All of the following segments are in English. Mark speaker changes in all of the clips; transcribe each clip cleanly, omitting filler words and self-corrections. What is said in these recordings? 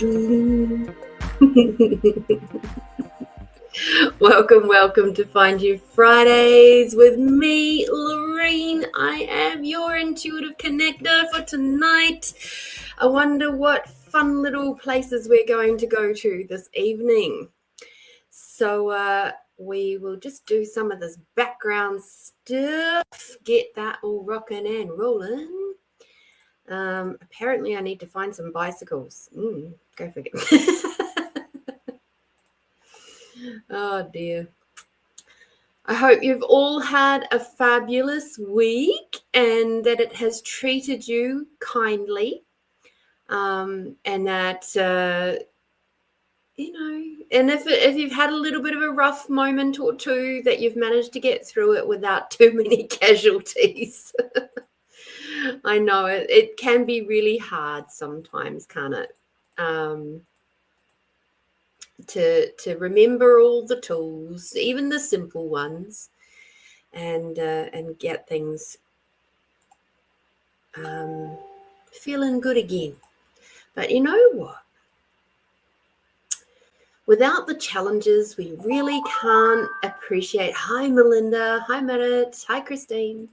Speaker 1: Welcome to Find You Fridays with me, Lorene. I am your intuitive connector for tonight. I wonder what fun little places we're going to go to this evening. So we will just do some of this background stuff, get that all rocking and rolling. Apparently I need to find some bicycles. Go figure. Oh dear. I hope you've all had a fabulous week and that it has treated you kindly, and that and if you've had a little bit of a rough moment or two, that you've managed to get through it without too many casualties. I know it can be really hard sometimes, can't it? To remember all the tools, even the simple ones, and get things feeling good again. But you know what? Without the challenges, we really can't appreciate. Hi, Melinda. Hi, Merit. Hi, Christine.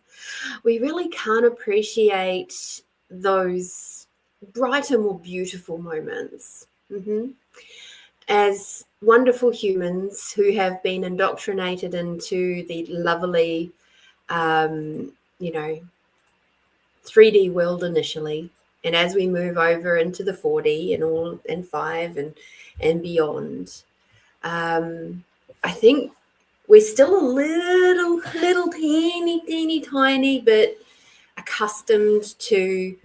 Speaker 1: We really can't appreciate those brighter, more beautiful moments. As wonderful humans who have been indoctrinated into the lovely, 3D world initially, and as we move over into the 4D and 5 and beyond, I think we're still a little teeny tiny bit accustomed to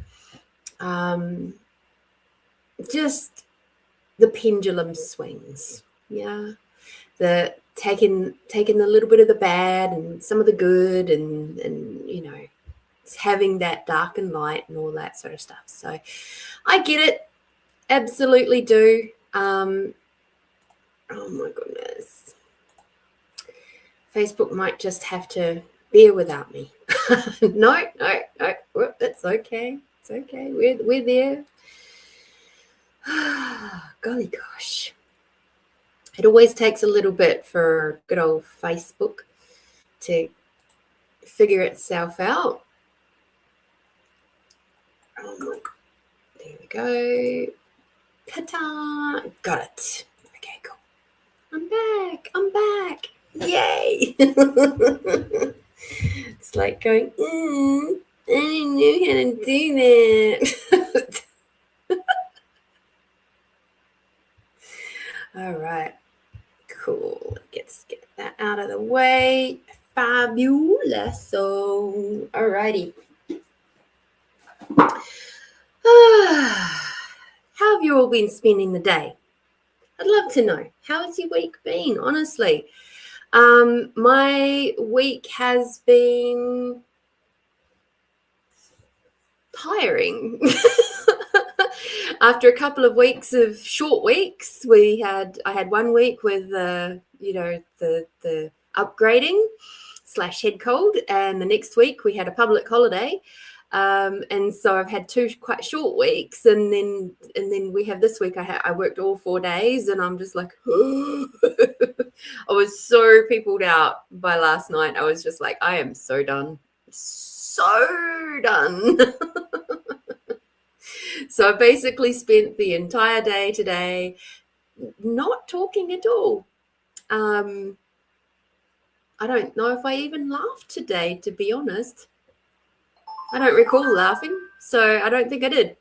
Speaker 1: just the pendulum swings, the taking a little bit of the bad and some of the good, and having that dark and light and all that sort of stuff. So I get it, absolutely do. Oh my goodness, Facebook might just have to bear without me. No, it's okay. It's okay. We're there. Golly gosh. It always takes a little bit for good old Facebook to figure itself out. Oh my God. There we go. Ta-ta. Got it. Okay, cool. I'm back. Yay. It's like going, I didn't know how to do that. All right, cool. Let's get that out of the way. Fabulous. So, all righty. How have you all been spending the day? I'd love to know. How has your week been, honestly? My week has been tiring. After a couple of weeks of short weeks, I had 1 week with the upgrading / head cold, and the next week we had a public holiday, and so I've had 2 quite short weeks, and then we have this week. I worked all 4 days, and I'm just like, I was so peopled out by last night. I was just like, I am so done. So I basically spent the entire day today not talking at all. I don't know if I even laughed today, to be honest. I don't recall laughing, so I don't think I did.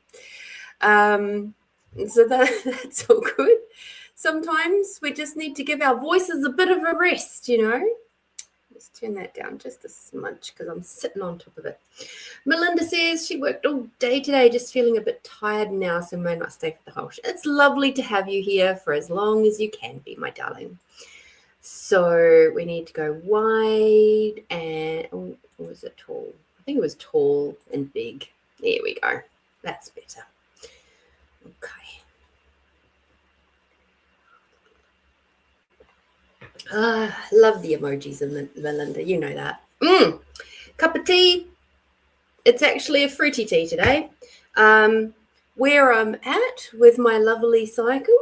Speaker 1: So that's all good. Sometimes we just need to give our voices a bit of a rest, Let's turn that down just a smudge because I'm sitting on top of it. Melinda says she worked all day today, just feeling a bit tired now, so may not stay for the whole show. It's lovely to have you here for as long as you can be, my darling. So we need to go wide and, or was it tall? I think it was tall and big. There we go. That's better. Okay. Love the emojis in Melinda. You know that. Cup of tea. It's actually a fruity tea today. where I'm at with my lovely cycle,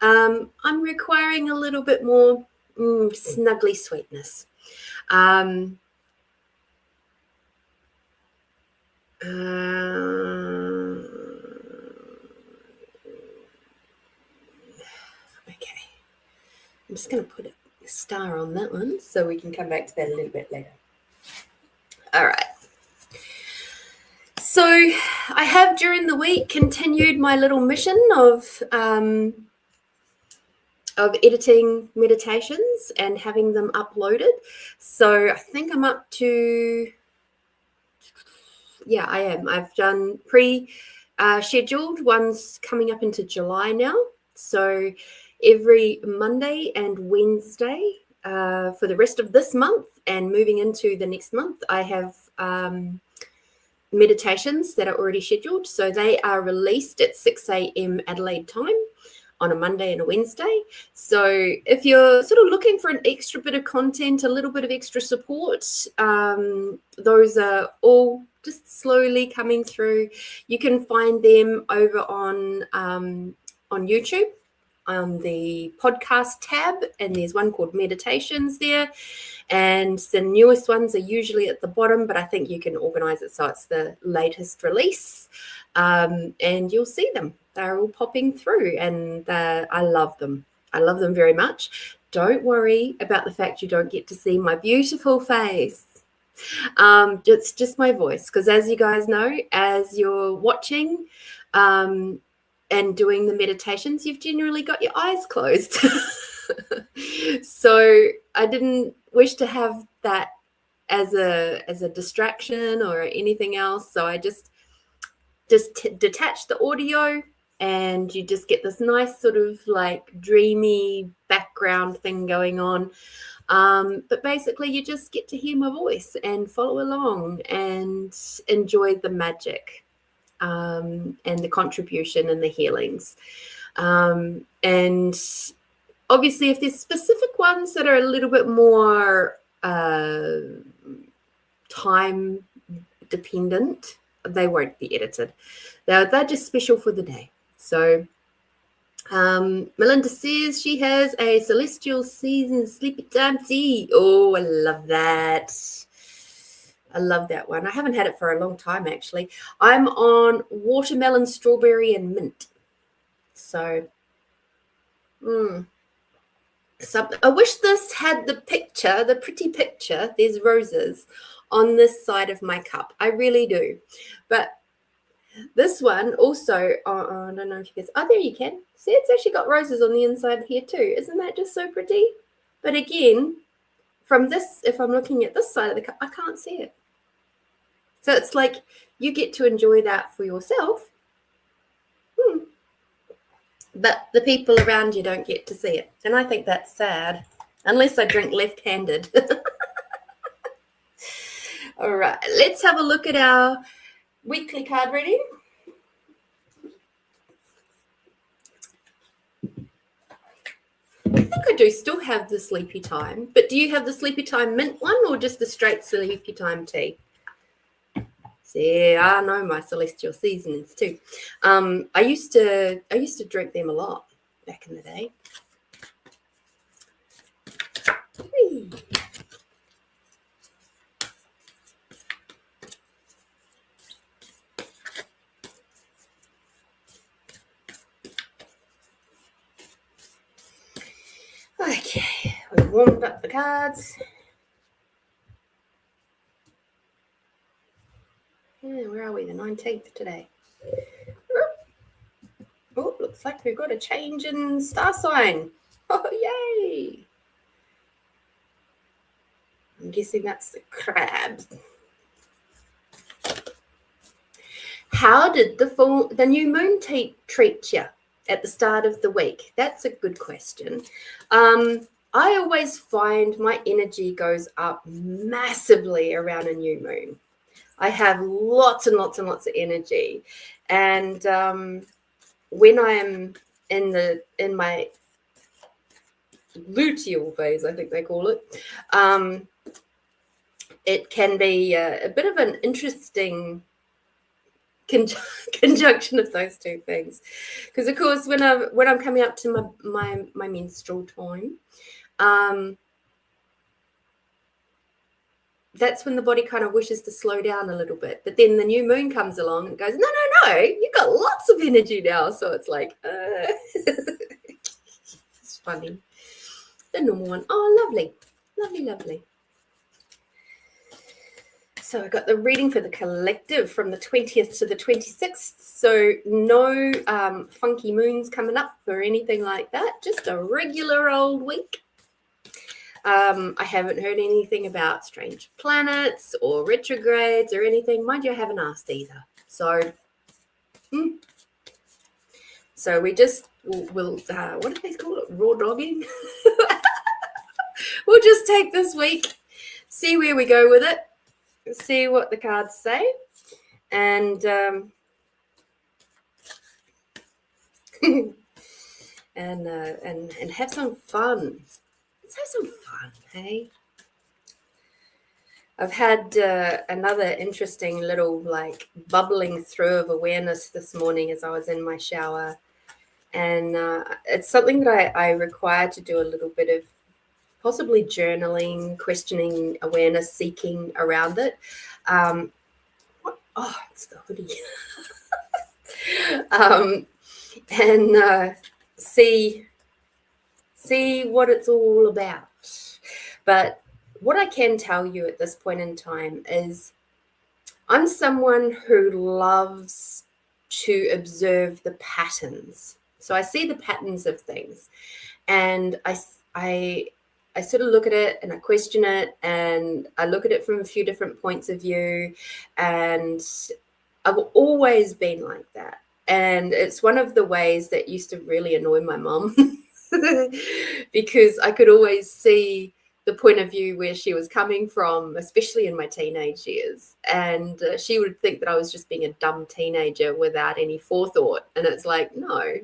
Speaker 1: I'm requiring a little bit more snuggly sweetness. Okay. I'm just going to put a star on that one so we can come back to that a little bit later. All right. So I have during the week continued my little mission of editing meditations and having them uploaded. So I think I'm up to, yeah, I am. I've done scheduled ones coming up into July now. So every Monday and Wednesday for the rest of this month and moving into the next month, I have meditations that are already scheduled. So they are released at 6 a.m. Adelaide time on a Monday and a Wednesday. So if you're sort of looking for an extra bit of content, a little bit of extra support, those are all just slowly coming through. You can find them over on YouTube on the podcast tab, and there's one called Meditations there. And the newest ones are usually at the bottom, but I think you can organize it so it's the latest release. And you'll see them. They're all popping through, and I love them. I love them very much. Don't worry about the fact you don't get to see my beautiful face. It's just my voice, because as you guys know, as you're watching and doing the meditations, you've generally got your eyes closed. So I didn't wish to have that as a distraction or anything else. So I just detach the audio, and you just get this nice sort of like dreamy background thing going on. But basically you just get to hear my voice and follow along and enjoy the magic and the contribution and the healings. And obviously if there's specific ones that are a little bit more time dependent, they won't be edited. They're just special for the day. So Melinda says she has a celestial season sleepy time tea. Oh, I love that. I love that one. I haven't had it for a long time, actually. I'm on watermelon, strawberry, and mint. So, I wish this had the picture, the pretty picture. There's roses on this side of my cup. I really do. But this one also, I don't know if you guys, there you can. See, it's actually got roses on the inside here too. Isn't that just so pretty? But again, from this, if I'm looking at this side of the cup, I can't see it. So it's like you get to enjoy that for yourself. But the people around you don't get to see it. And I think that's sad, unless I drink left-handed. All right, let's have a look at our weekly card reading. I think I do still have the Sleepy Time, but do you have the Sleepy Time mint one or just the straight Sleepy Time tea? See, I know my celestial seasonings too. I used to drink them a lot back in the day. Whee. Okay, we've warmed up the cards. Yeah, where are we? The 19th today. Oh, looks like we've got a change in star sign. Oh, yay! I'm guessing that's the crabs. How did the new moon treat you at the start of the week? That's a good question. I always find my energy goes up massively around a new moon. I have lots and lots and lots of energy, and when I'm in my luteal phase, I think they call it, it can be a bit of an interesting conjunction of those two things. Because of course, when I'm coming up to my menstrual time, that's when the body kind of wishes to slow down a little bit. But then the new moon comes along and goes, no, you've got lots of energy now. So it's like, it's funny. The normal one. Oh, lovely. So I got the reading for the collective from the 20th to the 26th. So no funky moons coming up or anything like that. Just a regular old week. I haven't heard anything about strange planets or retrogrades or anything. Mind you, I haven't asked either. So we just will what do they call it? Raw dogging? We'll just take this week, see where we go with it, see what the cards say, and and have some fun. Let's have some fun, hey? I've had another interesting little bubbling through of awareness this morning as I was in my shower, and it's something that I require to do a little bit of possibly journaling, questioning, awareness seeking around it. It's the hoodie. And see what it's all about. But what I can tell you at this point in time is I'm someone who loves to observe the patterns. So I see the patterns of things, and I sort of look at it and I question it, and I look at it from a few different points of view, and I've always been like that. And it's one of the ways that used to really annoy my mum because I could always see the point of view where she was coming from, especially in my teenage years. And she would think that I was just being a dumb teenager without any forethought. And it's like, no,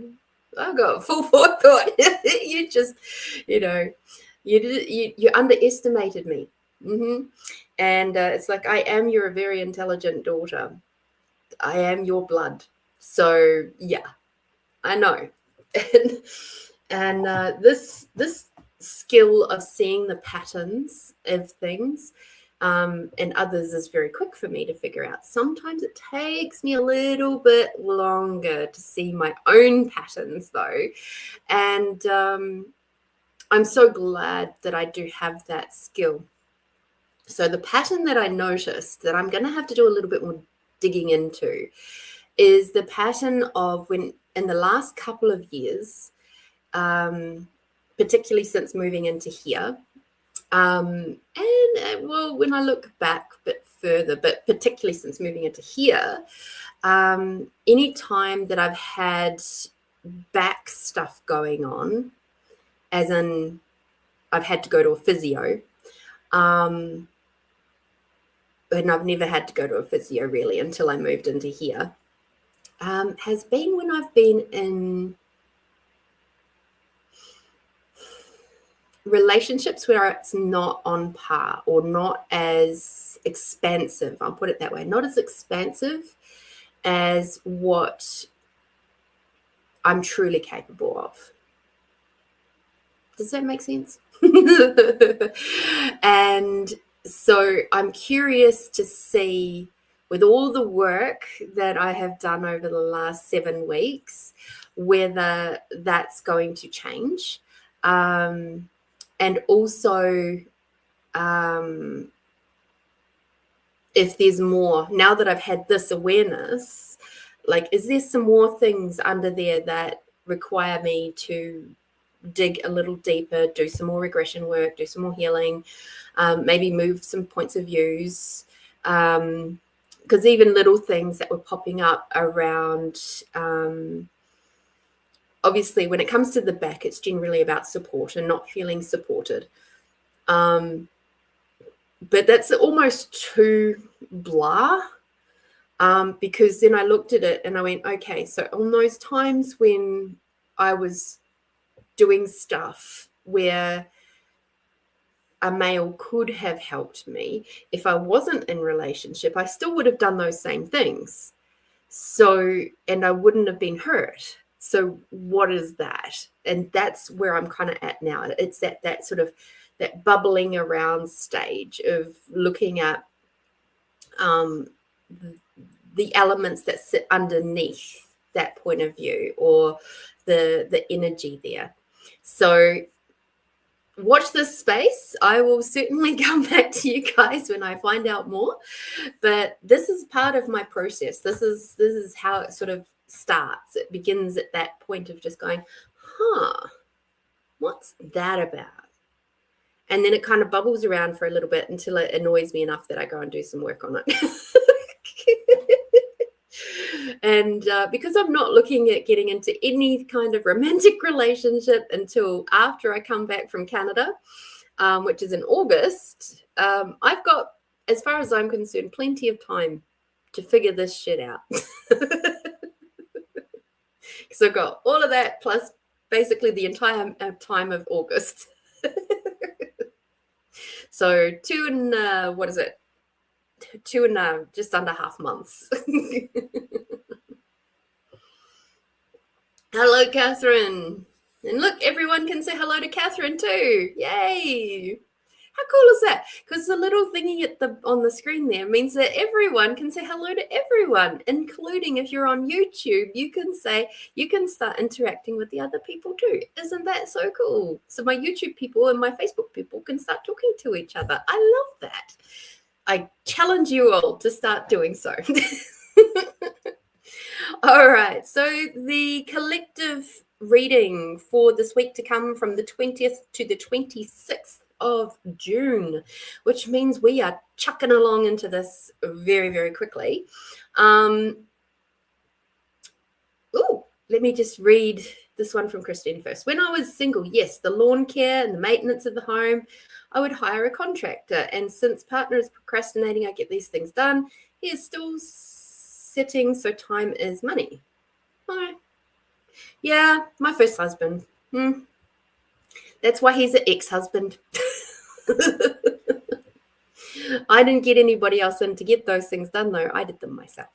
Speaker 1: I've got full forethought. You just, you underestimated me. And it's like, I am your very intelligent daughter. I am your blood. So yeah, I know. And this skill of seeing the patterns of things and others is very quick for me to figure out. Sometimes it takes me a little bit longer to see my own patterns though. And I'm so glad that I do have that skill. So the pattern that I noticed that I'm going to have to do a little bit more digging into is the pattern of when in the last couple of years, particularly since moving into here, and when I look back a bit further, but particularly since moving into here, any time that I've had back stuff going on, as in I've had to go to a physio, and I've never had to go to a physio really until I moved into here, has been when I've been in relationships where it's not on par or not as expansive. I'll put it that way. Not as expansive as what I'm truly capable of. Does that make sense? And so I'm curious to see, with all the work that I have done over the last 7 weeks, whether that's going to change. And also if there's more, now that I've had this awareness, is there some more things under there that require me to dig a little deeper, do some more regression work, do some more healing, maybe move some points of views, because even little things that were popping up around, obviously when it comes to the back, it's generally about support and not feeling supported, but that's almost too blah, because then I looked at it and I went, okay, so on those times when I was doing stuff where a male could have helped me, if I wasn't in relationship, I still would have done those same things. So, and I wouldn't have been hurt. So what is that? And that's where I'm kind of at now. It's that sort of that bubbling around stage of looking at the elements that sit underneath that point of view, or the energy there. So watch this space. I will certainly come back to you guys when I find out more. But this is part of my process. This is how it sort of starts. It begins at that point of just going, what's that about? And then it kind of bubbles around for a little bit until it annoys me enough that I go and do some work on it. And because I'm not looking at getting into any kind of romantic relationship until after I come back from Canada, which is in August, I've got, as far as I'm concerned, plenty of time to figure this shit out. So I've got all of that plus basically the entire time of August. So 2 and what is it? 2 and just under half months. Hello, Catherine. And look, everyone can say hello to Catherine too. Yay. How cool is that? Because the little thingy on the screen there means that everyone can say hello to everyone, including if you're on YouTube, you can start interacting with the other people too. Isn't that so cool? So my YouTube people and my Facebook people can start talking to each other. I love that. I challenge you all to start doing so. All right. So the collective reading for this week to come from the 20th to the 26th of June, which means we are chucking along into this very, very quickly. Let me just read this one from Christine first. When I was single, yes, the lawn care and the maintenance of the home, I would hire a contractor. And since partner is procrastinating, I get these things done. He is still sitting, so time is money. Oh, yeah, my first husband. That's why he's an ex-husband. I didn't get anybody else in to get those things done, though. I did them myself.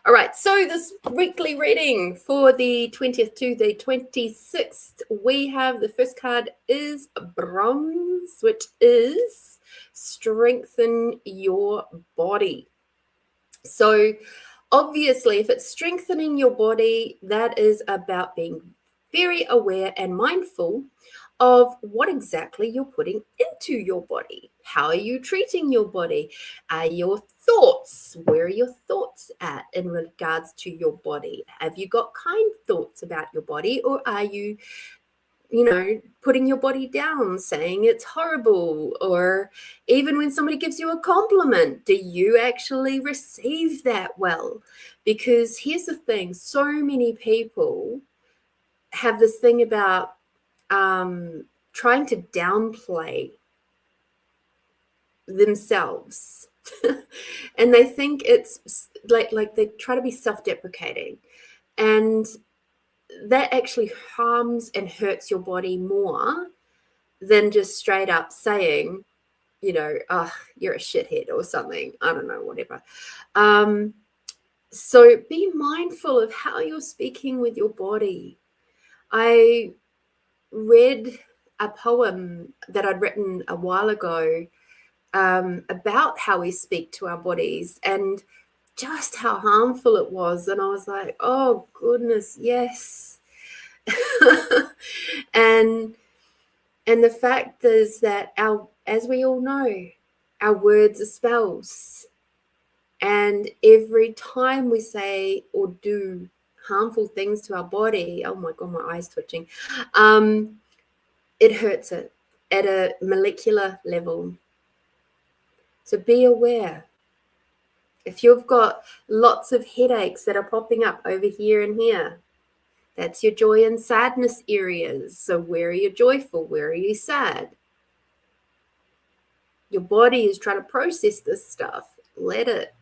Speaker 1: All right, so this weekly reading for the 20th to the 26th, we have the first card is Bronze, which is strengthen your body. So obviously, if it's strengthening your body, that is about being very aware and mindful of what exactly you're putting into your body. How are you treating your body? Are your thoughts, where are your thoughts at in regards to your body? Have you got kind thoughts about your body, or are you putting your body down, saying it's horrible? Or even when somebody gives you a compliment, do you actually receive that well? Because here's the thing, so many people have this thing about trying to downplay themselves. And they think it's like they try to be self-deprecating, and that actually harms and hurts your body more than just straight up saying, you're a shithead or something. I don't know, whatever. So be mindful of how you're speaking with your body. I read a poem that I'd written a while ago about how we speak to our bodies and just how harmful it was. And I was like, oh goodness, yes. and the fact is that as we all know, our words are spells. And every time we say or do harmful things to our body, oh my God, my eyes twitching, it hurts it at a molecular level. So be aware. If you've got lots of headaches that are popping up over here and here, that's your joy and sadness areas. So where are you joyful? Where are you sad? Your body is trying to process this stuff. Let it.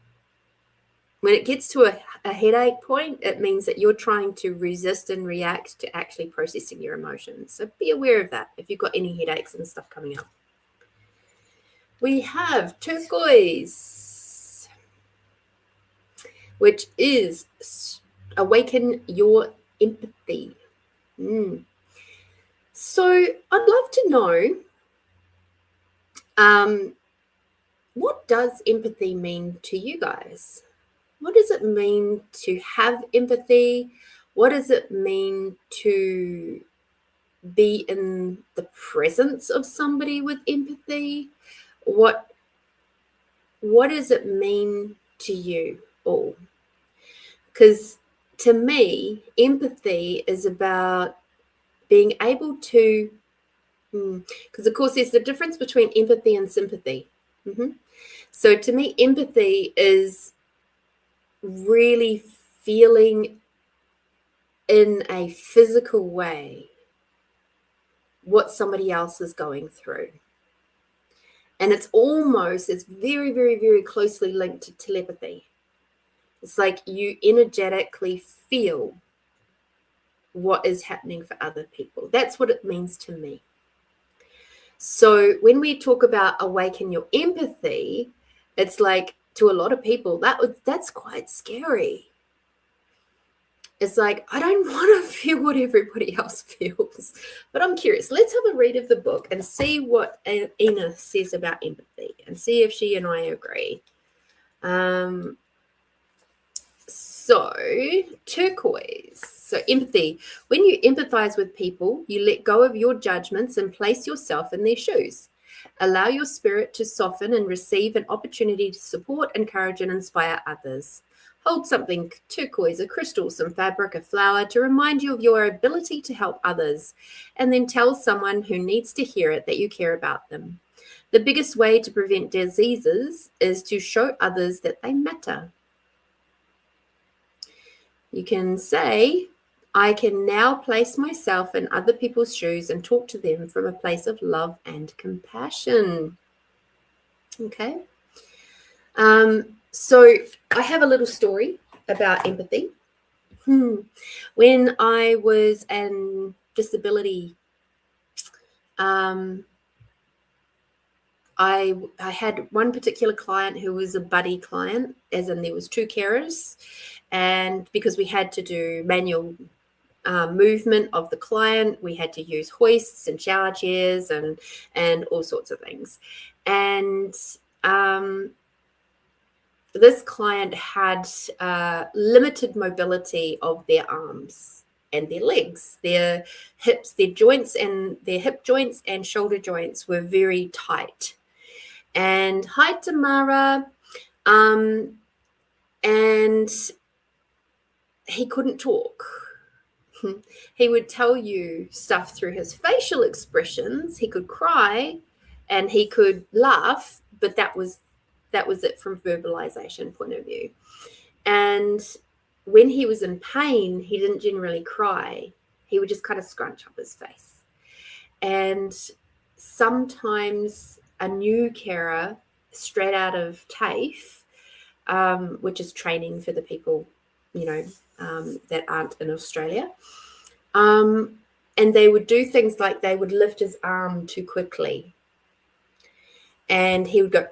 Speaker 1: When it gets to a headache point, it means that you're trying to resist and react to actually processing your emotions. So be aware of that if you've got any headaches and stuff coming up. We have turquoise. which is awaken your empathy. So I'd love to know, what does empathy mean to you guys? What does it mean to have empathy? What does it mean to be in the presence of somebody with empathy? What does it mean to you all? Because to me, empathy is about being able to, because of course there's the difference between empathy and sympathy. So to me, empathy is really feeling in a physical way what somebody else is going through. And it's very, very, very closely linked to telepathy. It's like you energetically feel what is happening for other people. That's what it means to me. So when we talk about awaken your empathy, it's like, to a lot of people, that's quite scary. It's like, I don't want to feel what everybody else feels. But I'm curious. Let's have a read of the book and see what Ina says about empathy and see if she and I agree. So, turquoise. So, empathy. When you empathize with people, you let go of your judgments and place yourself in their shoes. Allow your spirit to soften and receive an opportunity to support, encourage, and inspire others. Hold something turquoise, a crystal, some fabric, a flower to remind you of your ability to help others, and then tell someone who needs to hear it that you care about them. The biggest way to prevent diseases is to show others that they matter. You can say, I can now place myself in other people's shoes and talk to them from a place of love and compassion. Okay. So I have a little story about empathy. When I was in disability, I had one particular client who was a buddy client, as in there was two carers, and because we had to do manual movement of the client, we had to use hoists and shower chairs and all sorts of things. And this client had limited mobility of their arms and their legs. Their hips, their hip joints and shoulder joints were very tight. And hi, Tamara. And he couldn't talk. He would tell you stuff through his facial expressions. He could cry and he could laugh, but that was it from verbalization point of view. And when he was in pain, he didn't generally cry. He would just kind of scrunch up his face. And sometimes a new carer straight out of TAFE, which is training for the people, that aren't in Australia. And they would do things like they would lift his arm too quickly. And he would go.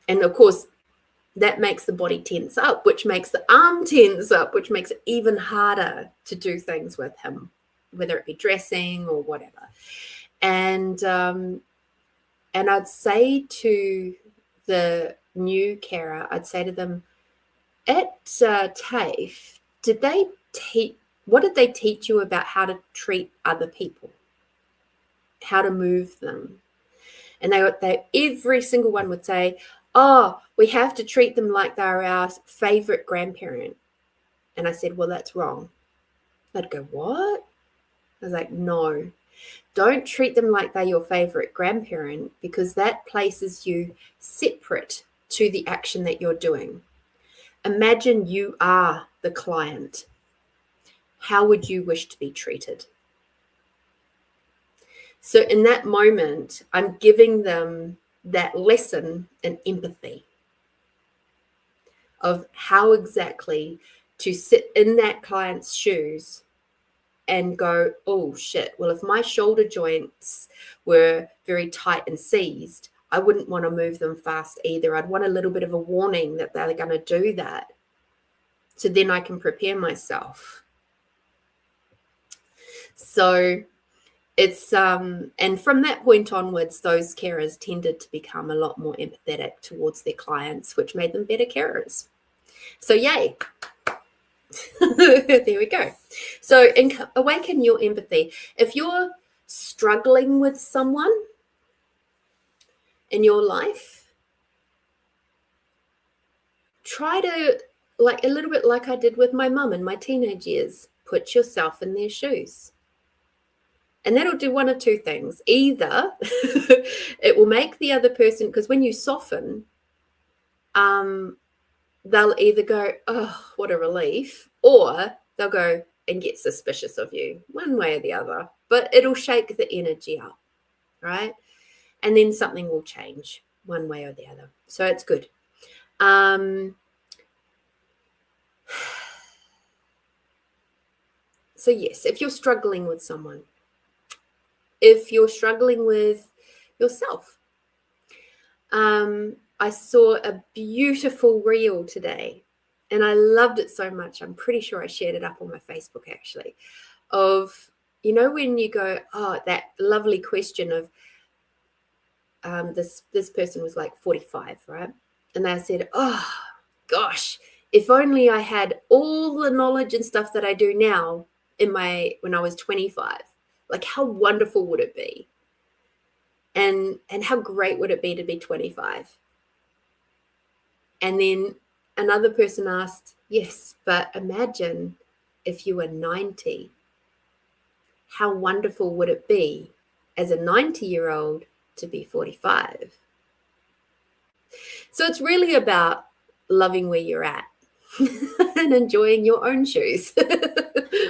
Speaker 1: And of course, that makes the body tense up, which makes the arm tense up, which makes it even harder to do things with him, whether it be dressing or whatever. And I'd say to the new carer, I'd say to them, at TAFE, what did they teach you about how to treat other people, how to move them? And they every single one would say, oh, we have to treat them like they're our favorite grandparent. And I said, well, that's wrong. They'd go, what? I was like, no, don't treat them like they're your favorite grandparent, because that places you separate to the action that you're doing. Imagine you are the client. How would you wish to be treated? So in that moment, I'm giving them that lesson in empathy of how exactly to sit in that client's shoes and go, oh shit, well, if my shoulder joints were very tight and seized, I wouldn't want to move them fast either. I'd want a little bit of a warning that they're going to do that. So then I can prepare myself. So it's, and from that point onwards, those carers tended to become a lot more empathetic towards their clients, which made them better carers. So yay. There we go. So awaken your empathy. If you're struggling with someone in your life, try to, like a little bit like I did with my mum in my teenage years, put yourself in their shoes. And that'll do one of two things. Either it will make the other person, because when you soften, they'll either go, oh, what a relief, or they'll go and get suspicious of you, one way or the other. But it'll shake the energy up, right? And then something will change one way or the other. So it's good. So yes, if you're struggling with someone, if you're struggling with yourself, I saw a beautiful reel today and I loved it so much. I'm pretty sure I shared it up on my Facebook actually, of, you know, when you go, oh, that lovely question of this person was like 45, right? And they said, oh gosh, if only I had all the knowledge and stuff that I do now when I was 25, like how wonderful would it be? And how great would it be to be 25? And then another person asked, yes, but imagine if you were 90. How wonderful would it be as a 90-year-old to be 45? So it's really about loving where you're at and enjoying your own shoes,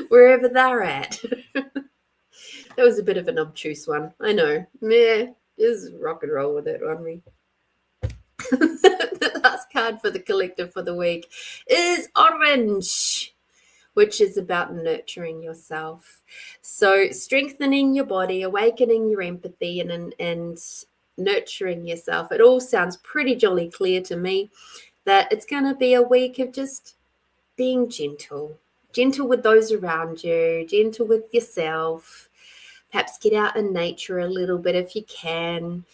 Speaker 1: wherever they're at. That was a bit of an obtuse one. I know. Yeah, just rock and roll with it, won't we? The last card for the collective for the week is orange, which is about nurturing yourself. So strengthening your body, awakening your empathy, and nurturing yourself. It all sounds pretty jolly clear to me that it's going to be a week of just being gentle with those around you, gentle with yourself. Perhaps get out in nature a little bit if you can.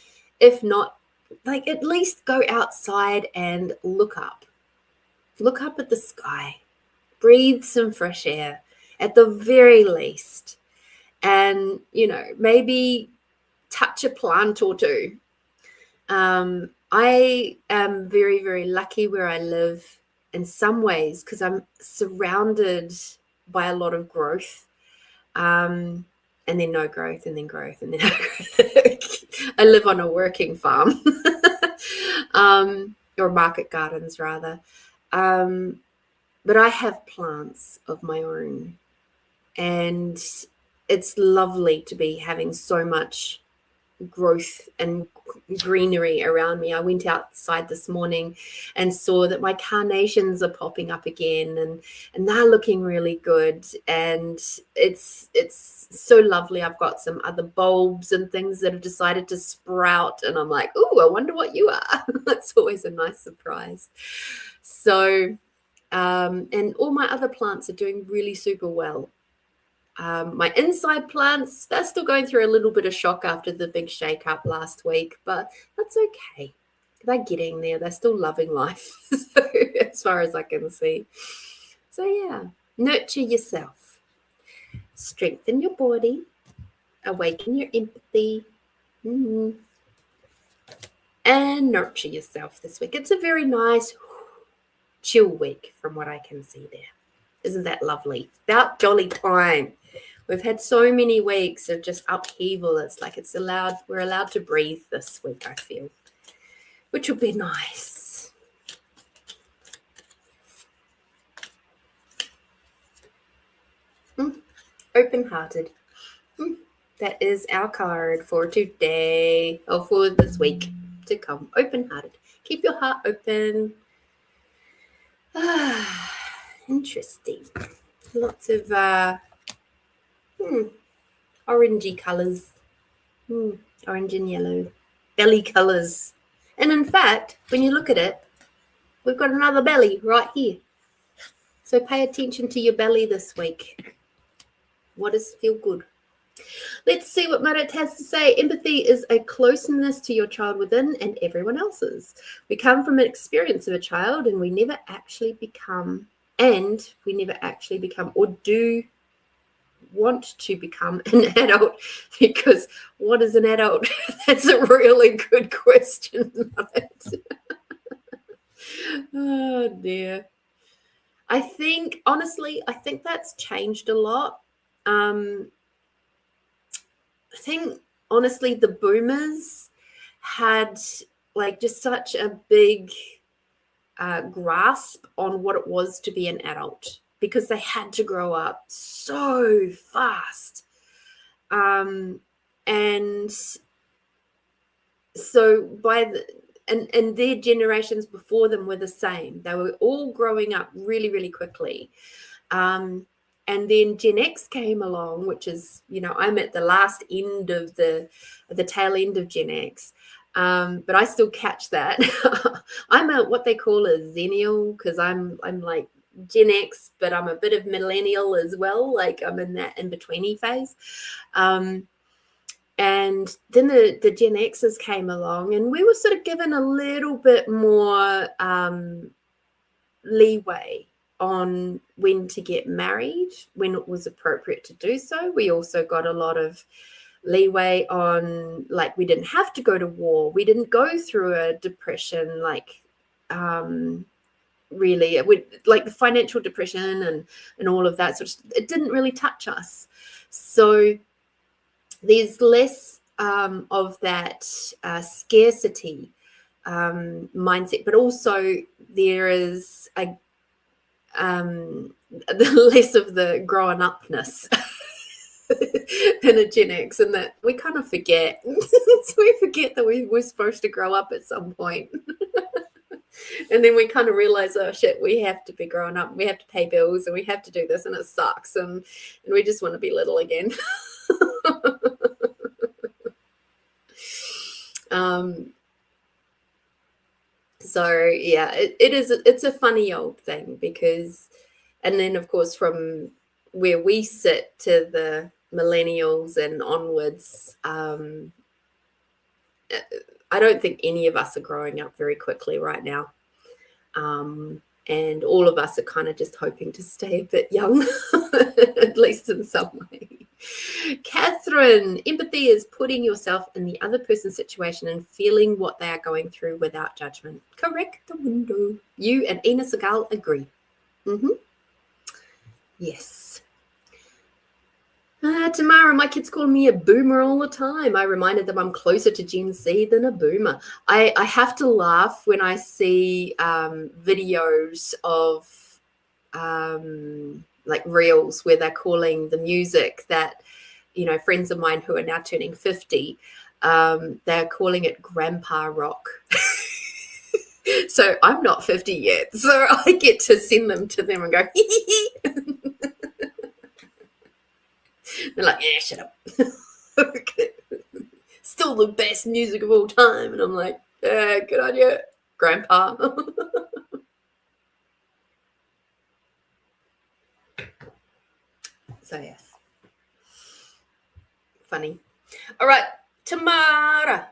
Speaker 1: If not, like at least go outside and look up. Look up at the sky. Breathe some fresh air at the very least. And, you know, maybe touch a plant or two. I am very, very lucky where I live in some ways because I'm surrounded by a lot of growth. And then no growth, and then growth, and then no growth. I live on a working farm, or market gardens rather. But I have plants of my own, and it's lovely to be having so much growth and greenery around me. I went outside this morning and saw that my carnations are popping up again, and they're looking really good, and it's so lovely. I've got some other bulbs and things that have decided to sprout, and I'm like, oh, I wonder what you are. That's always a nice surprise. So and all my other plants are doing really super well. My inside plants, they're still going through a little bit of shock after the big shake up last week, but that's okay. They're getting there. They're still loving life, so, as far as I can see. So yeah, nurture yourself. Strengthen your body. Awaken your empathy. And nurture yourself this week. It's a very nice, chill week from what I can see there. Isn't that lovely? About jolly time. We've had so many weeks of just upheaval. It's like we're allowed to breathe this week, I feel, which will be nice. Open-hearted. That is our card for today, or for this week to come. Open-hearted. Keep your heart open. Interesting. Lots of orangey colours. Orange and yellow. belly colors. And in fact, when you look at it, we've got another belly right here. So pay attention to your belly this week. What does feel good? Let's see what Marit has to say. Empathy is a closeness to your child within and everyone else's. We come from an experience of a child and we never actually become or do want to become an adult, because what is an adult? That's a really good question. Oh dear. I think that's changed a lot. I think honestly the boomers had like just such a big grasp on what it was to be an adult, because they had to grow up so fast. And so and their generations before them were the same. They were all growing up really, really quickly. And then Gen X came along, which is, I'm at the last end of the tail end of Gen X. But I still catch that. I'm what they call a Zennial, because I'm like Gen X, but I'm a bit of millennial as well. Like I'm in that in-betweeny phase. And then the Gen Xers came along, and we were sort of given a little bit more leeway on when to get married, when it was appropriate to do so. We also got a lot of leeway on, like, we didn't have to go to war. We didn't go through a depression, like really, like the financial depression and all of that sort of, it didn't really touch us. So there's less of that scarcity mindset, but also there is the less of the growing upness in a Gen X, and that we kind of forget. We forget that we're supposed to grow up at some point. And then we kind of realize, oh shit, we have to be growing up, we have to pay bills, and we have to do this, and it sucks, and we just want to be little again. So yeah, it's a funny old thing, because, and then of course from where we sit to the millennials and onwards, I don't think any of us are growing up very quickly right now. And all of us are kind of just hoping to stay a bit young, at least in some way. Catherine, empathy is putting yourself in the other person's situation and feeling what they are going through without judgment. Correct the window. You and Ina Segal agree. Yes. Tamara, my kids call me a boomer all the time. I reminded them I'm closer to Gen Z than a boomer. I have to laugh when I see videos of like reels where they're calling the music that, friends of mine who are now turning 50, they're calling it grandpa rock. So I'm not 50 yet, so I get to send them to them and go, hee hee hee. They're like, yeah, shut up. Still the best music of all time. And I'm like, yeah, good on you, grandpa. So yes, funny. All right, Tamara,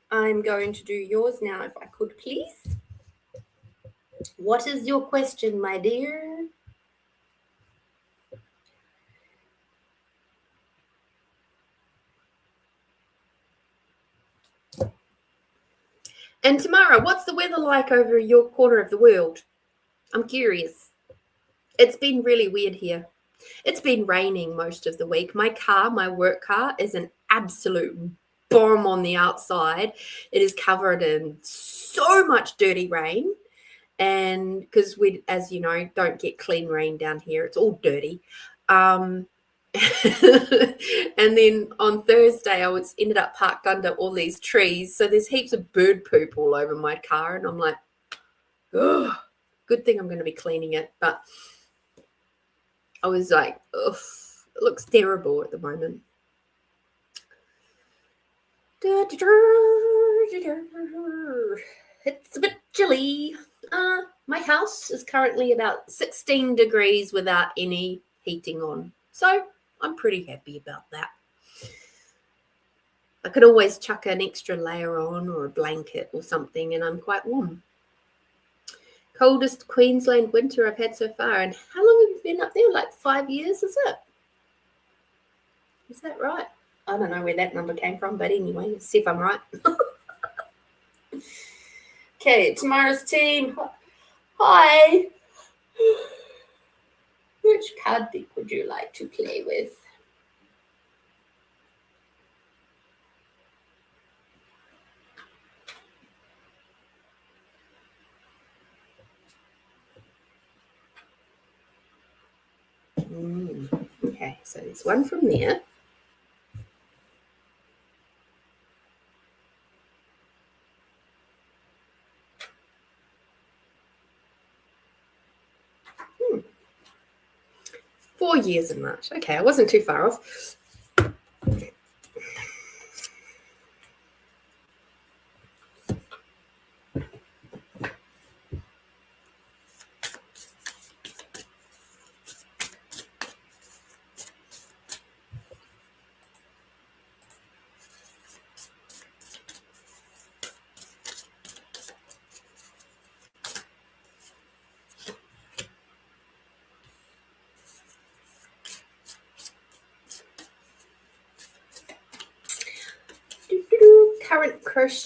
Speaker 1: I'm going to do yours now, if I could, please. What is your question, my dear? And Tamara, what's the weather like over your corner of the world? I'm curious. It's been really weird here. It's been raining most of the week. My work car, is an absolute bomb on the outside. It is covered in so much dirty rain. And because we, as you know, don't get clean rain down here. It's all dirty. And then on Thursday, I ended up parked under all these trees. So there's heaps of bird poop all over my car. And I'm like, oh, good thing I'm going to be cleaning it. But I was like, ugh, it looks terrible at the moment. It's a bit chilly. My house is currently about 16 degrees without any heating on. So I'm pretty happy about that. I could always chuck an extra layer on or a blanket or something and I'm quite warm. Coldest Queensland winter I've had so far. And how long have you been up there? Like 5 years, is it? Is that right? I don't know where that number came from, but anyway, let's see if I'm right. Okay, tomorrow's team. Hi. Which card deck would you like to play with? Okay, so there's one from there. Hmm. 4 years in March. Okay, I wasn't too far off.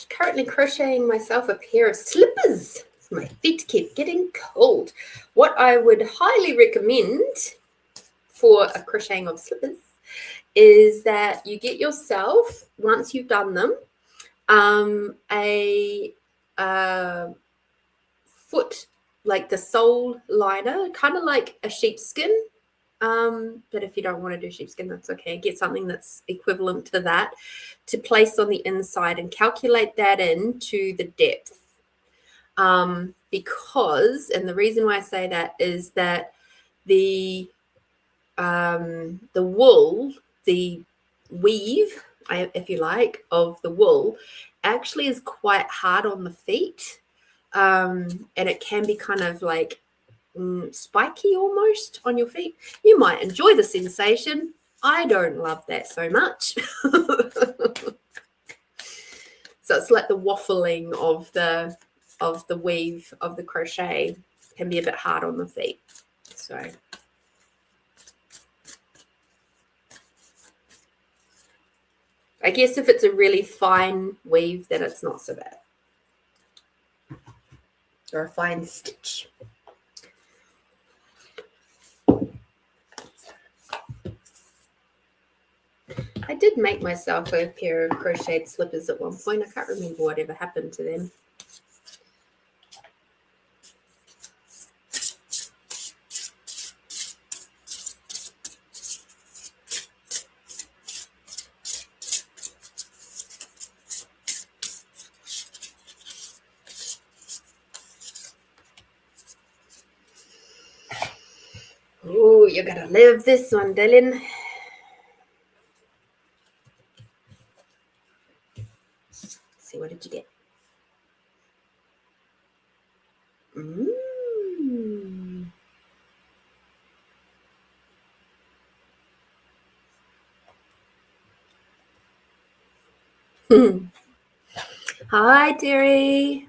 Speaker 1: Currently crocheting myself a pair of slippers. My feet keep getting cold. What I would highly recommend for a crocheting of slippers is that you get yourself, once you've done them, a foot, like the sole liner, kind of like a sheepskin. But if you don't want to do sheepskin, that's okay. Get something that's equivalent to that to place on the inside and calculate that into the depth. Because, and the reason why I say that is that the wool, the weave, if you like, of the wool actually is quite hard on the feet. And it can be kind of like spiky almost on your feet. You might enjoy the sensation. I don't love that so much. So it's like the waffling of the weave of the crochet can be a bit hard on the feet. So I guess if it's a really fine weave, then it's not so bad. Or a fine stitch. I did make myself a pair of crocheted slippers at one point. I can't remember whatever happened to them. Oh, you're going to love this one, Dylan. What did you get? Hi, Terry.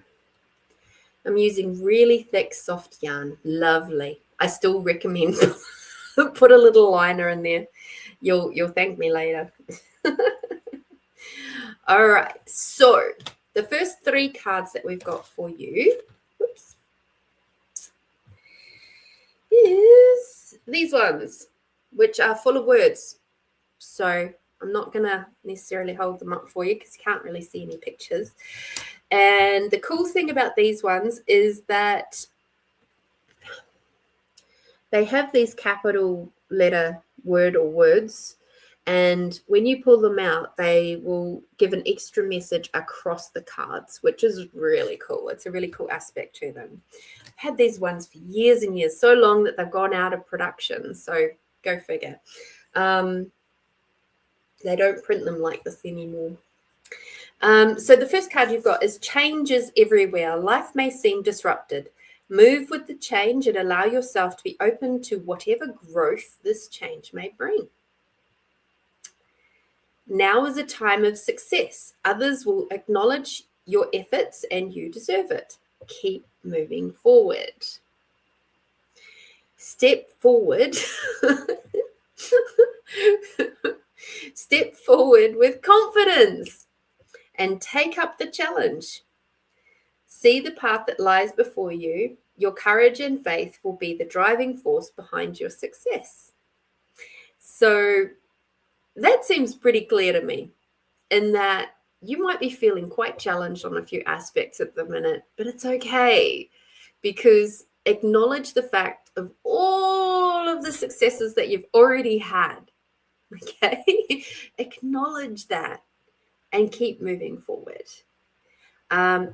Speaker 1: I'm using really thick, soft yarn. Lovely. I still recommend put a little liner in there. You'll thank me later. All right. So the first 3 cards that we've got for you is these ones, which are full of words. So I'm not going to necessarily hold them up for you because you can't really see any pictures. And the cool thing about these ones is that they have these capital letter word or words. And when you pull them out, they will give an extra message across the cards, which is really cool. It's a really cool aspect to them. I've had these ones for years and years, so long that they've gone out of production. So go figure. They don't print them like this anymore. So the first card you've got is changes everywhere. Life may seem disrupted. Move with the change and allow yourself to be open to whatever growth this change may bring. Now is a time of success. Others will acknowledge your efforts and you deserve it. Keep moving forward. Step forward. Step forward with confidence and take up the challenge. See the path that lies before you. Your courage and faith will be the driving force behind your success. So that seems pretty clear to me, in that you might be feeling quite challenged on a few aspects at the minute, but it's okay, because acknowledge the fact of all of the successes that you've already had. Okay? Acknowledge that and keep moving forward.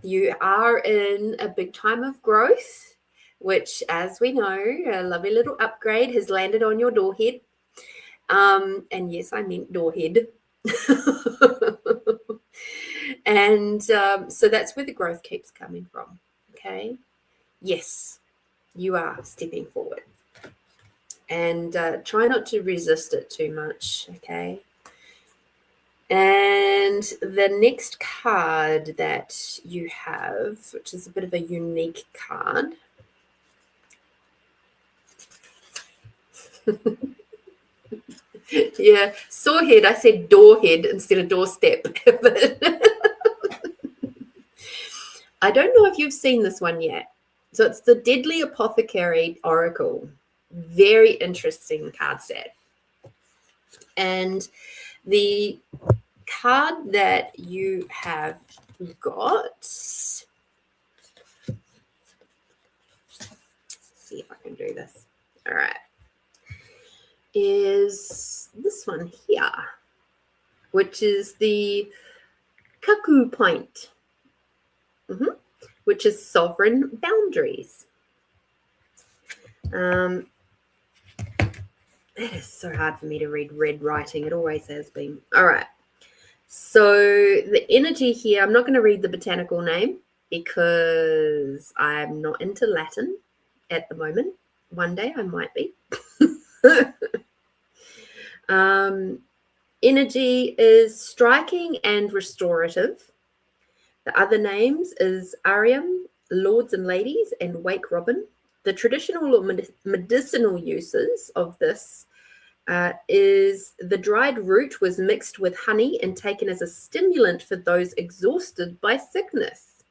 Speaker 1: You are in a big time of growth, which, as we know, a lovely little upgrade has landed on your doorhead. And yes, I meant doorhead. And so that's where the growth keeps coming from. Okay. Yes, you are stepping forward. And try not to resist it too much. Okay. And the next card that you have, which is a bit of a unique card. Yeah, sorehead. I said doorhead instead of doorstep. I don't know if you've seen this one yet. So it's the Deadly Apothecary Oracle. Very interesting card set. And the card that you have got, let's see if I can do this. All right. Is this one here, which is the Cuckoo Point, which is sovereign boundaries. That is so hard for me to read red writing. It always has been. All right. So the energy here, I'm not going to read the botanical name because I'm not into Latin at the moment. One day I might be. Energy is striking and restorative. The other names is Arium, Lords and Ladies, and Wake Robin. The traditional or medicinal uses of this is the dried root was mixed with honey and taken as a stimulant for those exhausted by sickness.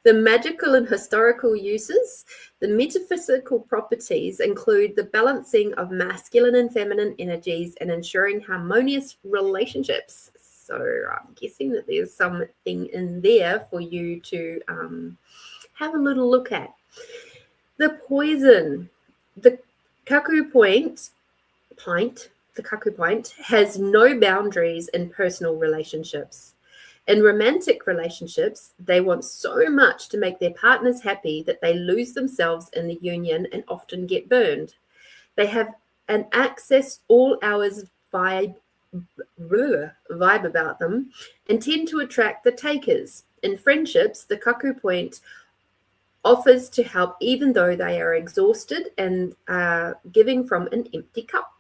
Speaker 1: The magical and historical uses, the metaphysical properties include the balancing of masculine and feminine energies and ensuring harmonious relationships. So I'm guessing that there's something in there for you to have a little look at. The poison, the Cuckoo Point, has no boundaries in personal relationships. In romantic relationships, they want so much to make their partners happy that they lose themselves in the union and often get burned. They have an access all hours vibe about them and tend to attract the takers. In friendships, the Cuckoo Point offers to help even though they are exhausted and are giving from an empty cup.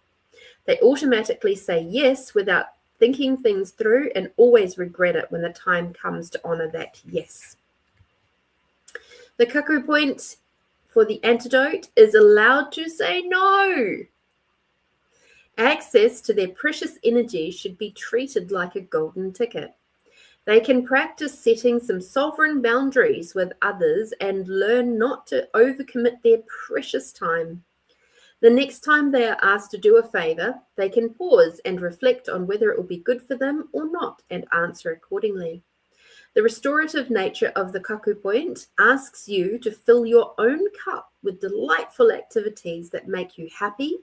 Speaker 1: They automatically say yes without thinking things through and always regret it when the time comes to honor that yes. The Cuckoo Point for the antidote is allowed to say no. Access to their precious energy should be treated like a golden ticket. They can practice setting some sovereign boundaries with others and learn not to overcommit their precious time. The next time they are asked to do a favor, they can pause and reflect on whether it will be good for them or not and answer accordingly. The restorative nature of the Cuckoo Point asks you to fill your own cup with delightful activities that make you happy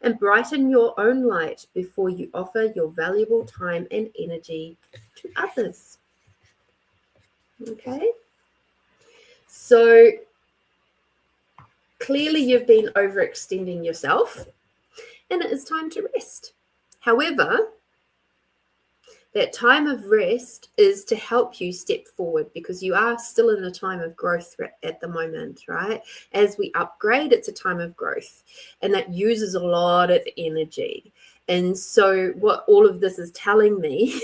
Speaker 1: and brighten your own light before you offer your valuable time and energy to others. Okay? So clearly you've been overextending yourself and it is time to rest. However, That time of rest is to help you step forward, because you are still in a time of growth at the moment, right? As we upgrade, it's a time of growth, and that uses a lot of energy. And so what all of this is telling me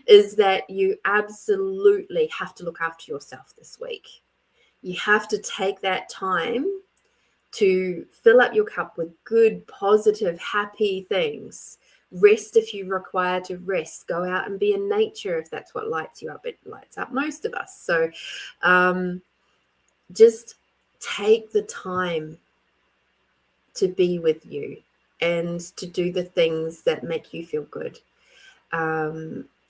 Speaker 1: is that you absolutely have to look after yourself this week. You have to take that time to fill up your cup with good, positive, happy things. Rest if you require to rest. Go out and be in nature if that's what lights you up. It lights up most of us. So just take the time to be with you and to do the things that make you feel good.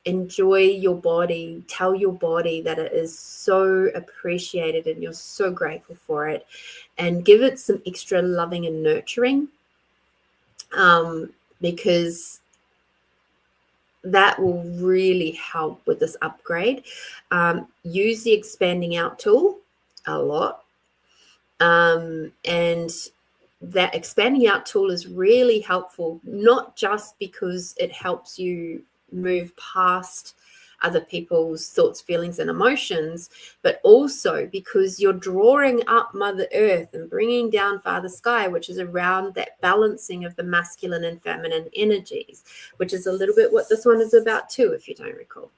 Speaker 1: Enjoy your body. Tell your body that it is so appreciated and you're so grateful for it, and give it some extra loving and nurturing, because that will really help with this upgrade. Use the expanding out tool a lot, and that expanding out tool is really helpful, not just because it helps you move past other people's thoughts, feelings, and emotions, but also because you're drawing up Mother Earth and bringing down Father Sky, which is around that balancing of the masculine and feminine energies, which is a little bit what this one is about too, if you don't recall.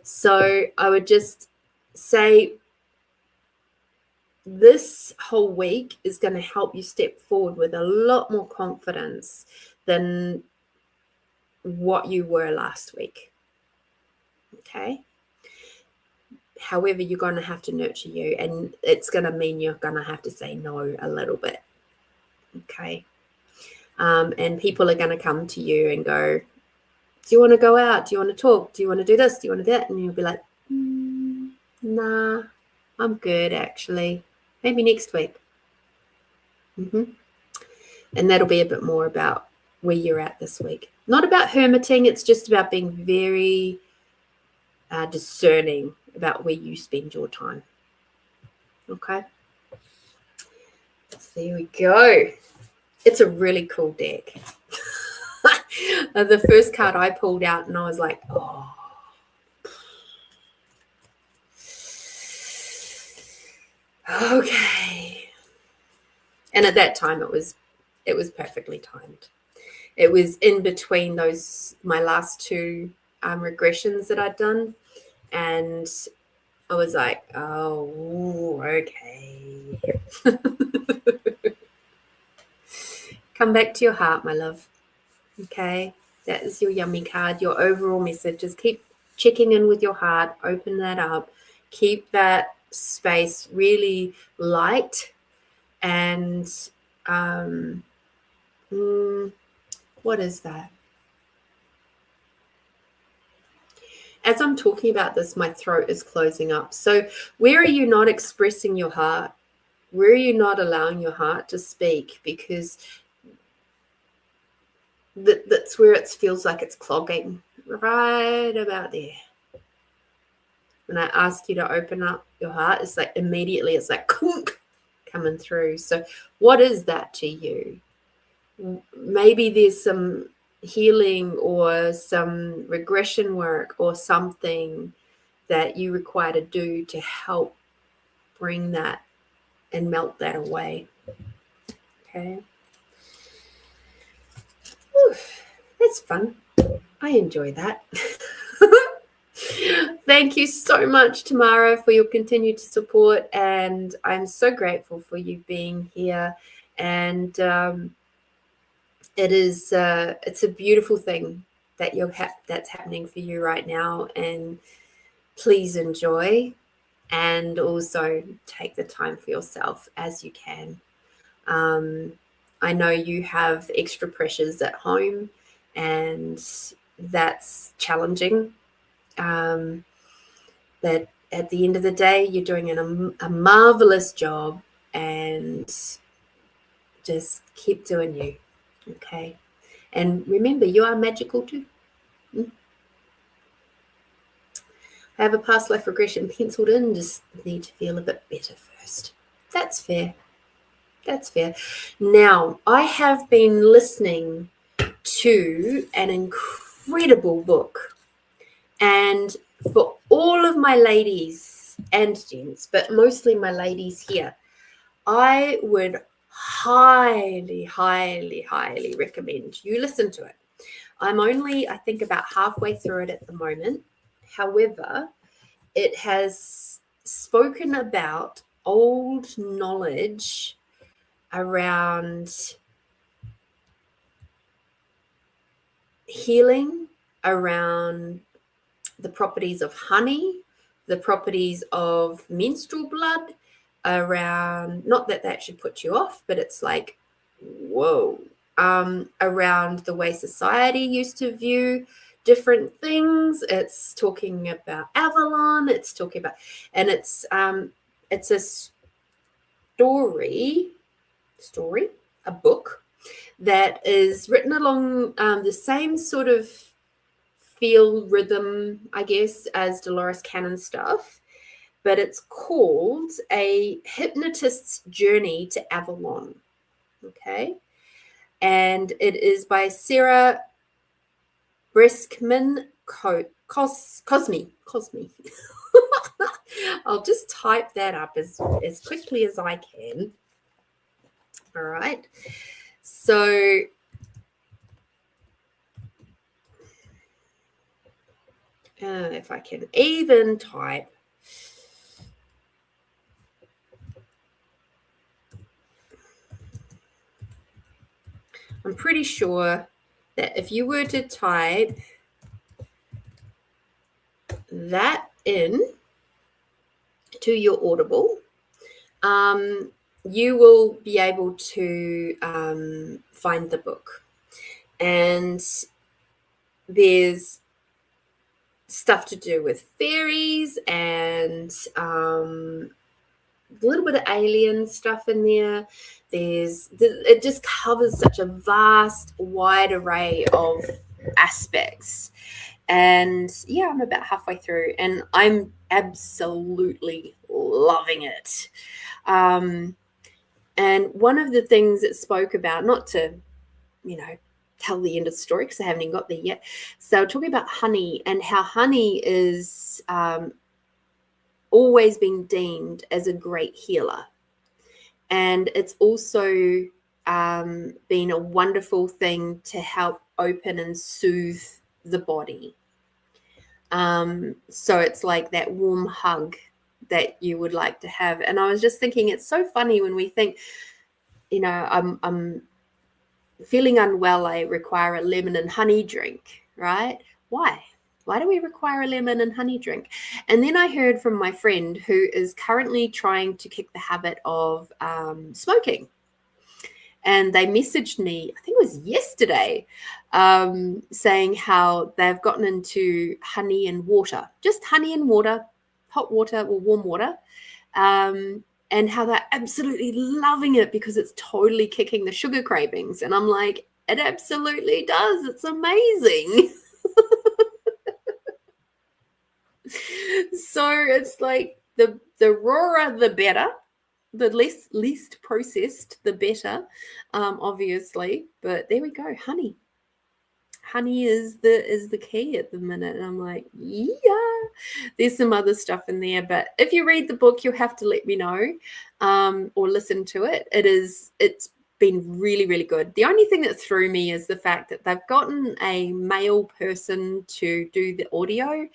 Speaker 1: So I would just say this whole week is going to help you step forward with a lot more confidence than what you were last week. Okay. However, you're going to have to nurture you, and it's going to mean you're going to have to say no a little bit. Okay. And people are going to come to you and go, do you want to go out? Do you want to talk? Do you want to do this? Do you want to do that? And you'll be like, nah, I'm good actually. Maybe next week. And that'll be a bit more about where you're at this week. Not about hermiting. It's just about being very discerning about where you spend your time. Okay. So there we go. It's a really cool deck. The first card I pulled out and I was like, oh. Okay. And at that time it was perfectly timed. It was in between my last two regressions that I'd done, and I was like, oh, okay. Come back to your heart, my love. Okay, that is your yummy card. Your overall message is keep checking in with your heart, open that up, keep that space really light, and what is that? As I'm talking about this, my throat is closing up. So where are you not expressing your heart? Where are you not allowing your heart to speak? Because that's where it feels like it's clogging, right about there. When I ask you to open up your heart, it's like immediately it's like coming through. So what is that to you? Maybe there's some healing or some regression work or something that you require to do to help bring that and melt that away. Okay. Whew, that's fun. I enjoy that. Thank you so much, Tamara, for your continued support, and I'm so grateful for you being here. And it's a beautiful thing that that's happening for you right now, and please enjoy, and also take the time for yourself as you can. I know you have extra pressures at home, and that's challenging. That at the end of the day, you're doing a marvelous job, and just keep doing you. Okay. And remember, you are magical too. I have a past life regression penciled in, just need to feel a bit better first. That's fair. That's fair. Now, I have been listening to an incredible incredible book. And for all of my ladies and gents, but mostly my ladies here, I would highly, highly, highly recommend you listen to it. I'm only, I think, about halfway through it at the moment. However, it has spoken about old knowledge around healing, around the properties of honey, the properties of menstrual blood, around, not that that should put you off, but it's like, whoa, around the way society used to view different things. It's talking about Avalon. It's talking about, and it's a story, a book that is written along the same sort of feel rhythm, I guess, as Dolores Cannon stuff, but it's called A Hypnotist's Journey to Avalon. Okay. And it is by Sarah Briskman Cosme. I'll just type that up as quickly as I can. All right. So if I can even type. I'm pretty sure that if you were to type that in to your Audible, you will be able to find the book. And there's stuff to do with fairies and a little bit of alien stuff in there. It just covers such a vast, wide array of aspects. And yeah, I'm about halfway through and I'm absolutely loving it. And one of the things it spoke about, not to, tell the end of the story because I haven't even got there yet. So talking about honey and how honey is always been deemed as a great healer. And it's also been a wonderful thing to help open and soothe the body. So it's like that warm hug that you would like to have. And I was just thinking, it's so funny when we think, I'm feeling unwell, I require a lemon and honey drink, right? Why? Why do we require a lemon and honey drink? And then I heard from my friend who is currently trying to kick the habit of smoking. And they messaged me, I think it was yesterday, saying how they've gotten into honey and water, just honey and water, hot water or warm water, and how they're absolutely loving it because it's totally kicking the sugar cravings. And I'm like, it absolutely does. It's amazing. So it's like the rawer, the better. The least processed, the better, obviously. But there we go, honey. Honey is the key at the minute. And I'm like, yeah, there's some other stuff in there. But if you read the book, you'll have to let me know or listen to it. It's been really, really good. The only thing that threw me is the fact that they've gotten a male person to do the audio,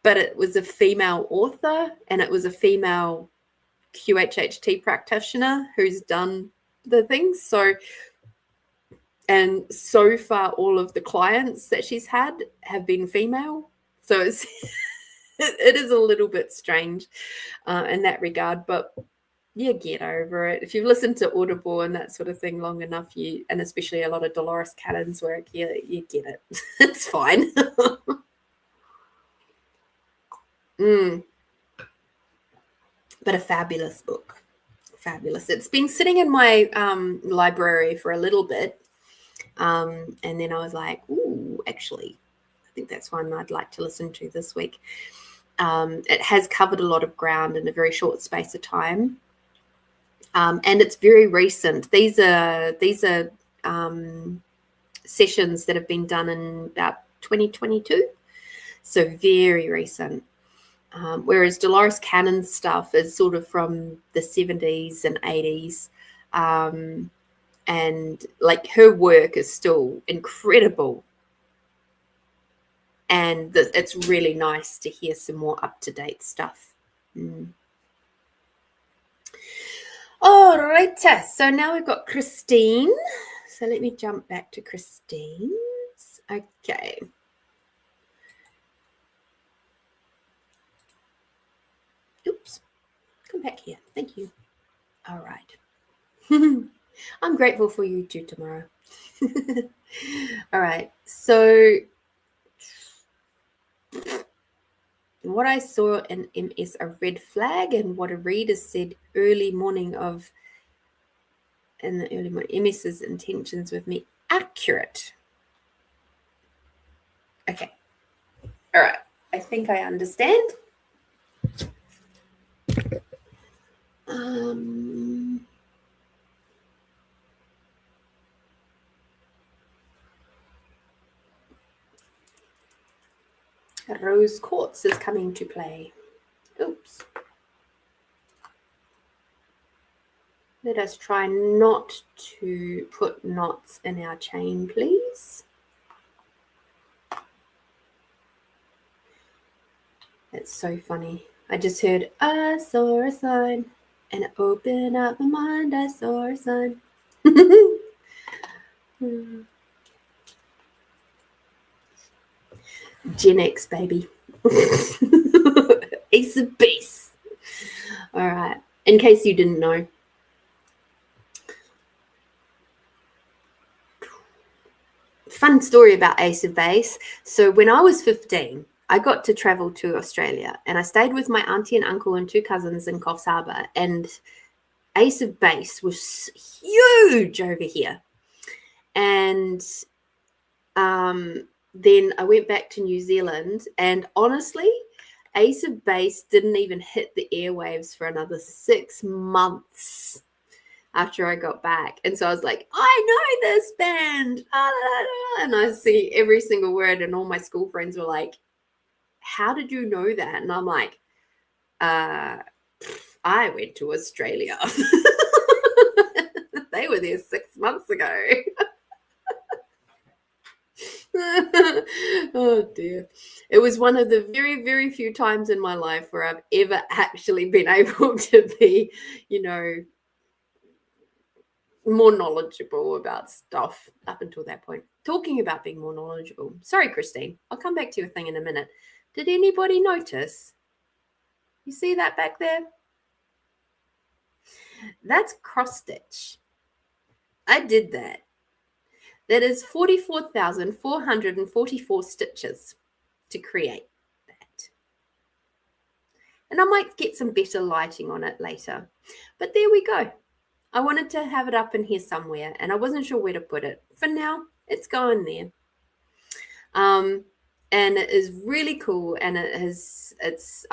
Speaker 1: but it was a female author and it was a female QHHT practitioner who's done the things. So far all of the clients that she's had have been female. So it is a little bit strange in that regard, but you get over it. If you've listened to Audible and that sort of thing long enough, and especially a lot of Dolores Cannon's work, you get it. It's fine. But a fabulous book. Fabulous. It's been sitting in my library for a little bit. And then I was like, ooh, actually, I think that's one I'd like to listen to this week. It has covered a lot of ground in a very short space of time. And it's very recent. These are sessions that have been done in about 2022. So very recent. Whereas Dolores Cannon's stuff is sort of from the 70s and 80s. And like her work is still incredible. And it's really nice to hear some more up-to-date stuff. All right, so now we've got Christine. So let me jump back to Christine's. Okay. Oops. Come back here. Thank you. All right. I'm grateful for you too tomorrow. All right. So what I saw in MS, a red flag, and what a reader said early morning in the early morning, MS's intentions with me, accurate. Okay. All right. I think I understand. Rose quartz is coming to play. Oops. Let us try not to put knots in our chain, please. That's so funny. I just heard, I saw a sign, and it opened up my mind, I saw a sign. Gen X, baby. Ace of Base. All right. In case you didn't know. Fun story about Ace of Base. So when I was 15, I got to travel to Australia, and I stayed with my auntie and uncle and 2 cousins in Coffs Harbour, and Ace of Base was huge over here. And then I went back to New Zealand, and honestly, Ace of Base didn't even hit the airwaves for another 6 months after I got back. And so I was like, I know this band. And I see every single word, and all my school friends were like, how did you know that? And I'm like, I went to Australia. They were there 6 months ago. Oh dear. It was one of the very, very few times in my life where I've ever actually been able to be, more knowledgeable about stuff up until that point. Talking about being more knowledgeable. Sorry, Christine. I'll come back to your thing in a minute. Did anybody notice? You see that back there? That's cross stitch. I did that. That is 44,444 stitches to create that. And I might get some better lighting on it later. But there we go. I wanted to have it up in here somewhere, and I wasn't sure where to put it. For now, it's going there. And it is really cool, and I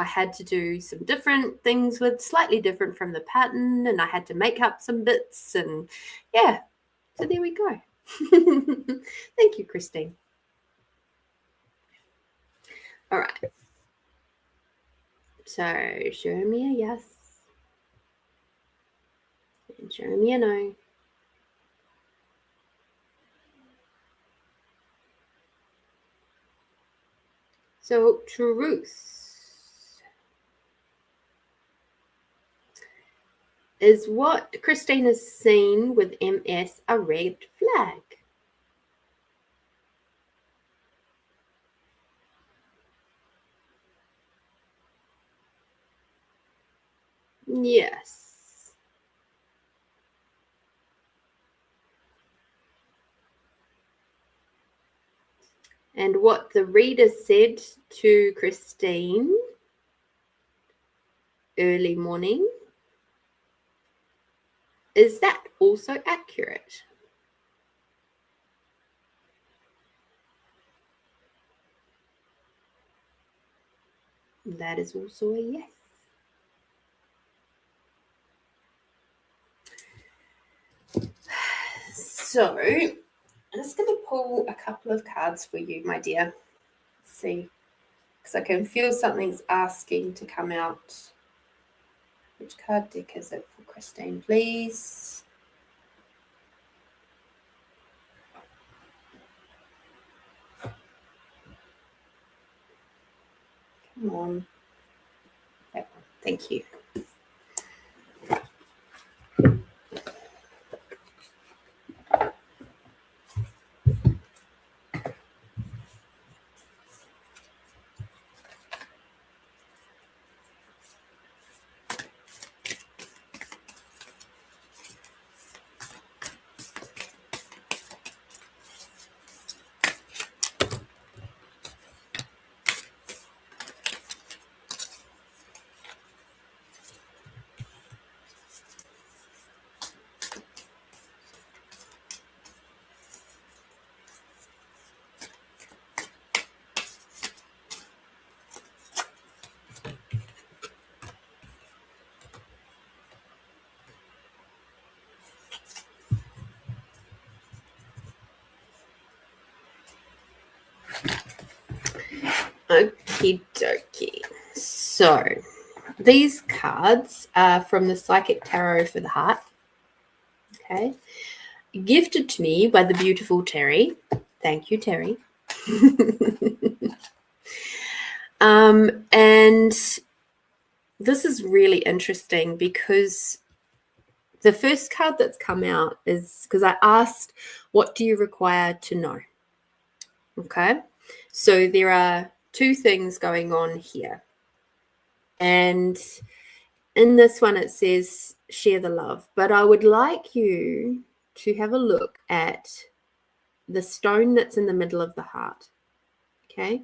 Speaker 1: had to do some different things with slightly different from the pattern, and I had to make up some bits, and yeah, so there we go. Thank you, Christine. All right. So show me a yes. And show me a no. So truth is what Christine has seen with MS a red flag. Yes. And what the reader said to Christine early morning, is that also accurate? That is also a yes. So I'm just going to pull a couple of cards for you, my dear. Let's see, because I can feel something's asking to come out. Which card deck is it for Christine, please? Come on. That one. Thank you. Okie dokie. So these cards are from the Psychic Tarot for the Heart. Okay. Gifted to me by the beautiful Terry. Thank you, Terry. And this is really interesting because the first card that's come out is because I asked, what do you require to know? Okay. So there are two things going on here. And in this one, it says share the love. But I would like you to have a look at the stone that's in the middle of the heart. Okay.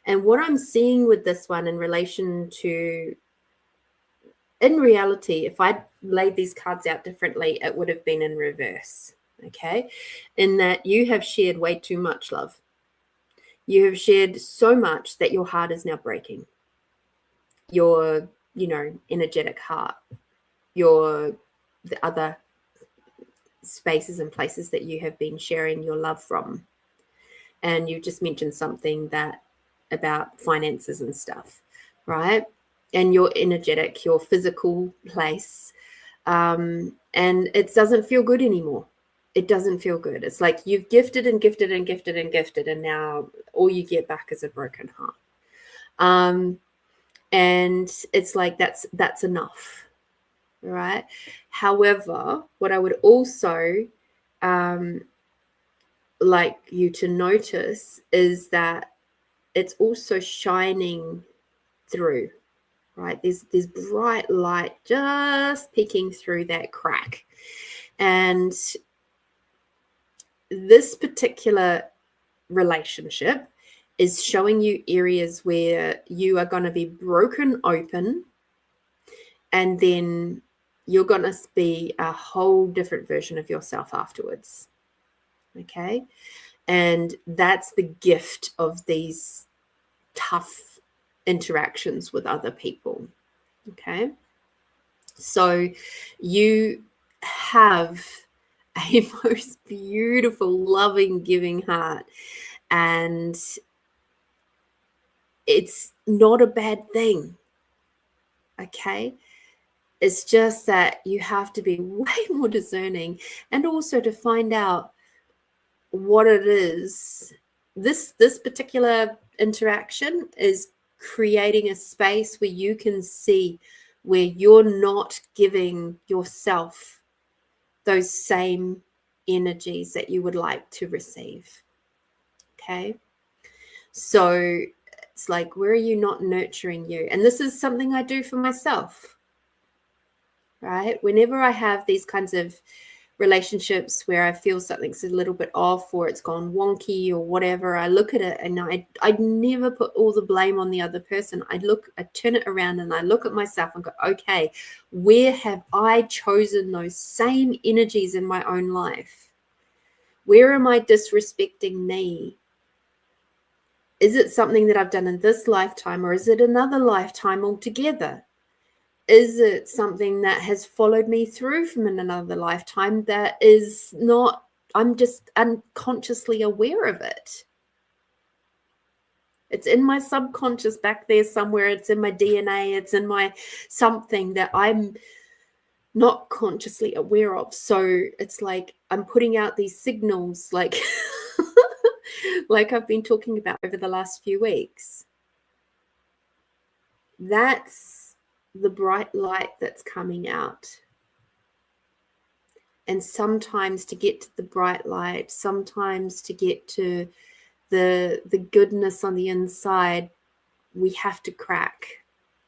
Speaker 1: And what I'm seeing with this one in relation to, in reality, if I laid these cards out differently, it would have been in reverse. Okay. In that you have shared way too much love. You have shared so much that your heart is now breaking. Your, energetic heart, the other spaces and places that you have been sharing your love from. And you just mentioned something about finances and stuff, right? And your energetic, your physical place. And it doesn't feel good anymore. It doesn't feel good. It's like you've gifted and gifted and gifted and gifted, and now all you get back is a broken heart. And it's like that's enough, right? However, what I would also like you to notice is that it's also shining through, right? There's bright light just peeking through that crack. And this particular relationship is showing you areas where you are going to be broken open, and then you're going to be a whole different version of yourself afterwards. Okay. And that's the gift of these tough interactions with other people. Okay. So you have a most beautiful, loving, giving heart, and it's not a bad thing. Okay. It's just that you have to be way more discerning, and also to find out what it is. This particular interaction is creating a space where you can see where you're not giving yourself those same energies that you would like to receive. Okay. So it's like, where are you not nurturing you? And this is something I do for myself, right? Whenever I have these kinds of relationships where I feel something's a little bit off, or it's gone wonky or whatever, I look at it and I never put all the blame on the other person. I turn it around and I look at myself and go, okay, where have I chosen those same energies in my own life? Where am I disrespecting me? Is it something that I've done in this lifetime, or is it another lifetime altogether? Is it something that has followed me through from another lifetime that is not just unconsciously aware of it. It's in my subconscious back there somewhere. It's in my DNA. It's in my something that I'm not consciously aware of. So it's like I'm putting out these signals like like I've been talking about over the last few weeks. That's the bright light that's coming out. And sometimes to get to the bright light, sometimes to get to the goodness on the inside, we have to crack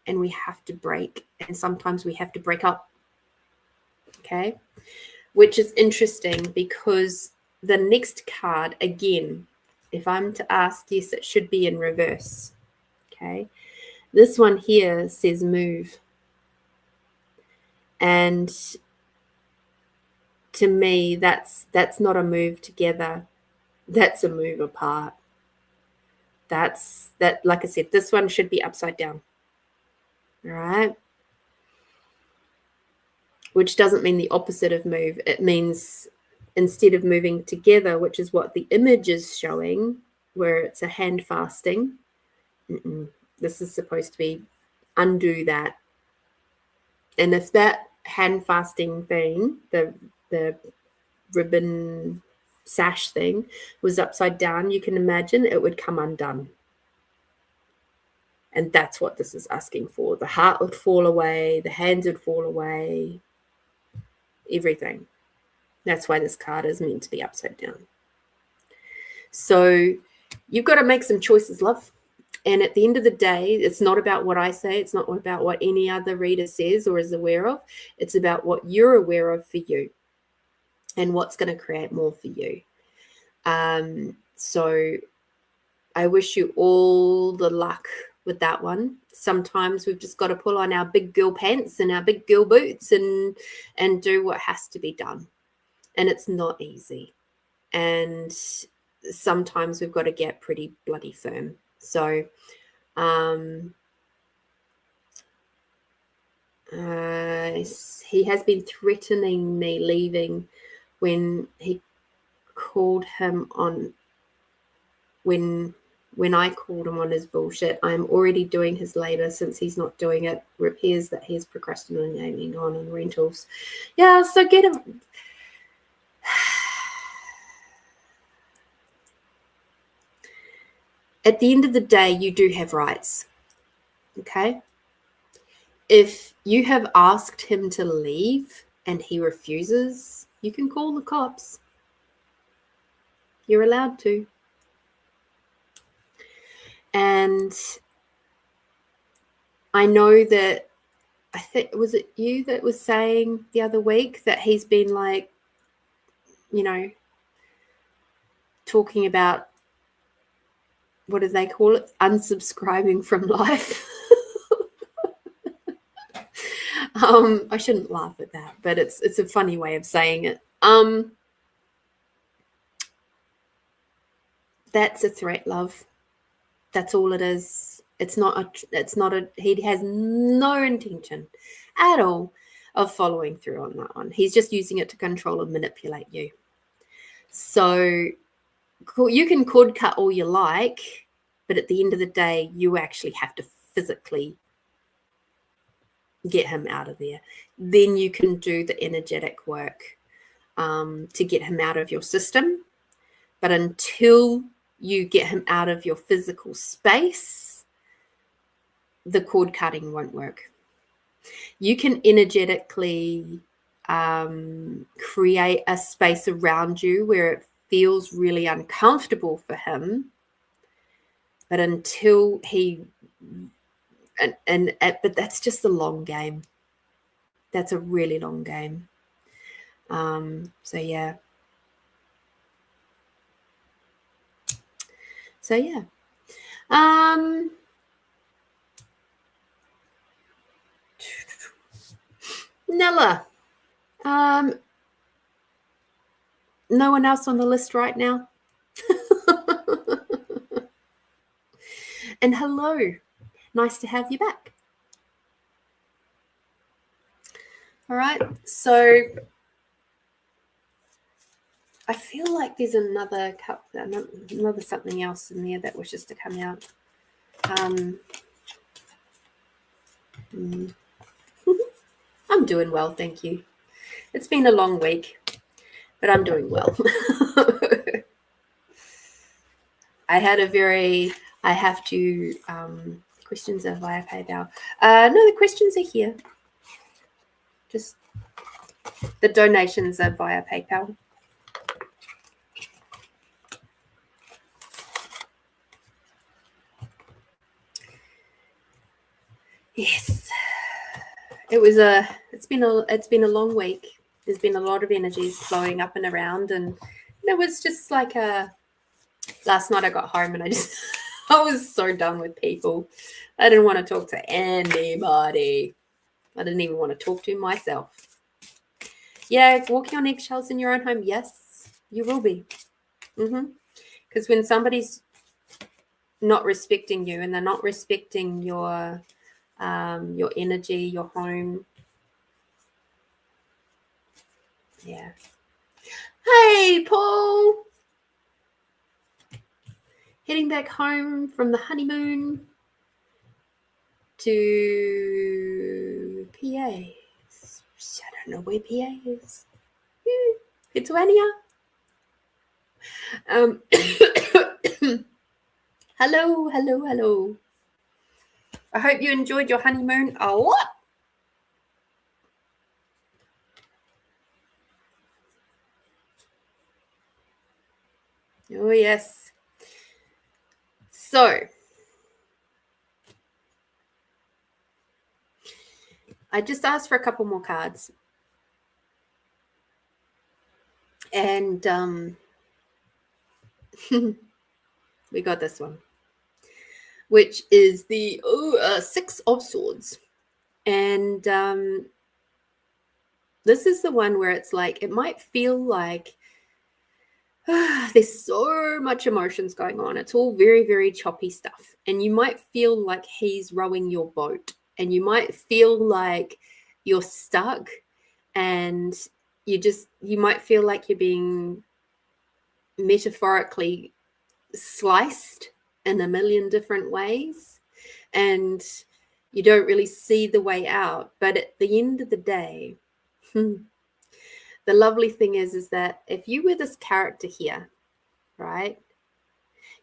Speaker 1: and we have to break, and sometimes we have to break up. Okay, which is interesting because the next card, again, if I'm to ask, yes, it should be in reverse. Okay, this one here says move, and to me that's not a move together, that's a move apart. That's that, like I said, this one should be upside down. All right, which doesn't mean the opposite of move. It means instead of moving together, which is what the image is showing, where it's a hand fasting, this is supposed to be undo that. And if that hand fasting thing, the ribbon sash thing, was upside down, you can imagine it would come undone. And that's what this is asking for. The heart would fall away, the hands would fall away, everything. That's why this card is meant to be upside down. So you've got to make some choices, love. And at the end of the day, it's not about what I say. It's not about what any other reader says or is aware of. It's about what you're aware of for you and what's going to create more for you. So I wish you all the luck with that one. Sometimes we've just got to pull on our big girl pants and our big girl boots and do what has to be done. And it's not easy. And sometimes we've got to get pretty bloody firm. So he has been threatening me leaving when he called him on when I called him on his bullshit. I'm already doing his labor since he's not doing it. Repairs that he's procrastinating on and rentals. Yeah, so get him. At the end of the day, you do have rights. Okay? If you have asked him to leave and he refuses, you can call the cops. You're allowed to. And I know that, I think, was it you that was saying the other week that he's been like, you know, talking about, what do they call it? Unsubscribing from life. I shouldn't laugh at that, but it's a funny way of saying it. That's a threat, love. That's all it is. It's not a, he has no intention at all of following through on that one. He's just using it to control and manipulate you. So you can cord cut all you like, but at the end of the day, you actually have to physically get him out of there. Then you can do the energetic work to get him out of your system. But until you get him out of your physical space, the cord cutting won't work. You can energetically create a space around you where it feels really uncomfortable for him, but until he but that's just a long game. That's a really long game. So yeah. Nella. No one else on the list right now. And hello. Nice to have you back. All right. So I feel like there's another something else in there that wishes to come out. I'm doing well, thank you. It's been a long week, but I'm doing well. I have to, questions are via PayPal. No, the questions are here. Just the donations are via PayPal. Yes. It's been a long week. There's been a lot of energies flowing up and around, and it was just like last night I got home and I was so done with people. I didn't want to talk to anybody. I didn't even want to talk to myself. Yeah, walking on eggshells in your own home. Yes, you will be. Because when somebody's not respecting you and they're not respecting your energy, your home. Yeah. Hey, Paul. Heading back home from the honeymoon to PA. I don't know where PA is. Lithuania. Hello. I hope you enjoyed your honeymoon a lot. Oh, yes. So, I just asked for a couple more cards. And we got this one, which is the Six of Swords. And this is the one where it's like, it might feel like there's so much emotions going on. It's all very, very choppy stuff. And you might feel like he's rowing your boat. And you might feel like you're stuck. And you might feel like you're being metaphorically sliced in a million different ways. And you don't really see the way out. But at the end of the day, the lovely thing is that if you were this character here, right,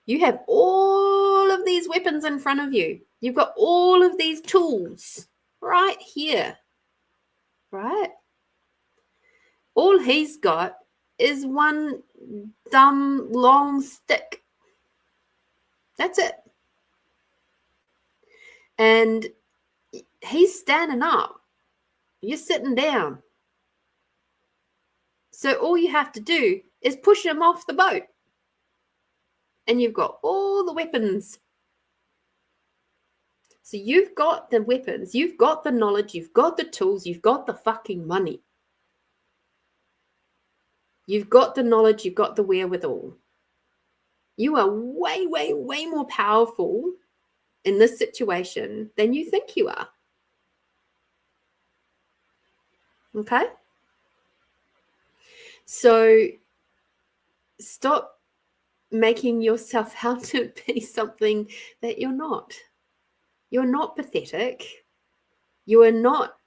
Speaker 1: you have all of these weapons in front of you. You've got all of these tools right here, right? All he's got is one dumb long stick. That's it. And he's standing up. You're sitting down. So all you have to do is push him off the boat. And you've got all the weapons. So you've got the weapons, you've got the knowledge, you've got the tools, you've got the fucking money. You've got the knowledge, you've got the wherewithal. You are way, way, way more powerful in this situation than you think you are. Okay? So stop making yourself out to be something that you're not. You're not pathetic. You are not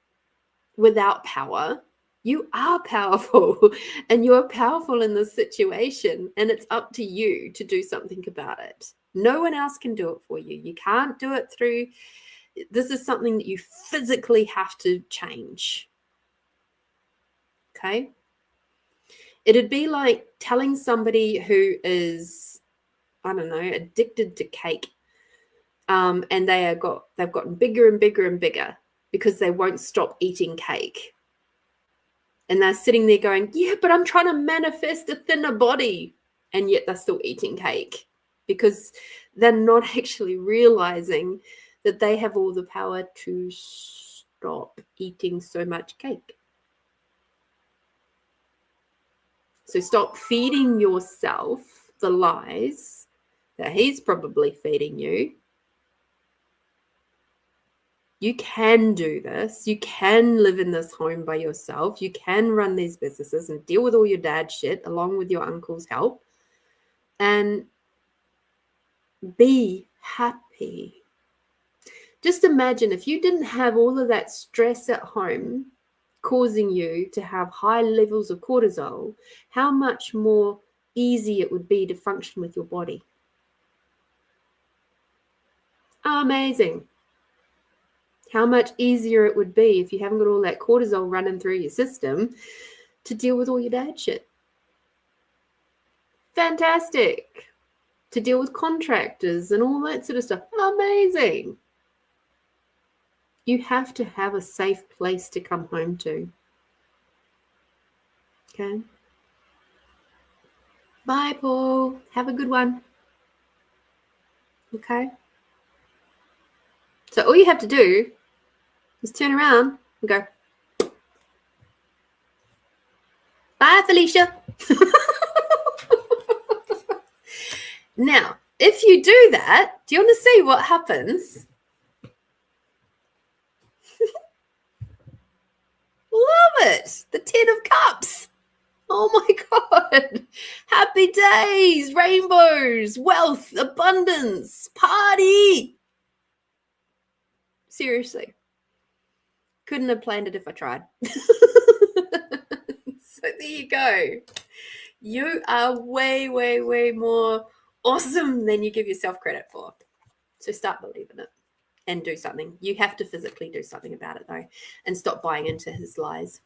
Speaker 1: without power. You are powerful, and you're powerful in this situation, and it's up to you to do something about it. No one else can do it for you. You can't do it through. This is something that you physically have to change. Okay? It'd be like telling somebody who is, I don't know, addicted to cake, and they've gotten bigger and bigger and bigger because they won't stop eating cake. And they're sitting there going, yeah, but I'm trying to manifest a thinner body. And yet they're still eating cake because they're not actually realizing that they have all the power to stop eating so much cake. So stop feeding yourself the lies that he's probably feeding you. You can do this. You can live in this home by yourself. You can run these businesses and deal with all your dad shit along with your uncle's help and be happy. Just imagine if you didn't have all of that stress at home causing you to have high levels of cortisol, how much more easy it would be to function with your body. Amazing. How much easier it would be if you haven't got all that cortisol running through your system to deal with all your dad shit. Fantastic. To deal with contractors and all that sort of stuff. Amazing. You have to have a safe place to come home to. Okay. Bye, Paul. Have a good one. Okay. So all you have to do is turn around and go, bye, Felicia. Now, if you do that, do you want to see what happens? Love it. The 10 of Cups. Oh my God. Happy days, rainbows, wealth, abundance, party. Seriously. Couldn't have planned it if I tried. So there you go. You are way, way, way more awesome than you give yourself credit for. So start believing it and do something. You have to physically do something about it though, and stop buying into his lies.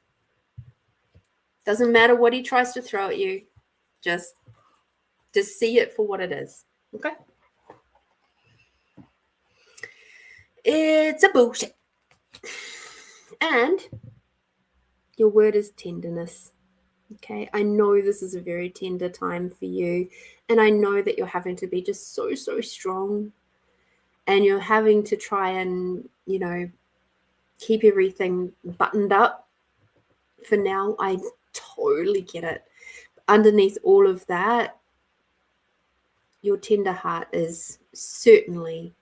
Speaker 1: Doesn't matter what he tries to throw at you. Just see it for what it is. Okay? It's a bullshit. And your word is tenderness. Okay? I know this is a very tender time for you. And I know that you're having to be just so, so strong. And you're having to try and, keep everything buttoned up for now. I totally get it. Underneath all of that, your tender heart is certainly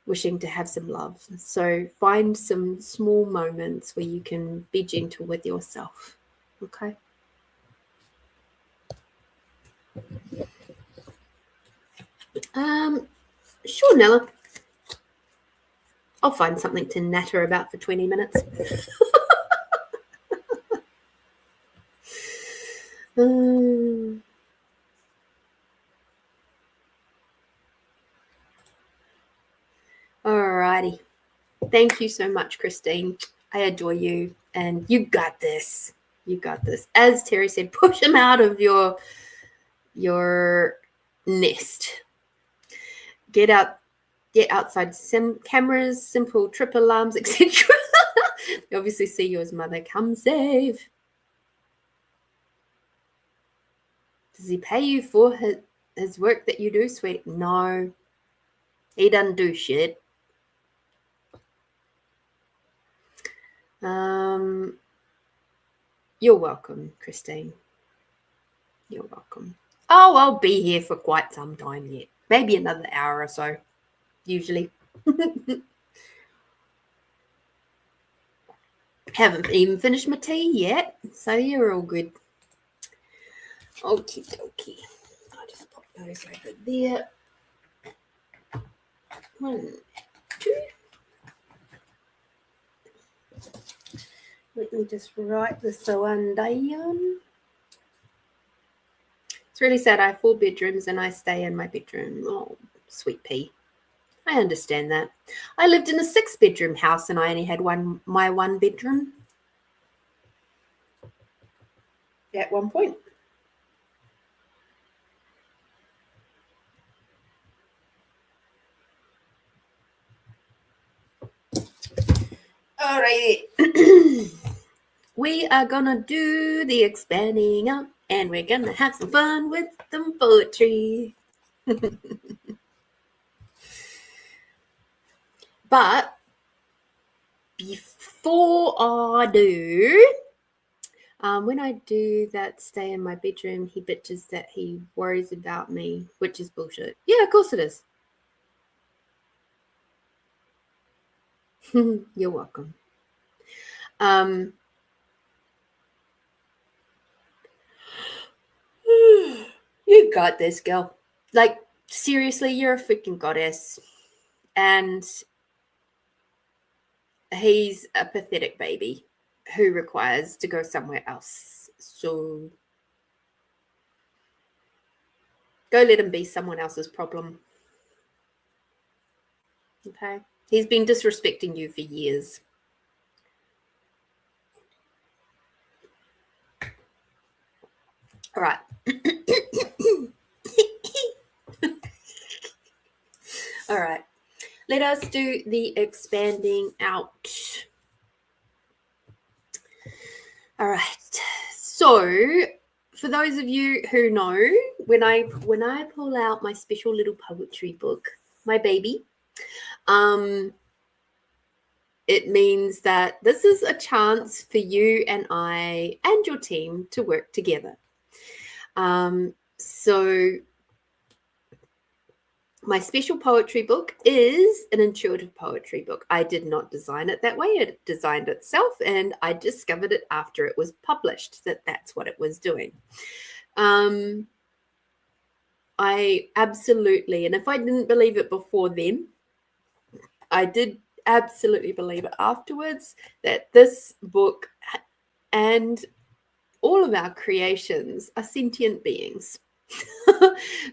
Speaker 1: wishing to have some love. So find some small moments where you can be gentle with yourself. Okay? Sure, Nella. I'll find something to natter about for 20 minutes. Alrighty. Thank you so much, Christine. I adore you. And you got this. You got this. As Terry said, push him out of your nest. Get outside cameras, simple trip alarms, etc. You obviously see you as mother. Come save. Does he pay you for his work that you do, sweet? No. He doesn't do shit. You're welcome, Christine. You're welcome. Oh, I'll be here for quite some time yet. Maybe another hour or so, usually. Haven't even finished my tea yet, so you're all good. Okie dokie. I'll just pop those over there. 1, 2. Let me just write this one down. It's really sad. I have 4 bedrooms and I stay in my bedroom. Oh, sweet pea. I understand that. I lived in a 6-bedroom house and I only had my 1 bedroom at one point. All right. We are going to do the expanding up and we're going to have some fun with some poetry. But before I do, when I do that stay in my bedroom, he bitches that he worries about me, which is bullshit. Yeah, of course it is. You're welcome. You got this, girl. Like, seriously, you're a freaking goddess. And he's a pathetic baby who requires to go somewhere else. So go let him be someone else's problem. Okay? He's been disrespecting you for years. All right. All right. Let us do the expanding out. All right. So, for those of you who know, when I pull out my special little poetry book, my baby, it means that this is a chance for you and I and your team to work together. So my special poetry book is an intuitive poetry book. I did not design it that way. It designed itself, and I discovered it after it was published that that's what it was doing. I absolutely, and if I didn't believe it before then, I did absolutely believe it afterwards, that this book and all of our creations are sentient beings.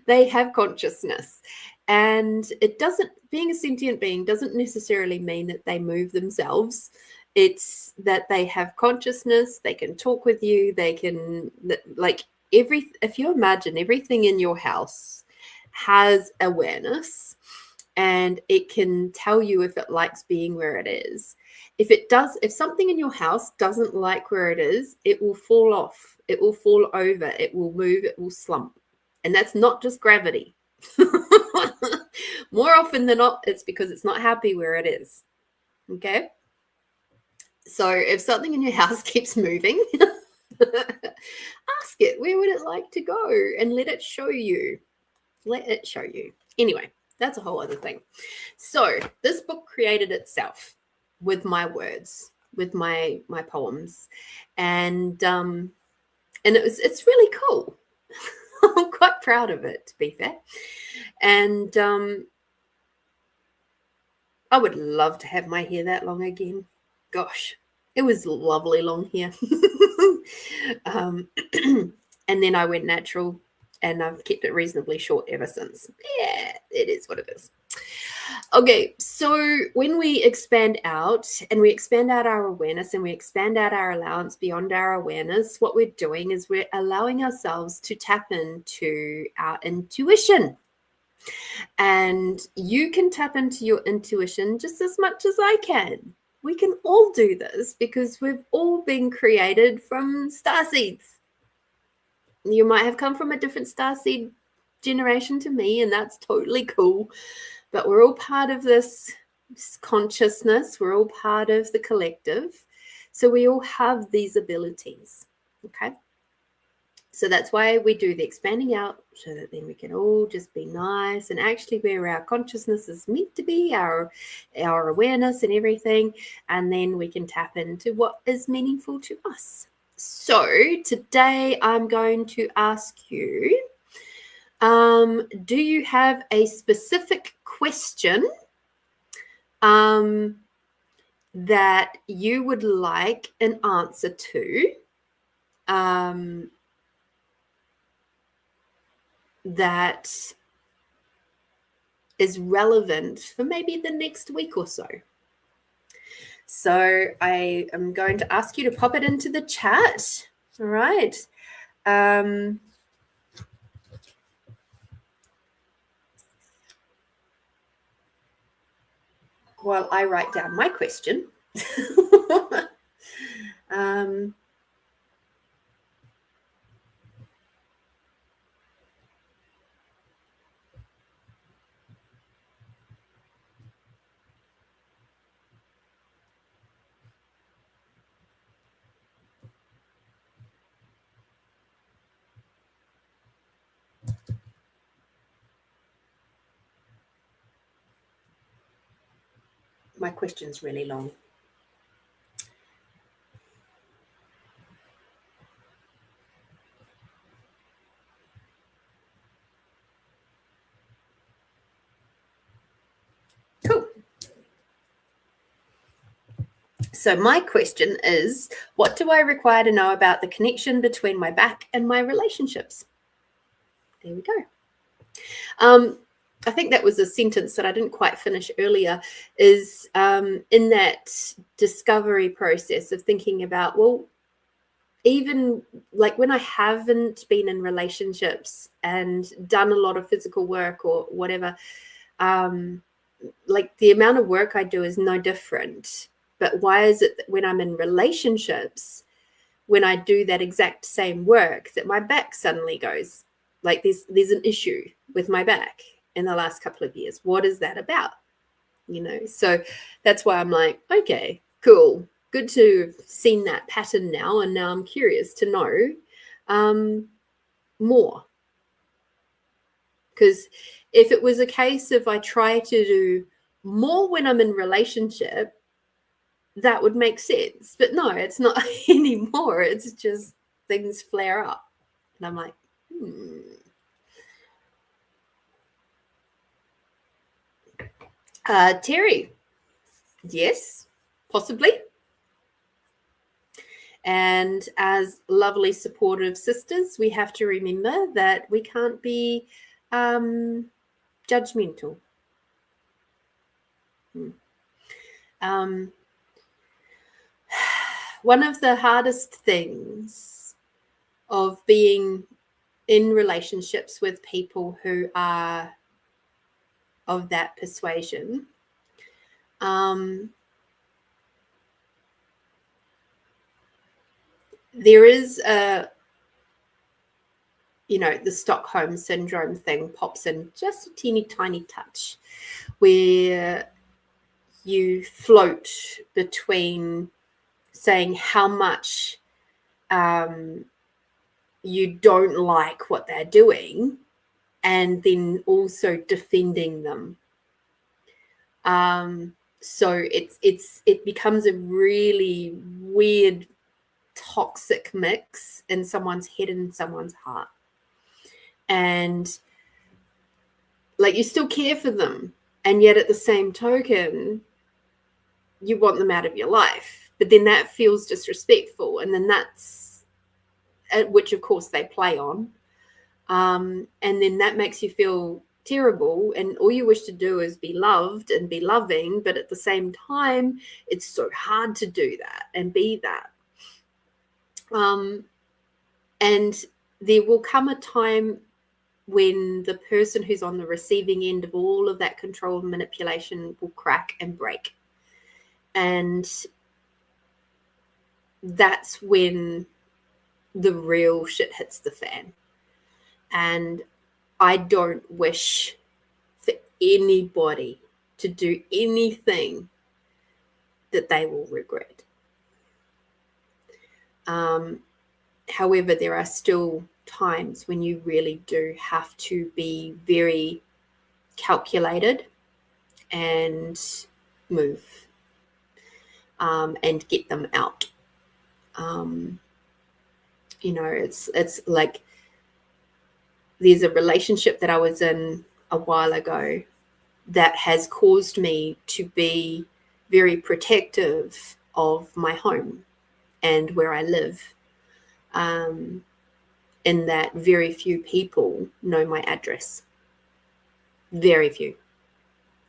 Speaker 1: They have consciousness, and it doesn't, being a sentient being doesn't necessarily mean that they move themselves. It's that they have consciousness, they can talk with you, they can, like, if you imagine everything in your house has awareness, and it can tell you if it likes being where it is. If something in your house doesn't like where it is, it will fall off, it will fall over, it will move, it will slump. And that's not just gravity. More often than not, it's because it's not happy where it is. Okay? So if something in your house keeps moving, ask it, where would it like to go? And let it show you. Let it show you. Anyway, that's a whole other thing. So this book created itself with my words, with my poems, and it's really cool. I'm quite proud of it, to be fair. And I would love to have my hair that long again. Gosh, it was lovely long hair. And then I went natural, and I've kept it reasonably short ever since. Yeah, it is what it is. Okay, so when we expand out, and we expand out our awareness, and we expand out our allowance beyond our awareness, what we're doing is we're allowing ourselves to tap into our intuition. And you can tap into your intuition just as much as I can. We can all do this because we've all been created from starseeds. You might have come from a different starseed generation to me, and that's totally cool. But we're all part of this consciousness. We're all part of the collective. So we all have these abilities. Okay. So that's why we do the expanding out, so that then we can all just be nice and actually where our consciousness is meant to be, our awareness and everything. And then we can tap into what is meaningful to us. So today I'm going to ask you, do you have a specific question that you would like an answer to? That is relevant for maybe the next week or so. So I am going to ask you to pop it into the chat. All right. While I write down my question. my question's really long. Cool. So my question is, what do I require to know about the connection between my back and my relationships? There we go. I think that was a sentence that I didn't quite finish earlier, is in that discovery process of thinking about, well, even like when I haven't been in relationships and done a lot of physical work or whatever, like the amount of work I do is no different. But why is it that when I'm in relationships, when I do that exact same work, that my back suddenly goes, like there's an issue with my back in the last couple of years? What is that about? You know, so that's why I'm like, okay, cool. Good to have seen that pattern now. And now I'm curious to know more. Because if it was a case of I try to do more when I'm in relationship, that would make sense. But no, it's not anymore. It's just things flare up. And I'm like, Terry, yes, possibly. And as lovely, supportive sisters, we have to remember that we can't be judgmental. One of the hardest things of being in relationships with people who are of that persuasion, there is a, you know, the Stockholm syndrome thing pops in just a teeny tiny touch, where you float between saying how much you don't like what they're doing and then also defending them. So it becomes a really weird, toxic mix in someone's head and someone's heart. And like, you still care for them, and yet at the same token, you want them out of your life. But then that feels disrespectful, and then that's, which of course they play on. And then that makes you feel terrible, and all you wish to do is be loved and be loving, but at the same time it's so hard to do that and be that. And there will come a time when the person who's on the receiving end of all of that control and manipulation will crack and break, and that's when the real shit hits the fan. And I don't wish for anybody to do anything that they will regret. However, there are still times when you really do have to be very calculated and move and get them out. You know, it's like, there's a relationship that I was in a while ago that has caused me to be very protective of my home and where I live, in that very few people know my address. Very few.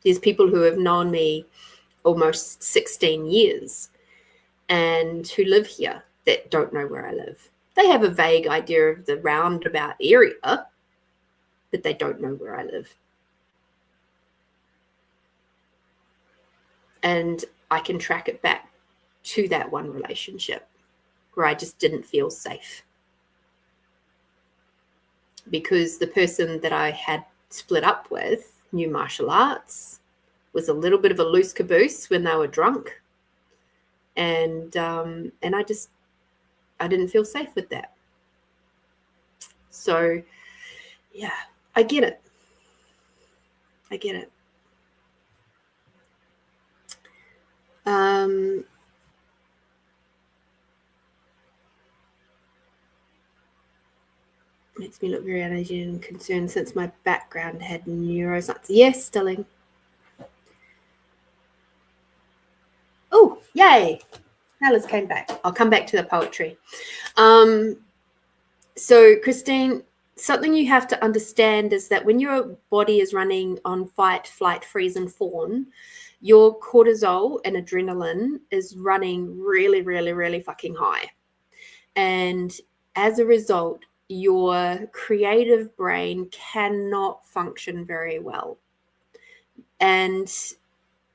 Speaker 1: There's people who have known me almost 16 years and who live here that don't know where I live. They have a vague idea of the roundabout area, but they don't know where I live. And I can track it back to that one relationship where I just didn't feel safe, because the person that I had split up with knew martial arts, was a little bit of a loose caboose when they were drunk, and I didn't feel safe with that. So yeah, I get it. Makes me look very uneasy and concerned since my background had neuroscience. Yes, Stilling. Oh, yay. Alice came back. I'll come back to the poetry. So, Christine, something you have to understand is that when your body is running on fight, flight, freeze, and fawn, your cortisol and adrenaline is running really, really, really fucking high. And as a result, your creative brain cannot function very well. And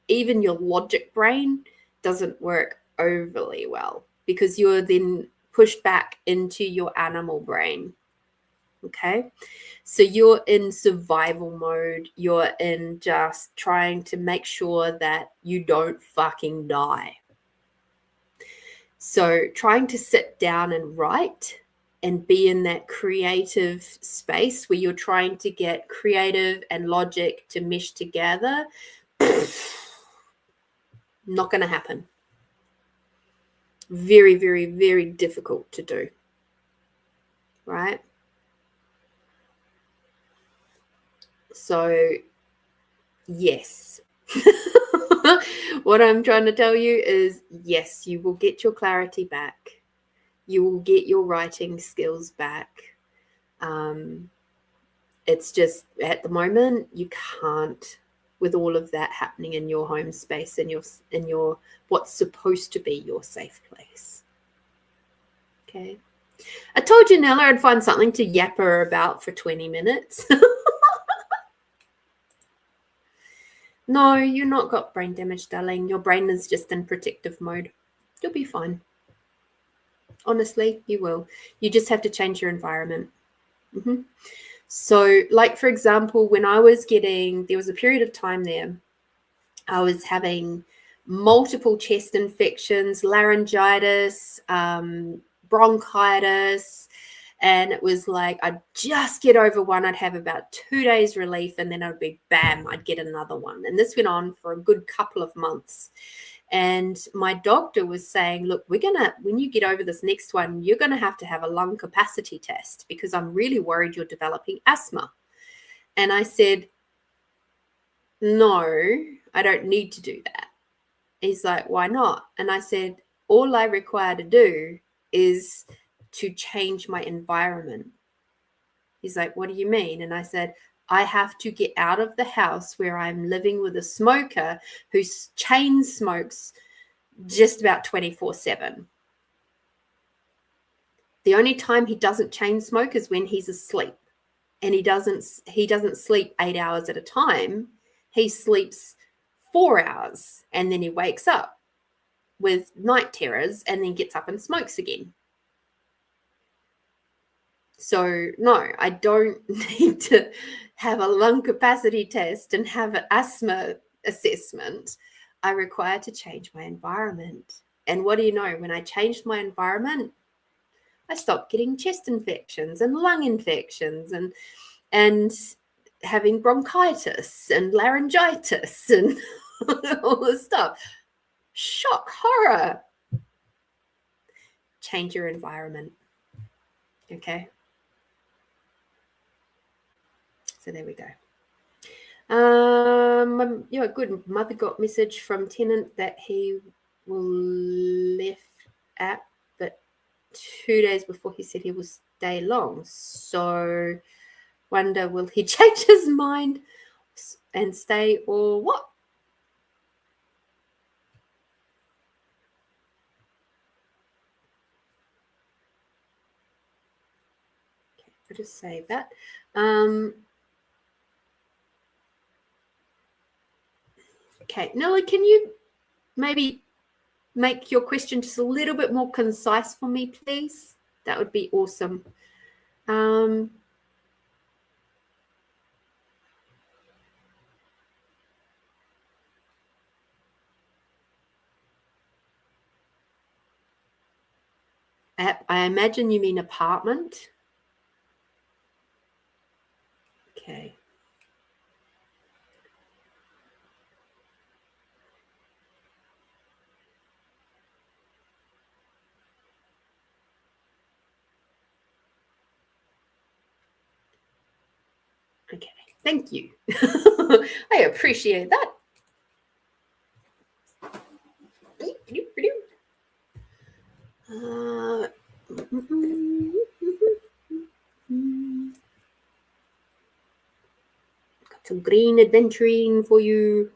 Speaker 1: even your logic brain doesn't work overly well because you're then pushed back into your animal brain. Okay. So you're in survival mode. You're in just trying to make sure that you don't fucking die. So trying to sit down and write and be in that creative space where you're trying to get creative and logic to mesh together, not going to happen. Very, very, very difficult to do. Right? So, yes. What I'm trying to tell you is, yes, you will get your clarity back. You will get your writing skills back. It's just at the moment you can't, with all of that happening in your home space, in your what's supposed to be your safe place. Okay. I told you, Nella, I'd find something to yapper about for 20 minutes. No, you're not got brain damage, darling. Your brain is just in protective mode. You'll be fine. Honestly, you will. You just have to change your environment. So, like, for example, when I was there was a period of time there, I was having multiple chest infections, laryngitis, bronchitis, and it was like I'd just get over one. I'd have about 2 days relief, and then I'd be bam, I'd get another one. And this went on for a good couple of months. And my doctor was saying, look, when you get over this next one, you're going to have a lung capacity test because I'm really worried you're developing asthma. And I said, no, I don't need to do that. He's like, why not? And I said, all I require to do is to change my environment. He's like, what do you mean? And I said, I have to get out of the house where I'm living with a smoker who chain smokes just about 24/7. The only time he doesn't chain smoke is when he's asleep. And he doesn't sleep 8 hours at a time. He sleeps 4 hours and then he wakes up with night terrors and then gets up and smokes again. So no, I don't need to have a lung capacity test and have an asthma assessment. I require to change my environment. And what do you know? When I changed my environment, I stopped getting chest infections and lung infections and having bronchitis and laryngitis and all this stuff. Shock, horror. Change your environment. Okay. So there we go. Yeah, good. Mother got message from tenant that he will left at, but 2 days before he said he will stay long. So wonder, will he change his mind and stay or what? Okay, I'll just save that. Okay, Nella, can you maybe make your question just a little bit more concise for me, please? That would be awesome. I imagine you mean apartment. Okay. Okay, thank you. I appreciate that. Got some green adventuring for you.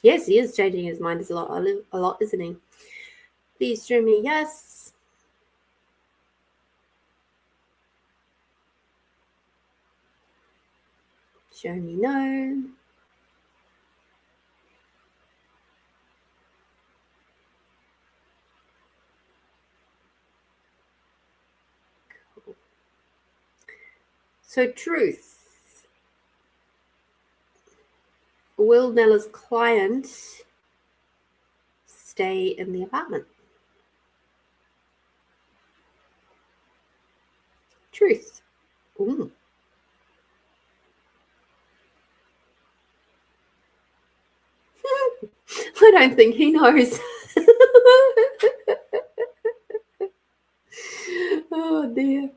Speaker 1: Yes, he is changing his mind a lot, isn't he? Please show me yes. Show me no. Cool. So truth. Will Nella's client stay in the apartment? Truth. Ooh. I don't think he knows. Oh dear.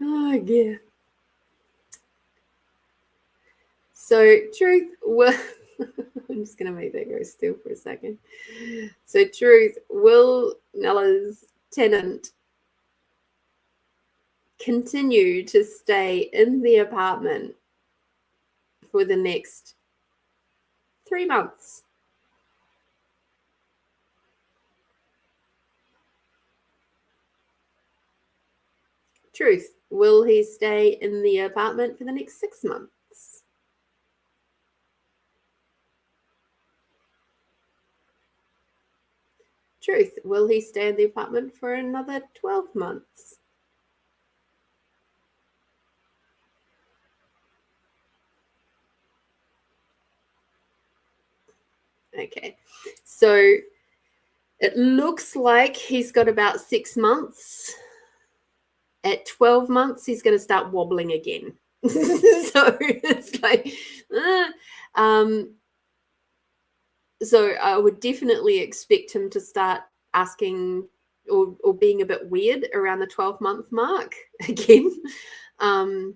Speaker 1: Oh dear. So truth will I'm just gonna make that go still for a second. So truth, will Nella's tenant continue to stay in the apartment for the next 3 months? Truth, will he stay in the apartment for the next 6 months? Truth, will he stay in the apartment for another 12 months? Okay, so it looks like he's got about 6 months. At 12 months, he's going to start wobbling again. So it's like, so I would definitely expect him to start asking or being a bit weird around the 12-month mark again. I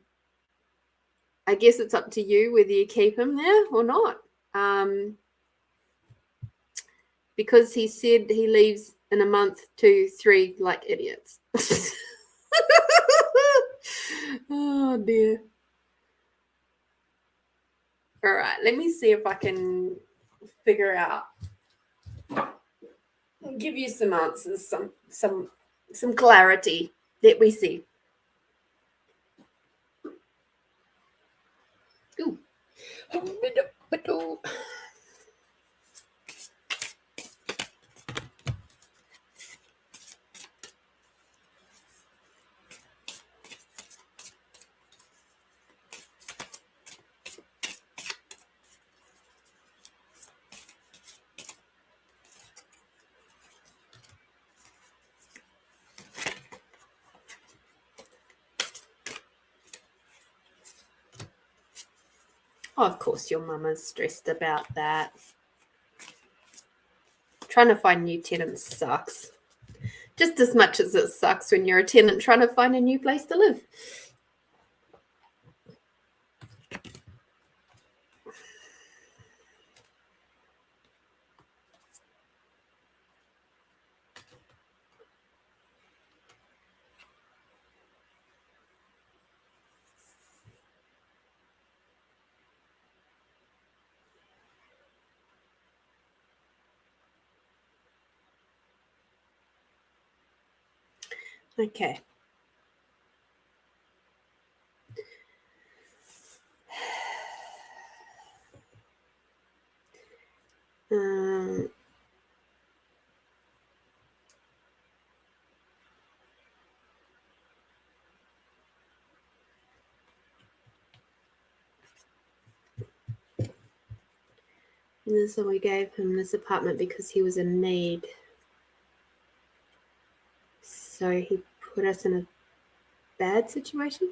Speaker 1: guess it's up to you whether you keep him there or not. Because he said he leaves in a month, 2, 3, like idiots. Oh dear. All right, let me see if I can figure out. I'll give you some answers, some clarity that we see. Ooh. Oh, of course, your mama's stressed about that. Trying to find new tenants sucks. Just as much as it sucks when you're a tenant trying to find a new place to live. Okay. And so we gave him this apartment because he was in need. So he put us in a bad situation?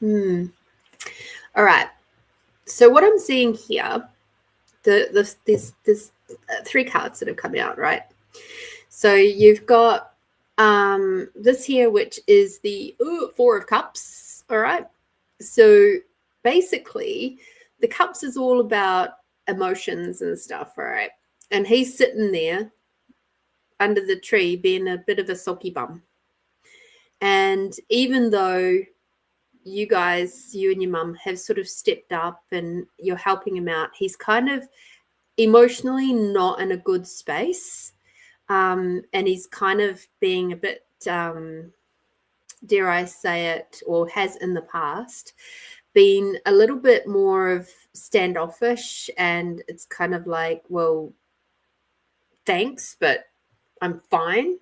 Speaker 1: All right. So what I'm seeing here, there's 3 cards that have come out, right? So you've got this here, which is the 4 of Cups, all right? So basically, the cups is all about emotions and stuff, right? And he's sitting there under the tree being a bit of a sulky bum. And even though you guys, you and your mum, have sort of stepped up and you're helping him out, he's kind of emotionally not in a good space. And he's kind of being a bit, dare I say it, or has in the past, been a little bit more of standoffish. And it's kind of like, well, thanks, but I'm fine.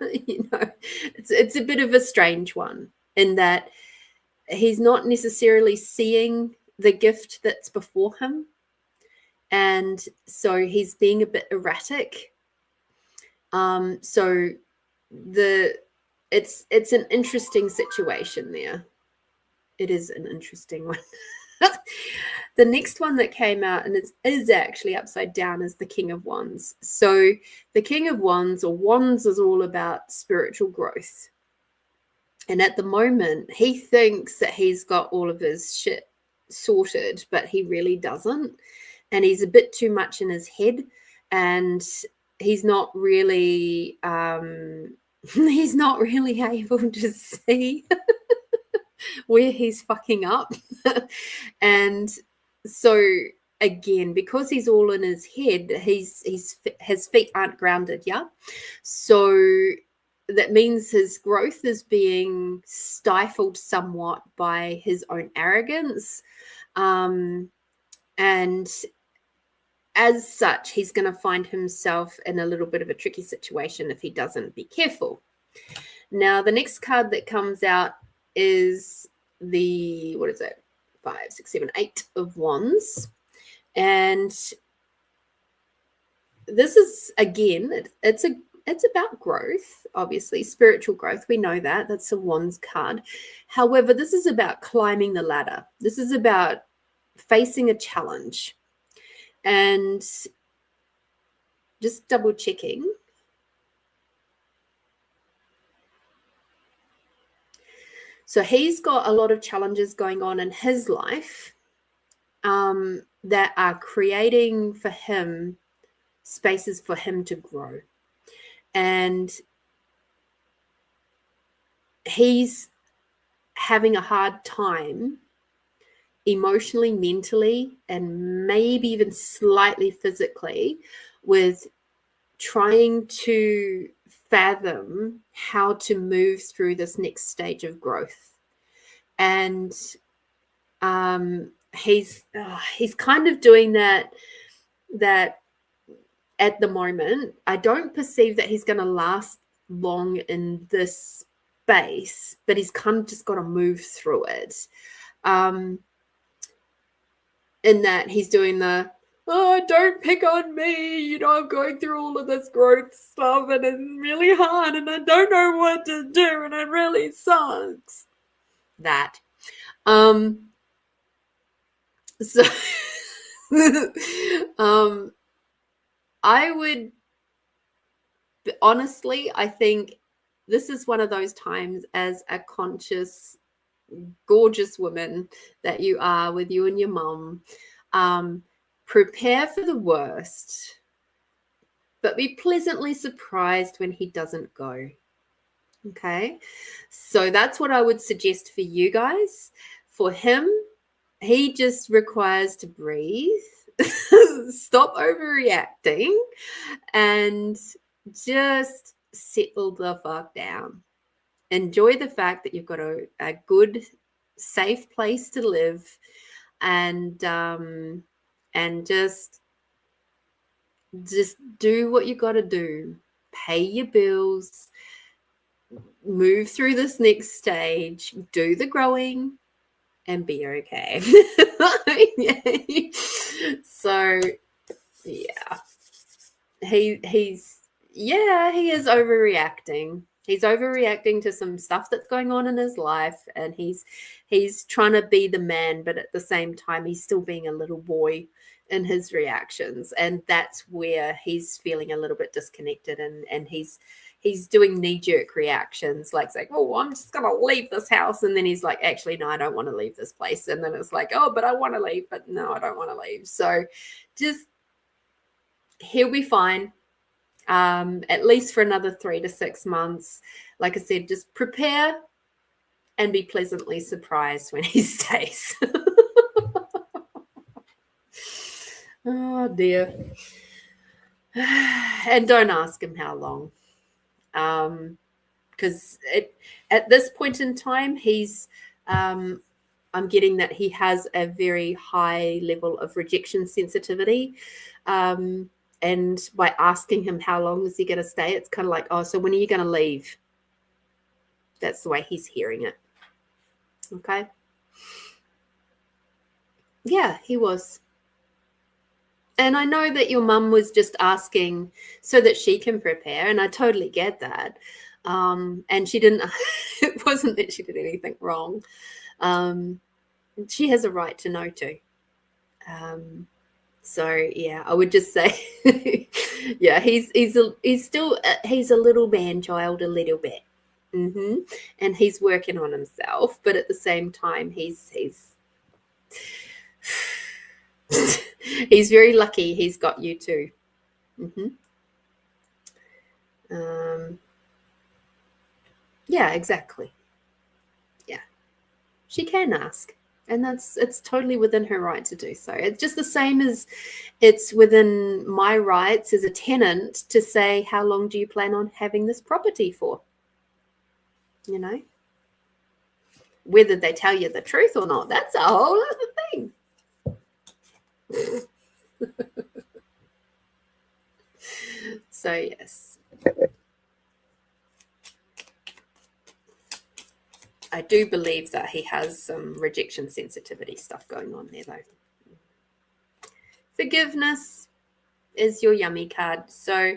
Speaker 1: You know, it's a bit of a strange one in that he's not necessarily seeing the gift that's before him. And so he's being a bit erratic. So it's an interesting situation there. It is an interesting one. The next one that came out, and it is actually upside down, is the King of Wands. So the King of Wands, or Wands, is all about spiritual growth. And at the moment, he thinks that he's got all of his shit sorted, but he really doesn't. And he's a bit too much in his head, and he's not really able to see where he's fucking up. And so again, because he's all in his head, his feet aren't grounded. Yeah. So that means his growth is being stifled somewhat by his own arrogance. And as such, he's going to find himself in a little bit of a tricky situation if he doesn't be careful. Now, the next card that comes out is the, 5, 6, 7, 8 of Wands. And this is, again, it's about growth, obviously, spiritual growth. We know that. That's a Wands card. However, this is about climbing the ladder. This is about facing a challenge. And just double checking. So he's got a lot of challenges going on in his life that are creating for him spaces for him to grow. And he's having a hard time emotionally, mentally, and maybe even slightly physically with trying to fathom how to move through this next stage of growth. And he's kind of doing that at the moment. I don't perceive that he's going to last long in this space, but he's kind of just got to move through it. In that he's doing the, oh, don't pick on me, you know, I'm going through all of this growth stuff and it's really hard and I don't know what to do and it really sucks. That. So I would, honestly, I think this is one of those times as a conscious, gorgeous woman that you are with you and your mum. Prepare for the worst, but be pleasantly surprised when he doesn't go. Okay, so that's what I would suggest for you guys. For him, he just requires to breathe, stop overreacting, and just settle the fuck down. Enjoy the fact that you've got a good, safe place to live, and just do what you got to do. Pay your bills, move through this next stage, do the growing, and be okay. So yeah, he is overreacting. He's overreacting to some stuff that's going on in his life, and he's trying to be the man, but at the same time he's still being a little boy in his reactions, and that's where he's feeling a little bit disconnected, and he's he's doing knee-jerk reactions, like saying, oh, I'm just going to leave this house. And then he's like, actually, no, I don't want to leave this place. And then it's like, oh, but I want to leave, but no, I don't want to leave. So just, he'll be fine. At least for another 3 to 6 months. Like I said, just prepare and be pleasantly surprised when he stays. Oh, dear. And don't ask him how long. Because at this point in time, he's, I'm getting that he has a very high level of rejection sensitivity. And by asking him how long is he going to stay, it's kind of like, oh, so when are you going to leave? That's the way he's hearing it. Okay. Yeah, he was. And I know that your mum was just asking so that she can prepare, and I totally get that. And she didn't, it wasn't that she did anything wrong. She has a right to know too. So yeah, I would just say, yeah, he's still he's a little man child, a little bit, and he's working on himself. But at the same time, he's he's very lucky. He's got you too. Yeah, exactly. Yeah, she can ask. And it's totally within her right to do so. It's just the same as it's within my rights as a tenant to say, how long do you plan on having this property for? You know, whether they tell you the truth or not, that's a whole other thing. So, yes. I do believe that he has some rejection sensitivity stuff going on there, though. Forgiveness is your yummy card. So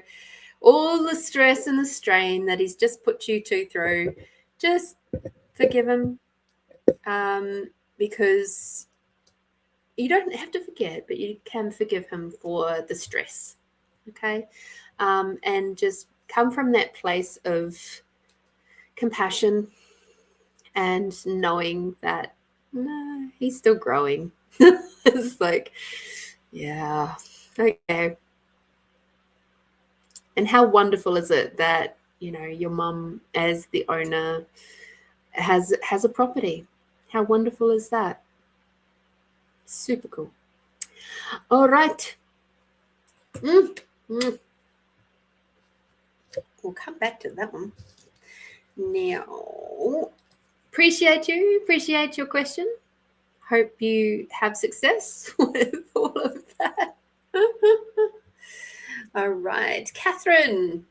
Speaker 1: all the stress and the strain that he's just put you two through, just forgive him, because you don't have to forget, but you can forgive him for the stress, okay? And just come from that place of compassion and knowing that no, he's still growing. It's like, yeah, okay. And how wonderful is it that, you know, your mum as the owner has a property? How wonderful is that? Super cool. All right. We'll come back to that one. Now, appreciate your question. Hope you have success with all of that. All right, Catherine.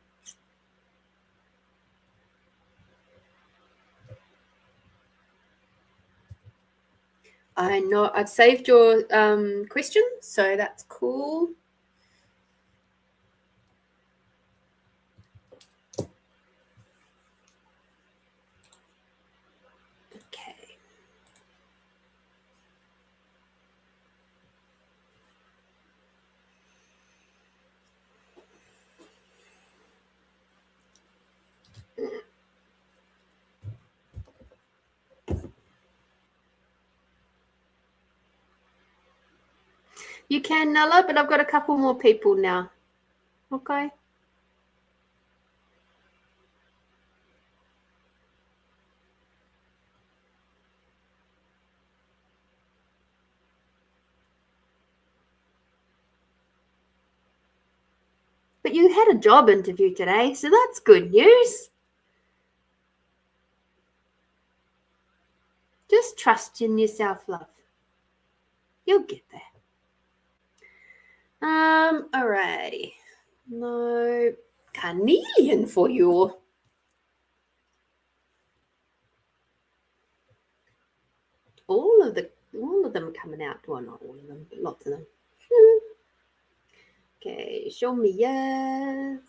Speaker 1: I know I've saved your question, so that's cool. Okay. You can, Nella, but I've got a couple more people now. Okay. But you had a job interview today, so that's good news. Just trust in yourself, love. You'll get there. Alrighty. No carnelian for you. All of them coming out. Well, not all of them, but lots of them. Okay, show me yes.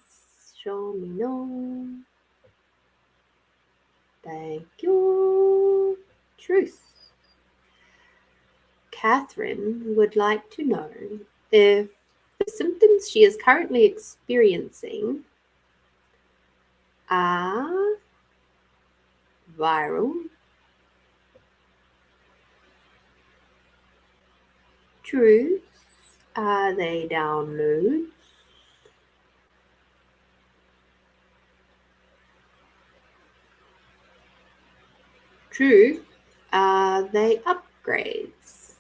Speaker 1: Show me no. Thank you. Truth. Catherine would like to know if the symptoms she is currently experiencing are viral. Truth, are they downloads? Truth, are they upgrades?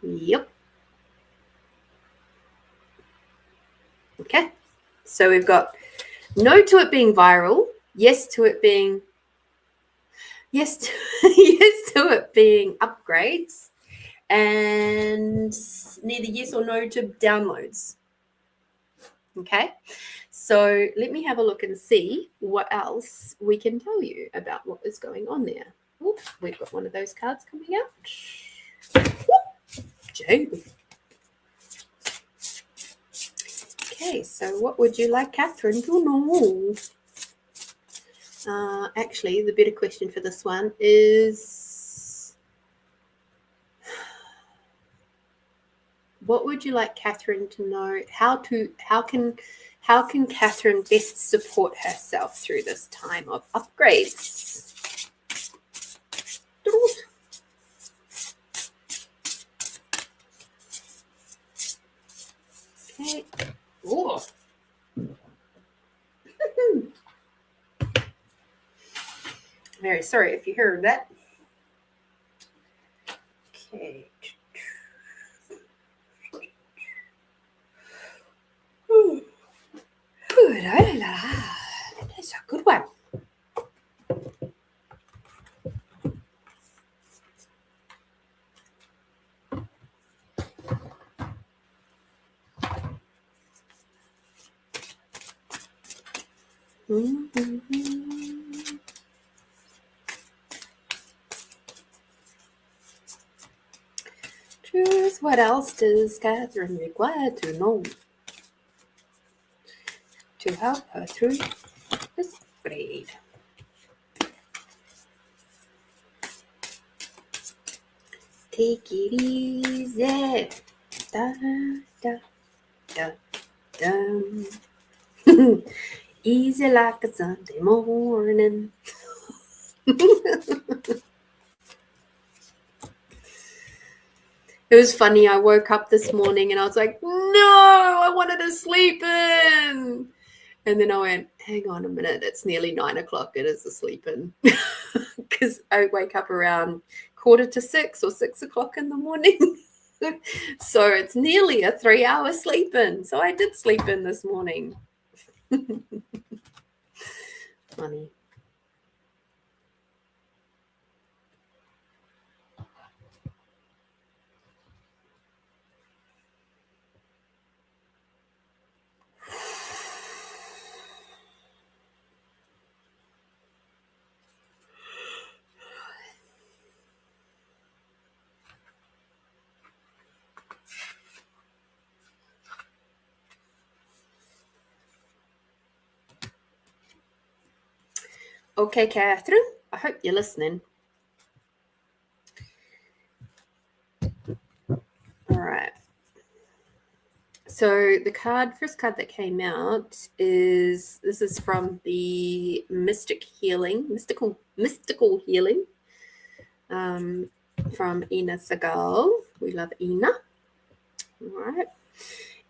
Speaker 1: Yep. Okay, so we've got no to it being viral, yes to it being yes to it being upgrades, and neither yes or no to downloads. Okay, so let me have a look and see what else we can tell you about what is going on there. Ooh, we've got one of those cards coming out. Jade. Okay, so what would you like Catherine to know? Actually, the better question for this one is, what would you like Catherine to know? How can Catherine best support herself through this time of upgrades? Okay. Oh. Very sorry if you heard that. Okay. Good. That's a good one. Truth, what else does Catherine require to know to help her through this grade? Take it easy. Da, da, da, da. Easy like a Sunday morning. It was funny. I woke up this morning and I was like, no, I wanted to sleep in. And then I went, hang on a minute. It's nearly 9 o'clock. It is a sleep in. Because I wake up around 5:45 or 6 o'clock in the morning. So it's nearly a 3-hour sleep in. So I did sleep in this morning. Funny. Okay, Catherine, I hope you're listening. All right. So the first card that came out is from the mystical healing from Ina Sagal. We love Ina. All right.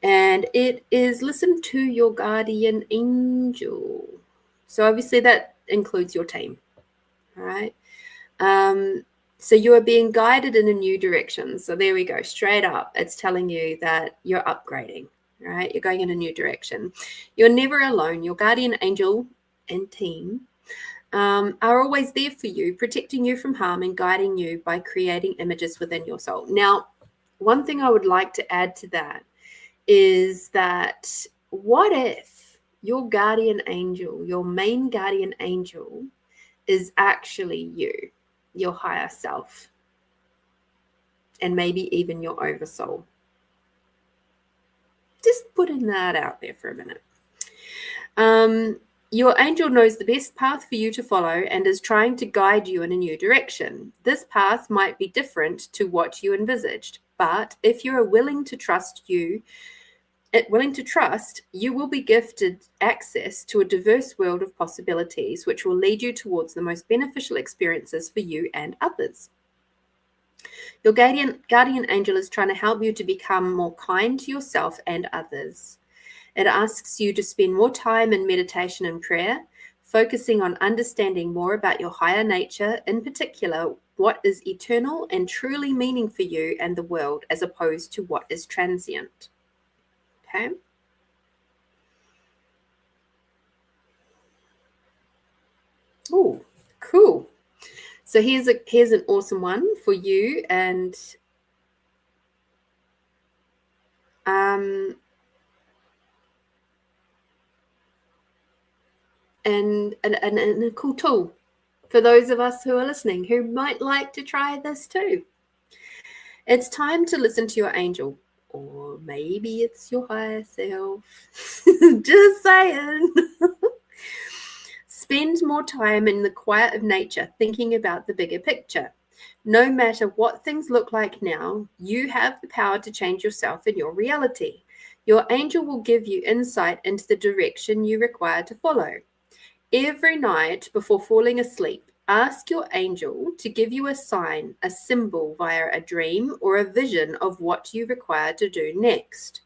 Speaker 1: And it is listen to your guardian angel. So obviously that includes your team. All right. So you are being guided in a new direction. So there we go. Straight up, it's telling you that you're upgrading, right? You're going in a new direction. You're never alone. Your guardian angel and team are always there for you, protecting you from harm and guiding you by creating images within your soul. Now, one thing I would like to add to that is that what if your guardian angel, your main guardian angel, is actually you, your higher self, and maybe even your oversoul? Just putting that out there for a minute. Your angel knows the best path for you to follow and is trying to guide you in a new direction. This path might be different to what you envisaged. But if you are willing to trust, you will be gifted access to a diverse world of possibilities, which will lead you towards the most beneficial experiences for you and others. Your guardian angel is trying to help you to become more kind to yourself and others. It asks you to spend more time in meditation and prayer, focusing on understanding more about your higher nature, in particular, what is eternal and truly meaning for you and the world, as opposed to what is transient. Okay? Oh, cool. So here's an awesome one for you, and a cool tool for those of us who are listening who might like to try this too. It's time to listen to your angel, or maybe it's your higher self. Just saying. Spend more time in the quiet of nature, thinking about the bigger picture. No matter what things look like now, you have the power to change yourself and your reality. Your angel will give you insight into the direction you require to follow. Every night before falling asleep, ask your angel to give you a sign, a symbol via a dream or a vision of what you require to do next.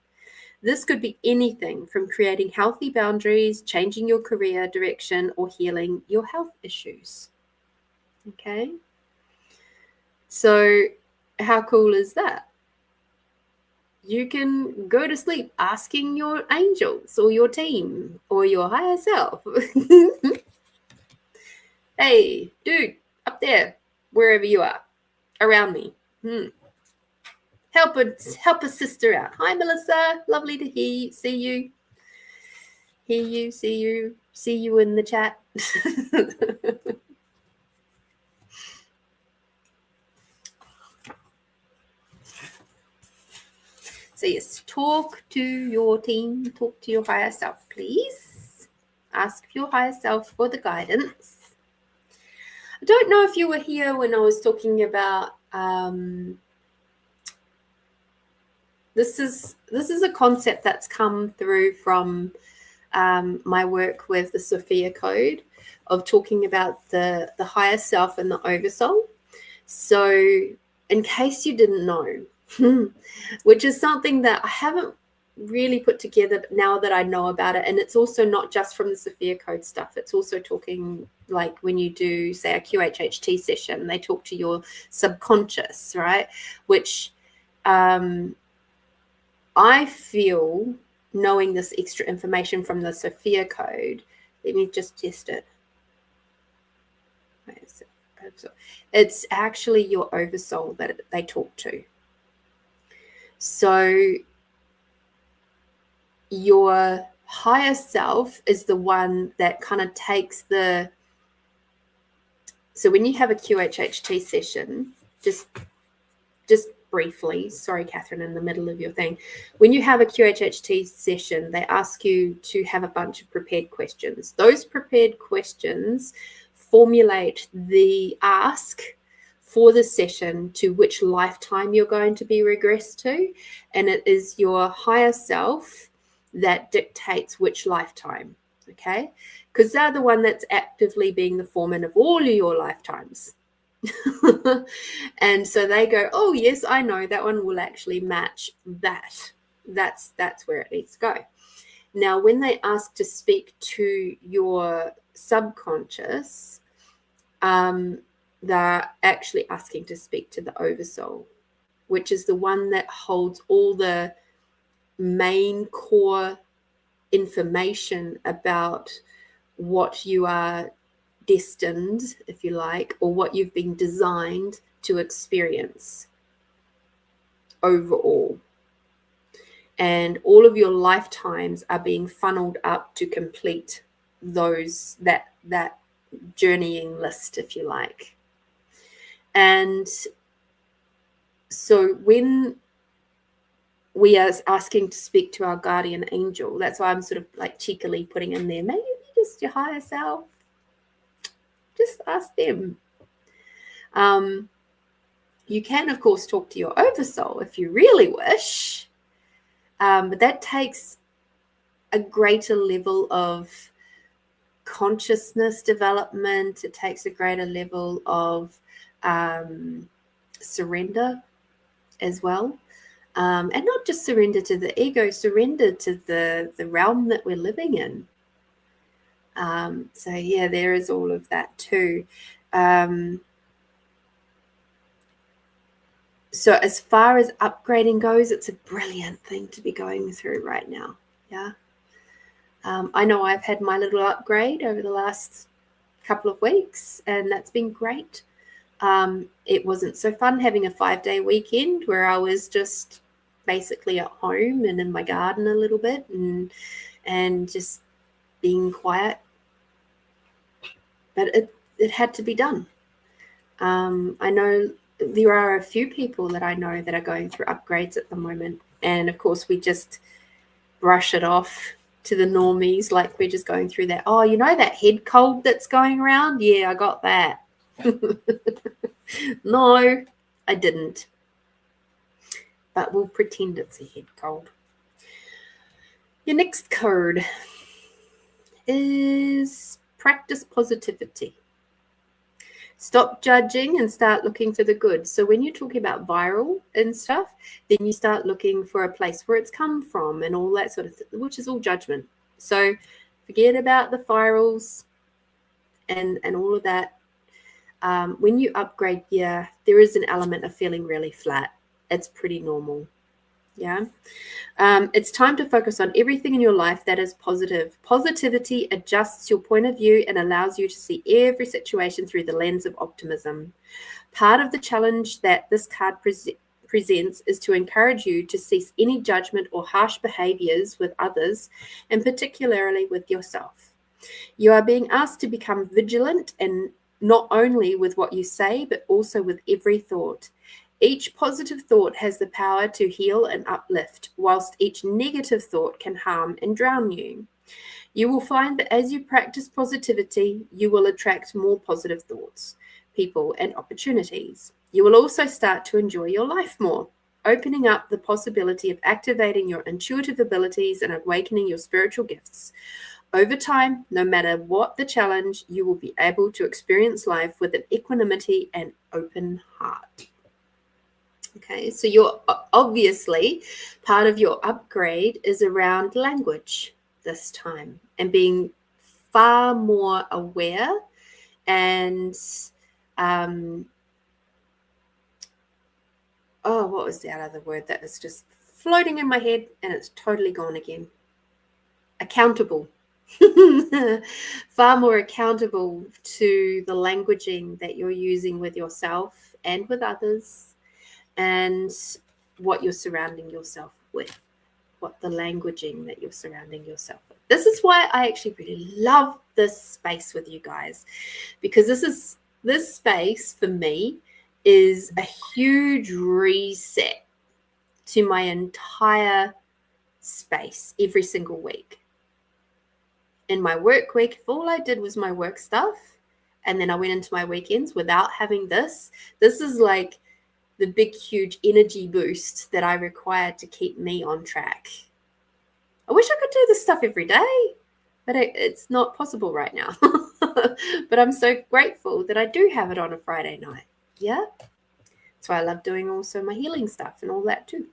Speaker 1: This could be anything from creating healthy boundaries, changing your career direction, or healing your health issues. Okay? So how cool is that? You can go to sleep asking your angels or your team or your higher self. Hey, dude, up there, wherever you are, around me. Help a sister out. Hi, Melissa. Lovely to see you. See you in the chat. So yes, talk to your team, talk to your higher self, please. Ask your higher self for the guidance. I don't know if you were here when I was talking about this is a concept that's come through from my work with the Sophia Code of talking about the higher self and the oversoul. So in case you didn't know, which is something that I haven't really put together now that I know about it, and it's also not just from the Sophia Code stuff, it's also talking like when you do, say, a QHHT session, they talk to your subconscious, right? Which I feel, knowing this extra information from the Sophia Code, let me just test it. It's actually your oversoul that they talk to. So your higher self is the one that kind of takes the, so when you have a QHHT session, just briefly, sorry, Catherine, in the middle of your thing. When you have a QHHT session, they ask you to have a bunch of prepared questions. Those prepared questions formulate the ask for the session to which lifetime you're going to be regressed to. And it is your higher self that dictates which lifetime, okay? Because they're the one that's actively being the foreman of all of your lifetimes. And so they go, oh yes, I know that one will actually match that. That's where it needs to go. Now, when they ask to speak to your subconscious, they're actually asking to speak to the oversoul, which is the one that holds all the main core information about what you are destined, if you like, or what you've been designed to experience overall. And all of your lifetimes are being funneled up to complete those that journeying list, if you like. And so when we are asking to speak to our guardian angel, that's why I'm sort of like cheekily putting in there, maybe just your higher self. Just ask them. You can, of course, talk to your oversoul if you really wish, but that takes a greater level of consciousness development. It takes a greater level of surrender as well. And not just surrender to the ego, surrender to the realm that we're living in. So yeah, there is all of that too. So as far as upgrading goes, it's a brilliant thing to be going through right now. Yeah. I know I've had my little upgrade over the last couple of weeks, and that's been great. It wasn't so fun having a 5-day weekend where I was just basically at home and in my garden a little bit and just being quiet. But it had to be done. I know there are a few people that I know that are going through upgrades at the moment. And of course, we just brush it off to the normies, like we're just going through that. Oh, you know that head cold that's going around? Yeah, I got that. No, I didn't. But we'll pretend it's a head cold. Your next code is practice positivity. Stop judging and start looking for the good. So when you're talking about viral and stuff, then you start looking for a place where it's come from and all that sort of thing, which is all judgment. So forget about the virals and all of that. When you upgrade, yeah, there is an element of feeling really flat. It's pretty normal. Yeah. It's time to focus on everything in your life that is positive. Positivity adjusts your point of view and allows you to see every situation through the lens of optimism. Part of the challenge that this card presents is to encourage you to cease any judgment or harsh behaviors with others, and particularly with yourself. You are being asked to become vigilant, and not only with what you say, but also with every thought. Each positive thought has the power to heal and uplift, whilst each negative thought can harm and drown you. You will find that as you practice positivity, you will attract more positive thoughts, people, and opportunities. You will also start to enjoy your life more, opening up the possibility of activating your intuitive abilities and awakening your spiritual gifts. Over time, no matter what the challenge, you will be able to experience life with an equanimity and open heart. Okay, so you're obviously part of your upgrade is around language this time and being far more aware and what was the other word that is just floating in my head and it's totally gone again? Accountable. Far more accountable to the languaging that you're using with yourself and with others, and what you're surrounding yourself with, what the languaging that you're surrounding yourself with. This is why I actually really love this space with you guys, because this space for me is a huge reset to my entire space every single week. In my work week, if all I did was my work stuff and then I went into my weekends without having this is like the big, huge energy boost that I require to keep me on track. I wish I could do this stuff every day, but it's not possible right now. But I'm so grateful that I do have it on a Friday night. Yeah. That's why I love doing also my healing stuff and all that too.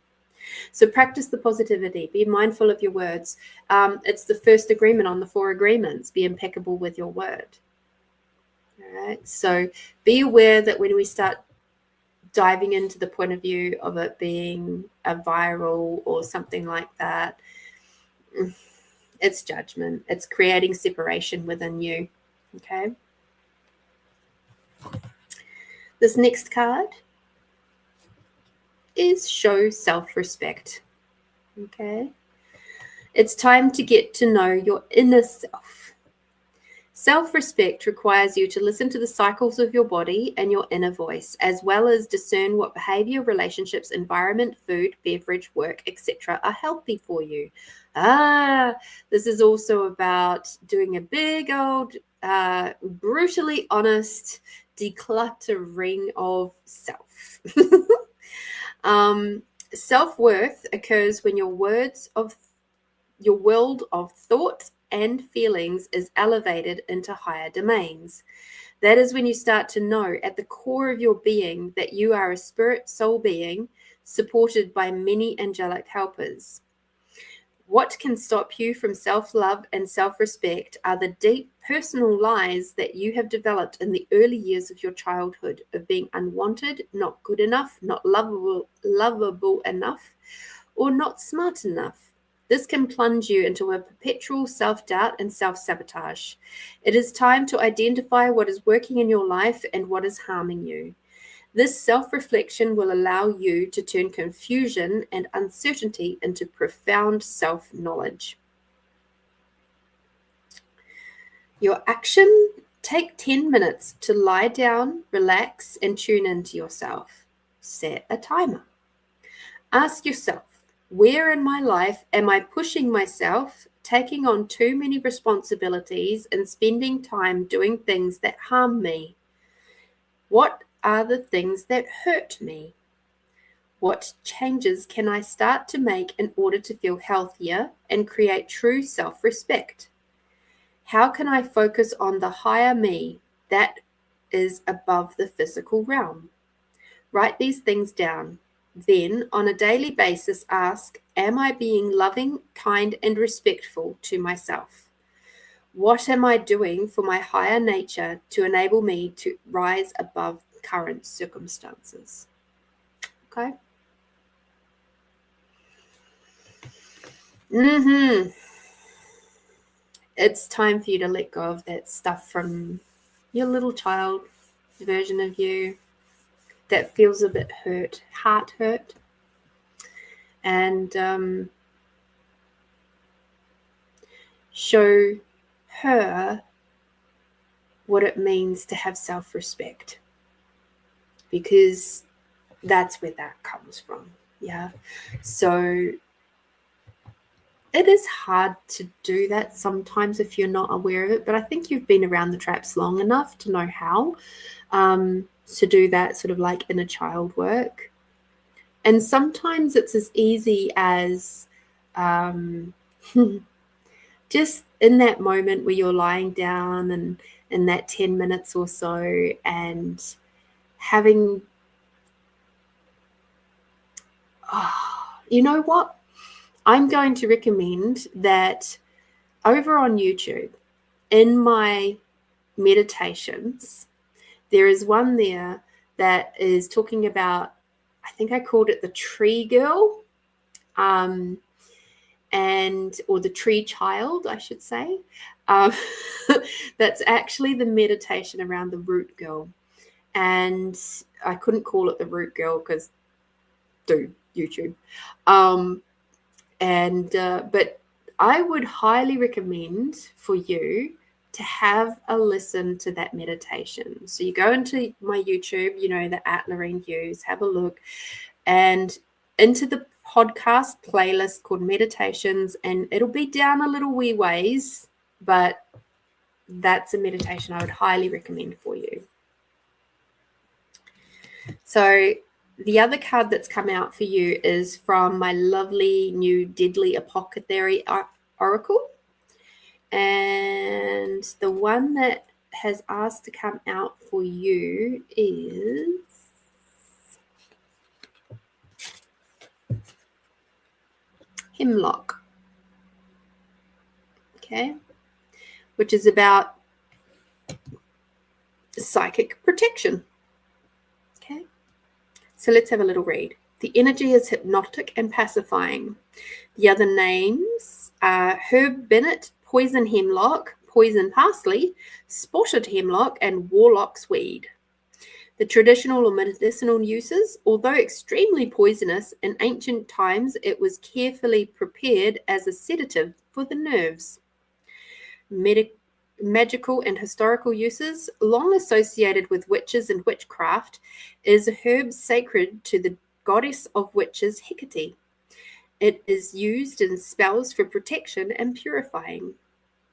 Speaker 1: So practice the positivity. Be mindful of your words. It's the first agreement on the 4 agreements. Be impeccable with your word. All right. So be aware that when we start diving into the point of view of it being a viral or something like that, it's judgment. It's creating separation within you. Okay. This next card is show self-respect. Okay. It's time to get to know your inner self. Self-respect requires you to listen to the cycles of your body and your inner voice, as well as discern what behavior, relationships, environment, food, beverage, work, etc. are healthy for you. This is also about doing a big old, brutally honest decluttering of self. Self-worth occurs when your world of thought and feelings is elevated into higher domains. That is when you start to know at the core of your being that you are a spirit soul being supported by many angelic helpers. What can stop you from self-love and self-respect are the deep personal lies that you have developed in the early years of your childhood of being unwanted, not good enough, not lovable enough, or not smart enough. This can plunge you into a perpetual self-doubt and self-sabotage. It is time to identify what is working in your life and what is harming you. This self-reflection will allow you to turn confusion and uncertainty into profound self-knowledge. Your action: take 10 minutes to lie down, relax, and tune into yourself. Set a timer. Ask yourself, where in my life am I pushing myself, taking on too many responsibilities, and spending time doing things that harm me? What are the things that hurt me? What changes can I start to make in order to feel healthier and create true self-respect? How can I focus on the higher me that is above the physical realm? Write these things down. Then, on a daily basis, ask, am I being loving, kind, and respectful to myself? What am I doing for my higher nature to enable me to rise above current circumstances? Okay. It's time for you to let go of that stuff from your little child version of you that feels a bit hurt, heart hurt. And show her what it means to have self-respect, because that's where that comes from. Yeah. So it is hard to do that sometimes if you're not aware of it, but I think you've been around the traps long enough to know how to do that sort of like inner child work. And sometimes it's as easy as just in that moment where you're lying down and in that 10 minutes or so, and having, you know what? I'm going to recommend that over on YouTube, in my meditations, there is one there that is talking about, I think I called it the tree girl, or the tree child, I should say. That's actually the meditation around the root girl. And I couldn't call it the root girl because, dude, YouTube. But I would highly recommend for you to have a listen to that meditation. So you go into my YouTube, the @Lorene Hughes, have a look, and into the podcast playlist called Meditations, and it'll be down a little wee ways, but that's a meditation I would highly recommend for you. So the other card that's come out for you is from my lovely new Deadly Apothecary Oracle. And the one that has asked to come out for you is Hemlock. Okay. Which is about psychic protection. Okay. So let's have a little read. The energy is hypnotic and pacifying. The other names are Herb Bennett, Poison Hemlock, Poison Parsley, Spotted Hemlock, and Warlock's Weed. The traditional or medicinal uses, although extremely poisonous, in ancient times it was carefully prepared as a sedative for the nerves. Magical and historical uses, long associated with witches and witchcraft, is a herb sacred to the goddess of witches Hecate. It is used in spells for protection and purifying.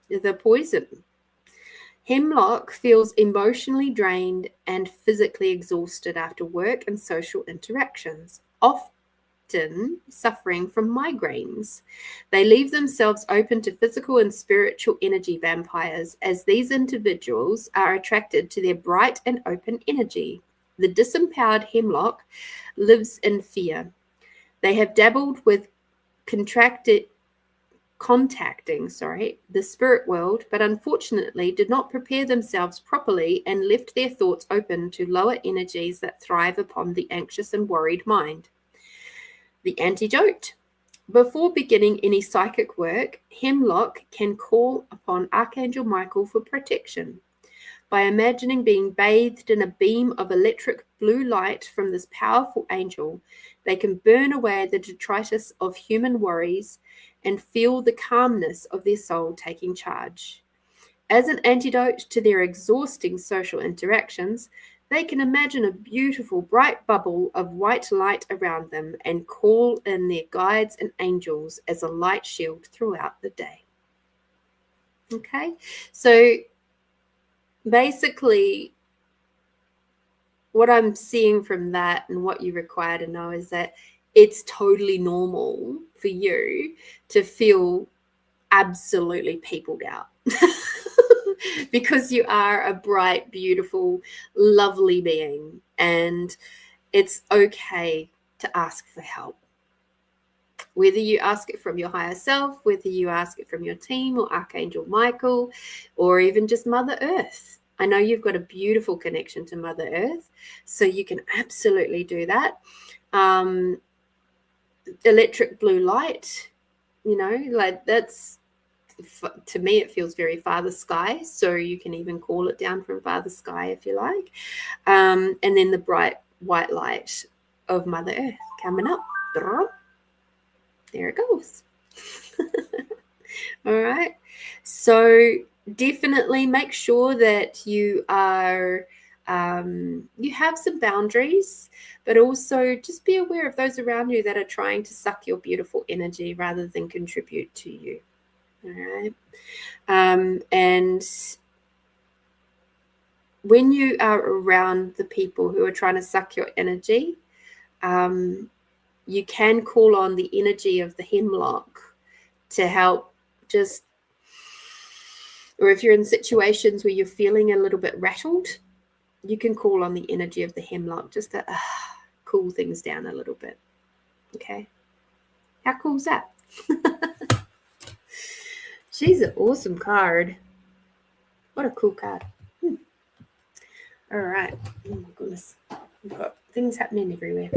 Speaker 1: The poison. Hemlock feels emotionally drained and physically exhausted after work and social interactions, often suffering from migraines. They leave themselves open to physical and spiritual energy vampires, as these individuals are attracted to their bright and open energy. The disempowered hemlock lives in fear. They have dabbled with contacting the spirit world, but unfortunately did not prepare themselves properly and left their thoughts open to lower energies that thrive upon the anxious and worried mind. The antidote. Before beginning any psychic work, Hemlock can call upon Archangel Michael for protection. By imagining being bathed in a beam of electric blue light from this powerful angel, they can burn away the detritus of human worries and feel the calmness of their soul taking charge. As an antidote to their exhausting social interactions, they can imagine a beautiful, bright bubble of white light around them and call in their guides and angels as a light shield throughout the day. Okay, so basically, what I'm seeing from that and what you require to know is that it's totally normal for you to feel absolutely peopled out. Because you are a bright, beautiful, lovely being, and it's okay to ask for help. Whether you ask it from your higher self, whether you ask it from your team or Archangel Michael, or even just Mother Earth. I know you've got a beautiful connection to Mother Earth, so you can absolutely do that. Electric blue light, like that's, to me, it feels very Father Sky, so you can even call it down from Father Sky if you like. And then the bright white light of Mother Earth coming up. There it goes. All right. So definitely make sure that you are you have some boundaries, but also just be aware of those around you that are trying to suck your beautiful energy rather than contribute to you. All right. And when you are around the people who are trying to suck your energy, you can call on the energy of the hemlock to help just, or if you're in situations where you're feeling a little bit rattled, you can call on the energy of the hemlock just to cool things down a little bit. Okay. How cool is that? She's an awesome card. What a cool card. All right. Oh my goodness. We've got things happening everywhere.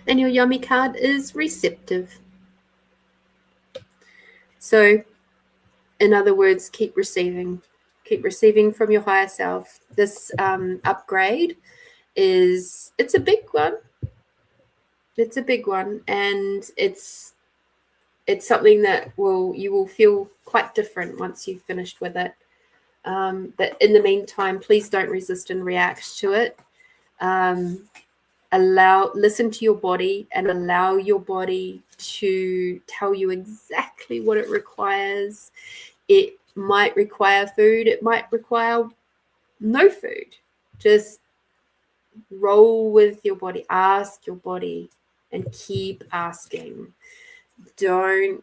Speaker 1: And your yummy card is receptive. So, in other words, keep receiving from your higher self. This upgrade it's a big one. It's a big one, and it's something that you will feel quite different once you've finished with it. But in the meantime, please don't resist and react to it. Listen to your body and allow your body to tell you exactly what it requires. It might require food. It might require no food. Just roll with your body. Ask your body and keep asking. Don't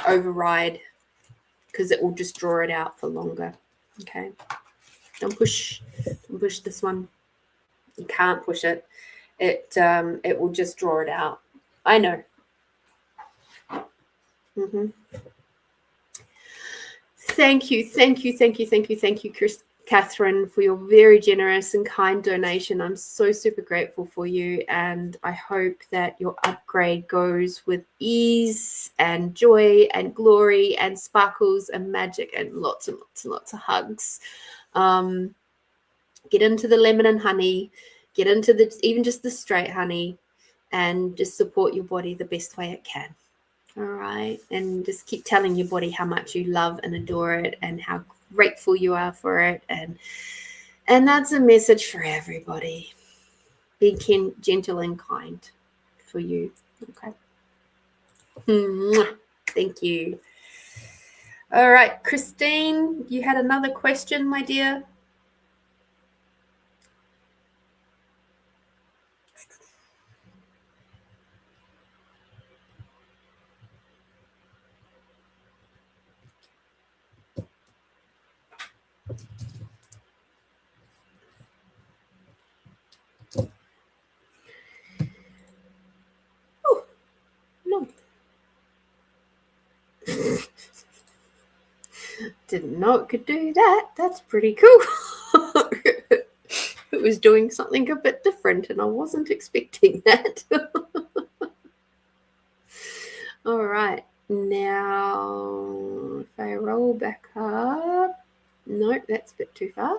Speaker 1: override, because it will just draw it out for longer. Okay. Don't push this one. You can't push it. It will just draw it out. I know. Thank you, Catherine, for your very generous and kind donation. I'm so super grateful for you, and I hope that your upgrade goes with ease and joy and glory and sparkles and magic and lots and lots and lots of hugs. Get into the lemon and honey, get into even just the straight honey, and just support your body the best way it can. All right. And just keep telling your body how much you love and adore it and how grateful you are for it. And that's a message for everybody. Be gentle and kind for you. Okay. Thank you. All right, Christine, you had another question, my dear. Oh, no. Didn't know it could do that. That's pretty cool. It was doing something a bit different and I wasn't expecting that. All right. Now, if I roll back up. No, that's a bit too far.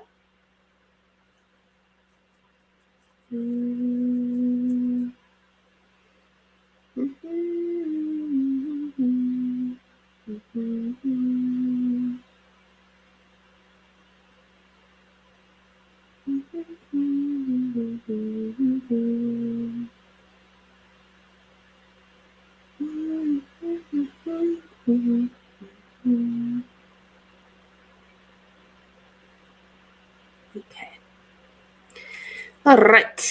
Speaker 1: Okay. All right.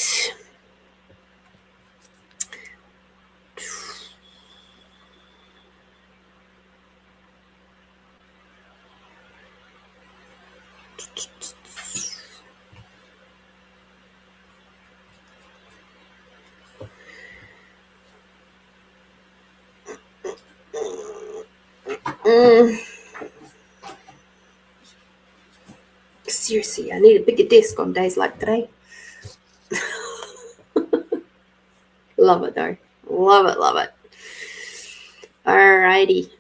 Speaker 1: Seriously, I need a bigger desk on days like today. Love it though. Love it, love it. Alrighty.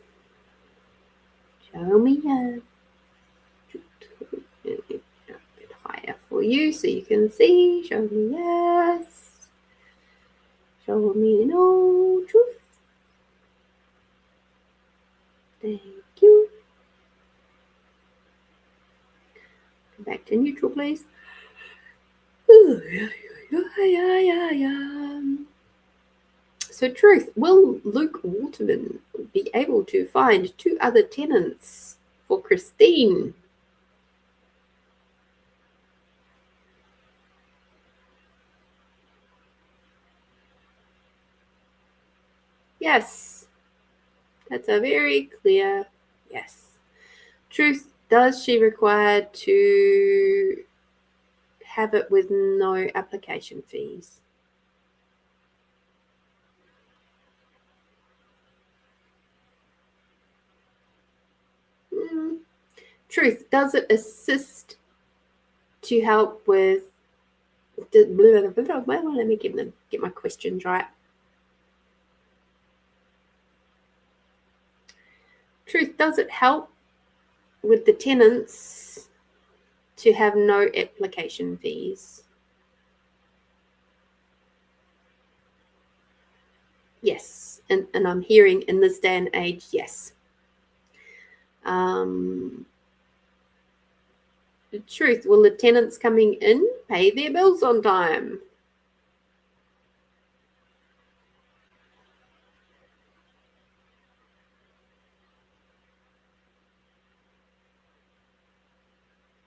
Speaker 1: Show me a bit higher for you so you can see. Show me yes. Show me no truth. Thank you. Come back to neutral, please. So, truth, will Luke Waterman be able to find 2 other tenants for Christine? Yes. That's a very clear yes. Truth, does she require to have it with no application fees? Truth, does it assist to help with let me get my questions right. Truth, does it help with the tenants to have no application fees? Yes, and I'm hearing in this day and age, yes. The truth, will the tenants coming in pay their bills on time?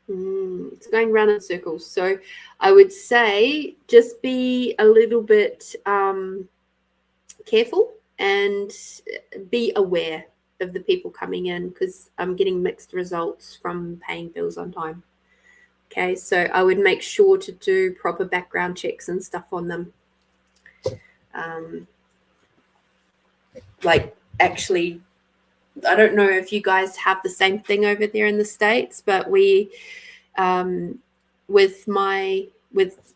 Speaker 1: It's going round in circles. So I would say just be a little bit careful and be aware of the people coming in, because I'm getting mixed results from paying bills on time. Okay, so I would make sure to do proper background checks and stuff on them. Like, actually, I don't know if you guys have the same thing over there in the States, but we, with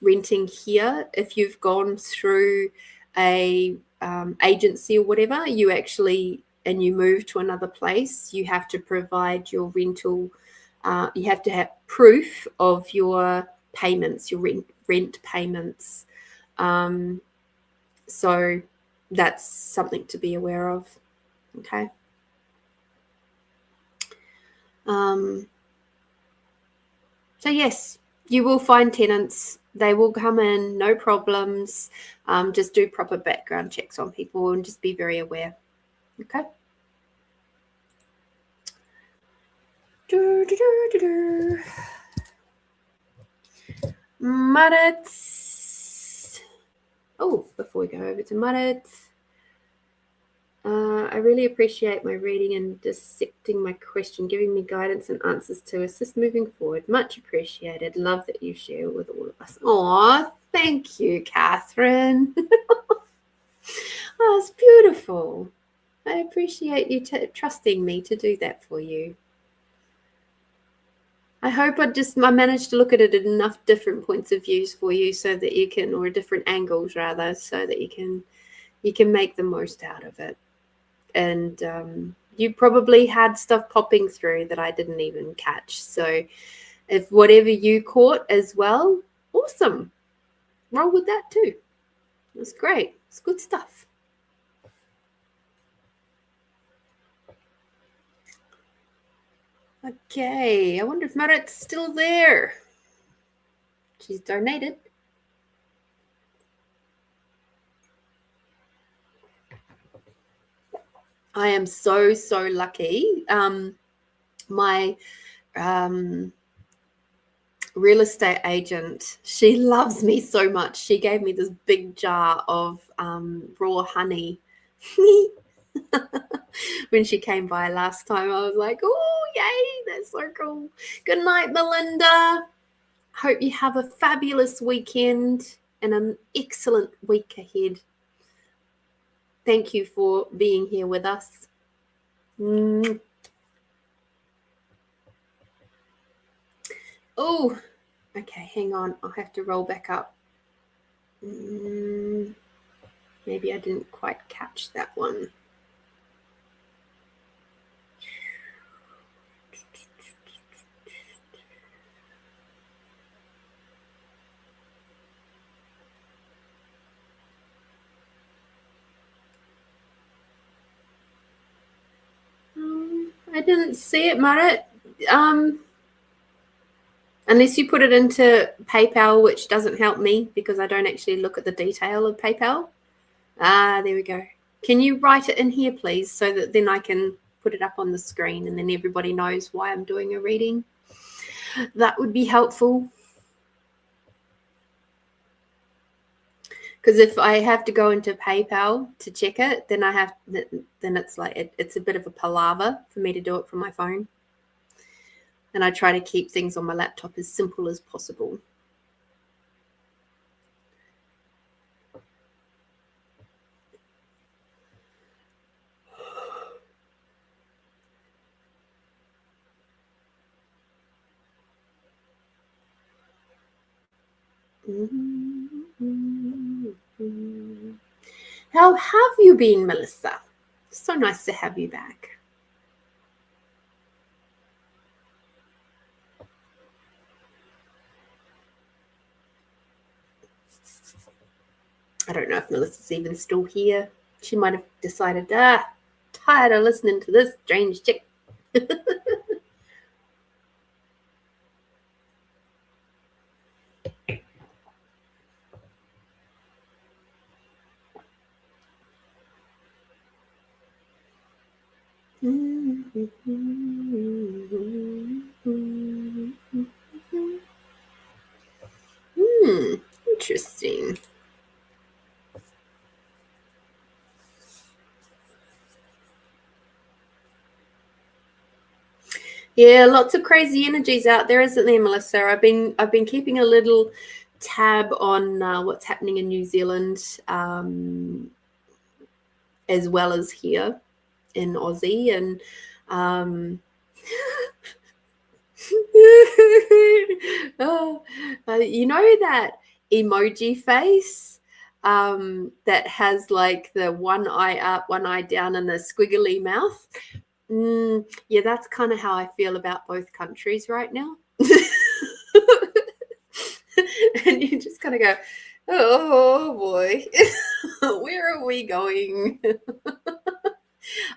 Speaker 1: renting here, if you've gone through a agency or whatever, you actually, and you move to another place, you have to provide your rental. You have to have proof of your payments, your rent payments. So that's something to be aware of. Okay. So yes, you will find tenants. They will come in, no problems. Just do proper background checks on people and just be very aware. Okay. Muddits. Oh, before we go over to Muddits, I really appreciate my reading and dissecting my question, giving me guidance and answers to assist moving forward. Much appreciated. Love that you share with all of us. Aw, thank you, Catherine. Oh, it's beautiful. I appreciate you trusting me to do that for you. I hope I managed to look at it at enough different points of views for you so that you can, or different angles rather, so that you can make the most out of it. And you probably had stuff popping through that I didn't even catch. So if whatever you caught as well, awesome. Roll with that too. It's great. It's good stuff. Okay, I wonder if Marit's still there. She's donated. I am so lucky. My real estate agent, she loves me so much. She gave me this big jar of raw honey when she came by last time. I was like, oh, yay, that's so cool. Good night, Melinda. Hope you have a fabulous weekend and an excellent week ahead. Thank you for being here with us. Oh, okay, hang on. I'll have to roll back up. Maybe I didn't quite catch that one. I didn't see it, Marit. Unless you put it into PayPal, which doesn't help me because I don't actually look at the detail of PayPal. There we go. Can you write it in here, please, so that then I can put it up on the screen and then everybody knows why I'm doing a reading? That would be helpful. Because if I have to go into PayPal to check it, then then it's like it's a bit of a palaver for me to do it from my phone. And I try to keep things on my laptop as simple as possible. How have you been, Melissa? So nice to have you back. I don't know if Melissa's even still here. She might have decided, tired of listening to this strange chick. Interesting. Yeah, lots of crazy energies out there, isn't there, Melissa? I've been keeping a little tab on what's happening in New Zealand, as well as here in Aussie, and you know that emoji face that has like the one eye up, one eye down, and the squiggly mouth? Yeah, that's kind of how I feel about both countries right now. And you just kind of go, oh boy, where are we going?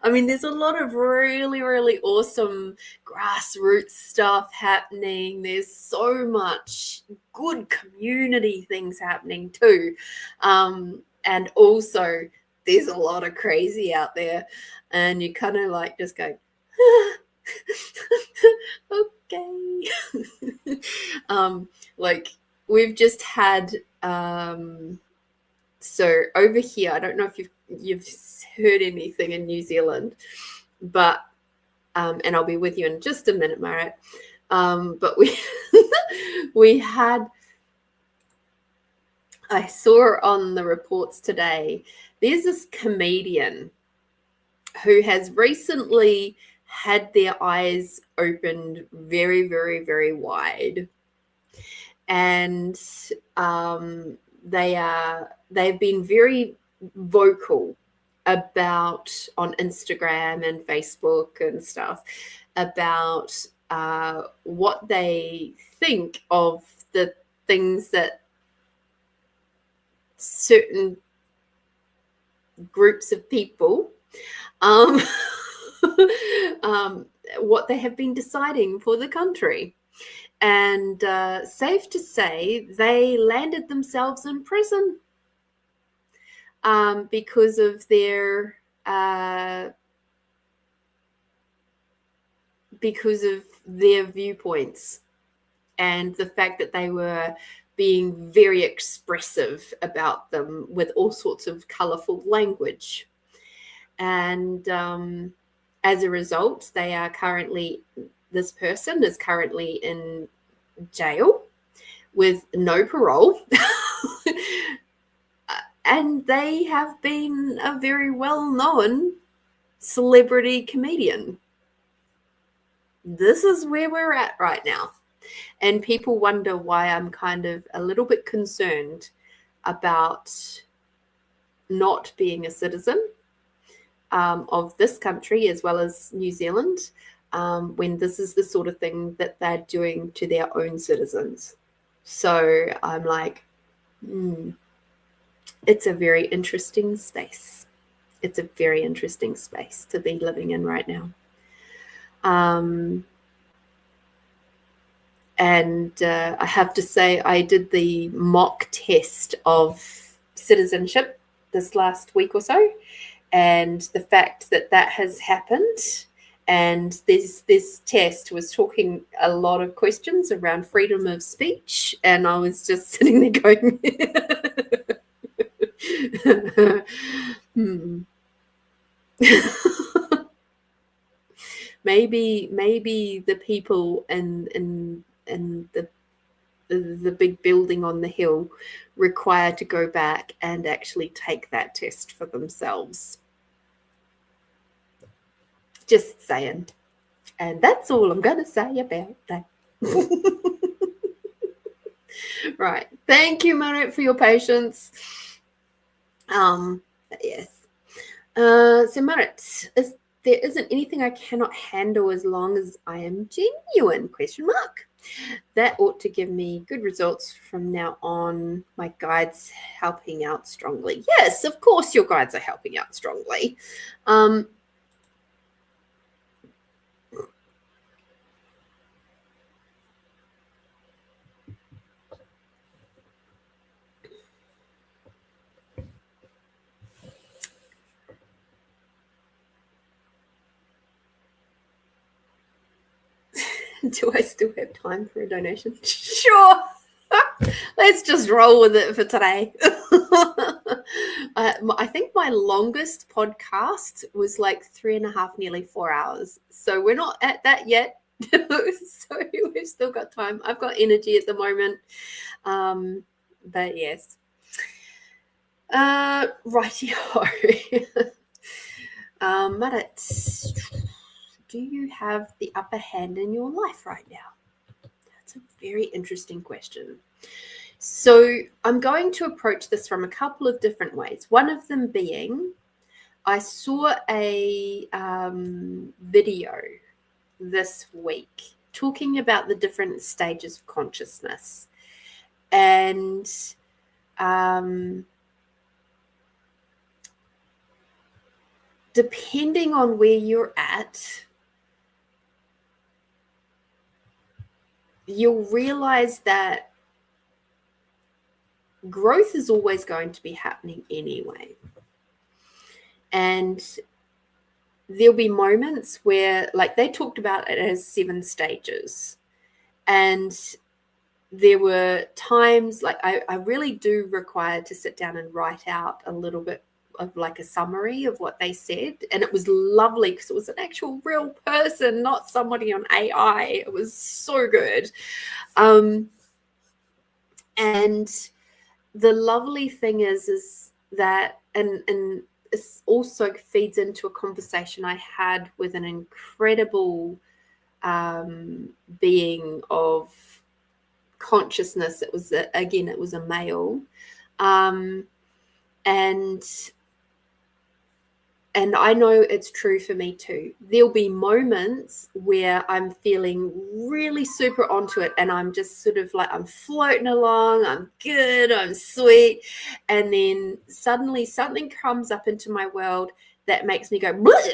Speaker 1: I mean, there's a lot of really, really awesome grassroots stuff happening. There's so much good community things happening too. And also, there's a lot of crazy out there. And you kind of like just go, okay. Like we've just had so over here, I don't know if you've heard anything in New Zealand, but and I'll be with you in just a minute, Marit. But we had, I saw on the reports today, there's this comedian who has recently had their eyes opened very, very, very wide. And they've been very vocal about on Instagram and Facebook and stuff about what they think of the things that certain groups of people what they have been deciding for the country. And safe to say, they landed themselves in prison because of their viewpoints and the fact that they were being very expressive about them with all sorts of colourful language. And as a result, this person is currently in jail with no parole. And they have been a very well-known celebrity comedian. This is where we're at right now. And people wonder why I'm kind of a little bit concerned about not being a citizen of this country as well as New Zealand, when this is the sort of thing that they're doing to their own citizens. So I'm like, it's a very interesting space. It's a very interesting space to be living in right now. And I have to say, I did the mock test of citizenship this last week or so. And the fact that has happened, and this test was talking a lot of questions around freedom of speech, and I was just sitting there going, maybe the people in the big building on the hill require to go back and actually take that test for themselves. Just saying. And that's all I'm going to say about that. Right. Thank you, Marit, for your patience. Yes. So, Marit, there isn't anything I cannot handle as long as I am genuine, ? That ought to give me good results from now on. My guides helping out strongly. Yes, of course your guides are helping out strongly. Do I still have time for a donation? Sure. Let's just roll with it for today. I think my longest podcast was like 3.5, nearly 4 hours. So we're not at that yet. So we've still got time. I've got energy at the moment. But yes. Rightio. Marit, do you have the upper hand in your life right now? That's a very interesting question. So I'm going to approach this from a couple of different ways. One of them being, I saw a video this week talking about the different stages of consciousness. And depending on where you're at, you'll realize that growth is always going to be happening anyway. And there'll be moments where, like, they talked about it as 7 stages. And there were times, like, I really do require to sit down and write out a little bit of like a summary of what they said. And it was lovely because it was an actual real person, not somebody on AI. It was so good. And the lovely thing is that, and it also feeds into a conversation I had with an incredible being of consciousness. It was a male, and I know it's true for me too. There'll be moments where I'm feeling really super onto it, and I'm just sort of like, I'm floating along, I'm good, I'm sweet. And then suddenly something comes up into my world that makes me go, bleh!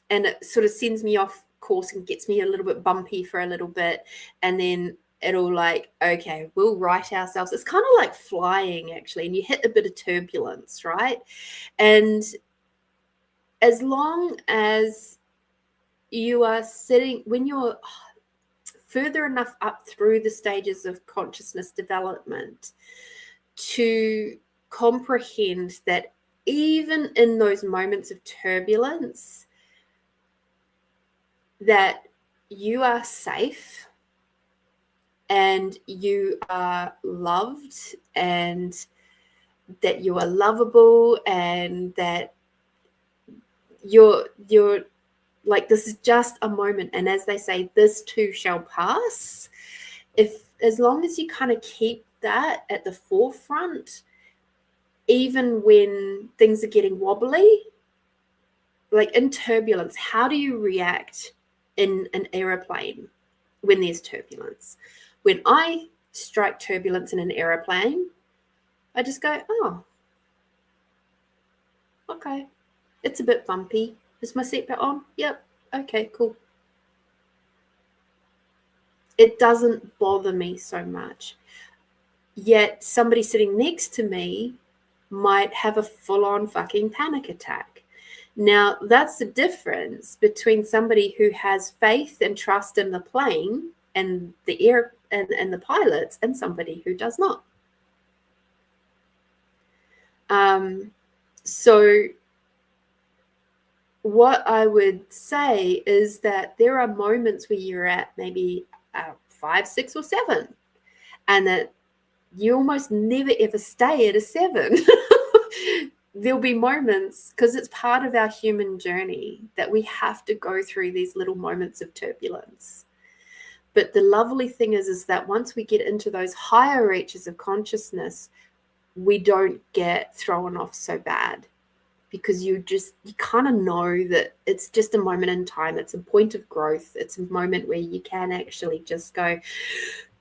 Speaker 1: And it sort of sends me off course and gets me a little bit bumpy for a little bit. And then it'll like, okay, we'll right ourselves. It's kind of like flying, actually, and you hit a bit of turbulence, right? And as long as you are sitting, when you're further enough up through the stages of consciousness development to comprehend that even in those moments of turbulence, that you are safe and you are loved and that you are lovable, and that you're like, this is just a moment, and as they say, this too shall pass. As long as you kind of keep that at the forefront, even when things are getting wobbly, like in turbulence, how do you react in an aeroplane when there's turbulence? When I strike turbulence in an aeroplane, I just go, oh, okay, it's a bit bumpy. Is my seatbelt on? Yep. Okay, cool. It doesn't bother me so much. Yet somebody sitting next to me might have a full-on fucking panic attack. Now, that's the difference between somebody who has faith and trust in the plane and the air and the pilots, and somebody who does not. So what I would say is that there are moments where you're at maybe 5, 6, or 7, and that you almost never ever stay at a 7. There'll be moments, because it's part of our human journey, that we have to go through these little moments of turbulence. But the lovely thing is that once we get into those higher reaches of consciousness, we don't get thrown off so bad, because you kind of know that it's just a moment in time. It's a point of growth. It's a moment where you can actually just go,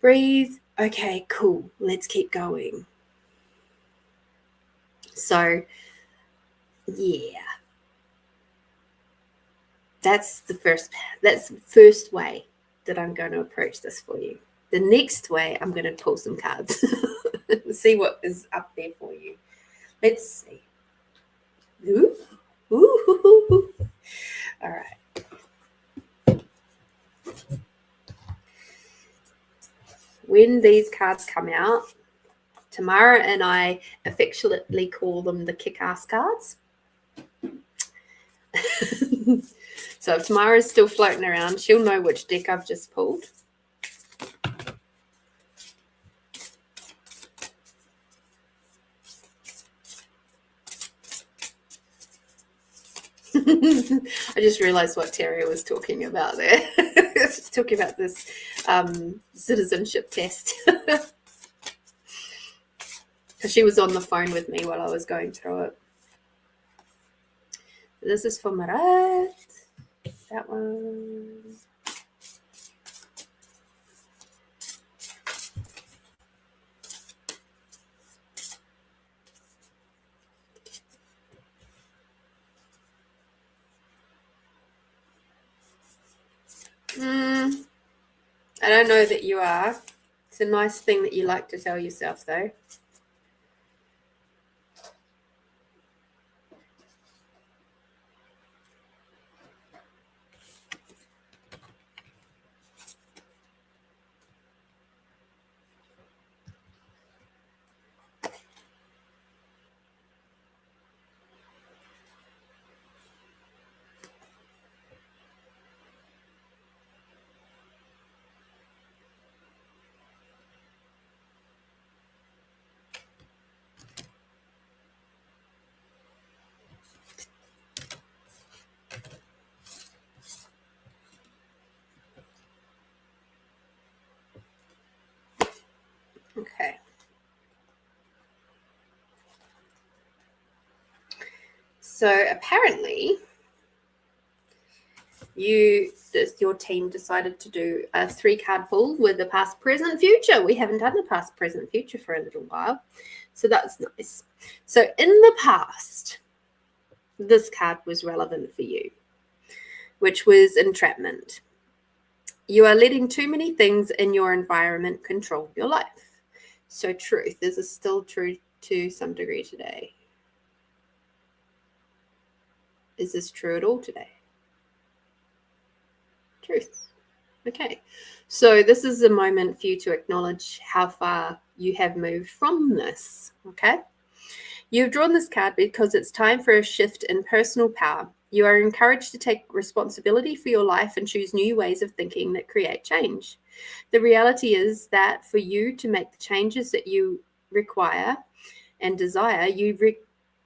Speaker 1: breathe. Okay, cool. Let's keep going. So, yeah, that's the first way that I'm going to approach this for you. The next way, I'm going to pull some cards, see what is up there for you. Let's see. Ooh. Ooh. All right. When these cards come out, Tamara and I affectionately call them the kick-ass cards. So if Tamara's still floating around, she'll know which deck I've just pulled. I just realized what Terry was talking about there. She's talking about this citizenship test. Because she was on the phone with me while I was going through it. This is for Marat. That one. I don't know that you are. It's a nice thing that you like to tell yourself, though. Okay. So apparently your team decided to do a 3-card pull with the past, present, future. We haven't done the past, present, future for a little while. So that's nice. So in the past, this card was relevant for you, which was entrapment. You are letting too many things in your environment control your life. So truth. Is this still true to some degree today? Is this true at all today? Truth. Okay. So this is a moment for you to acknowledge how far you have moved from this. Okay. You've drawn this card because it's time for a shift in personal power. You are encouraged to take responsibility for your life and choose new ways of thinking that create change. The reality is that for you to make the changes that you require and desire, you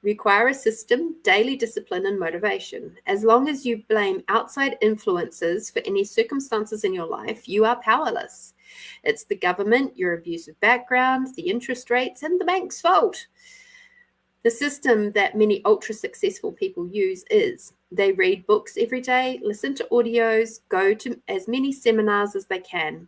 Speaker 1: require a system, daily discipline, and motivation. As long as you blame outside influences for any circumstances in your life, you are powerless. It's the government, your abusive background, the interest rates, and the bank's fault. The system that many ultra successful people use is they read books every day, listen to audios, go to as many seminars as they can,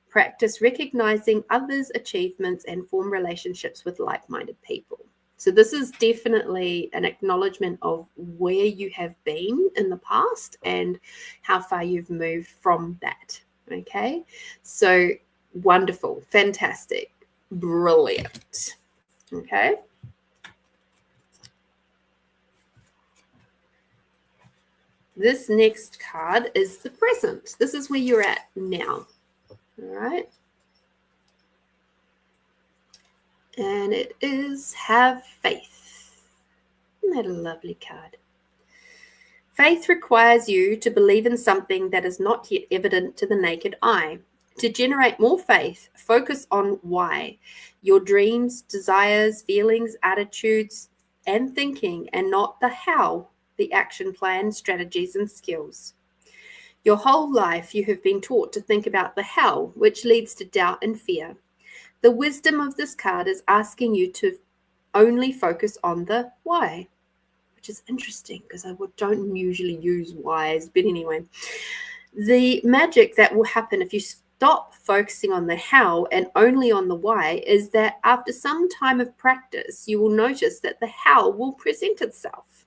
Speaker 1: practice recognizing others' achievements, and form relationships with like-minded people. So this is definitely an acknowledgement of where you have been in the past and how far you've moved from that. Okay, so wonderful, fantastic, brilliant. Okay. This next card is the present. This is where you're at now. All right. And it is have faith. Isn't that a lovely card? Faith requires you to believe in something that is not yet evident to the naked eye. To generate more faith, focus on why, your dreams, desires, feelings, attitudes, and thinking, and not the how, the action plan, strategies, and skills. Your whole life you have been taught to think about the how, which leads to doubt and fear. The wisdom of this card is asking you to only focus on the why, which is interesting because I don't usually use whys, but anyway. The magic that will happen if you stop focusing on the how and only on the why is that after some time of practice, you will notice that the how will present itself.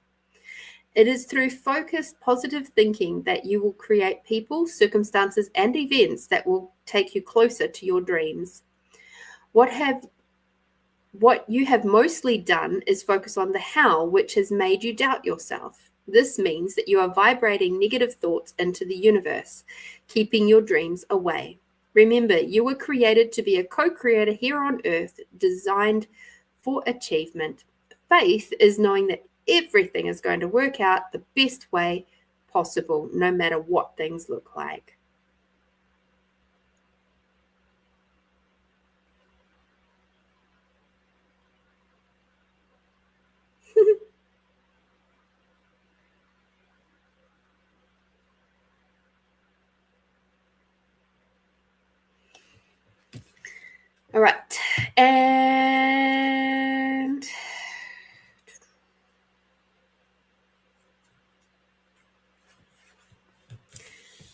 Speaker 1: It is through focused, positive thinking that you will create people, circumstances, and events that will take you closer to your dreams. What you have mostly done is focus on the how, which has made you doubt yourself. This means that you are vibrating negative thoughts into the universe, keeping your dreams away. Remember, you were created to be a co-creator here on earth, designed for achievement. Faith is knowing that everything is going to work out the best way possible, no matter what things look like. All right. And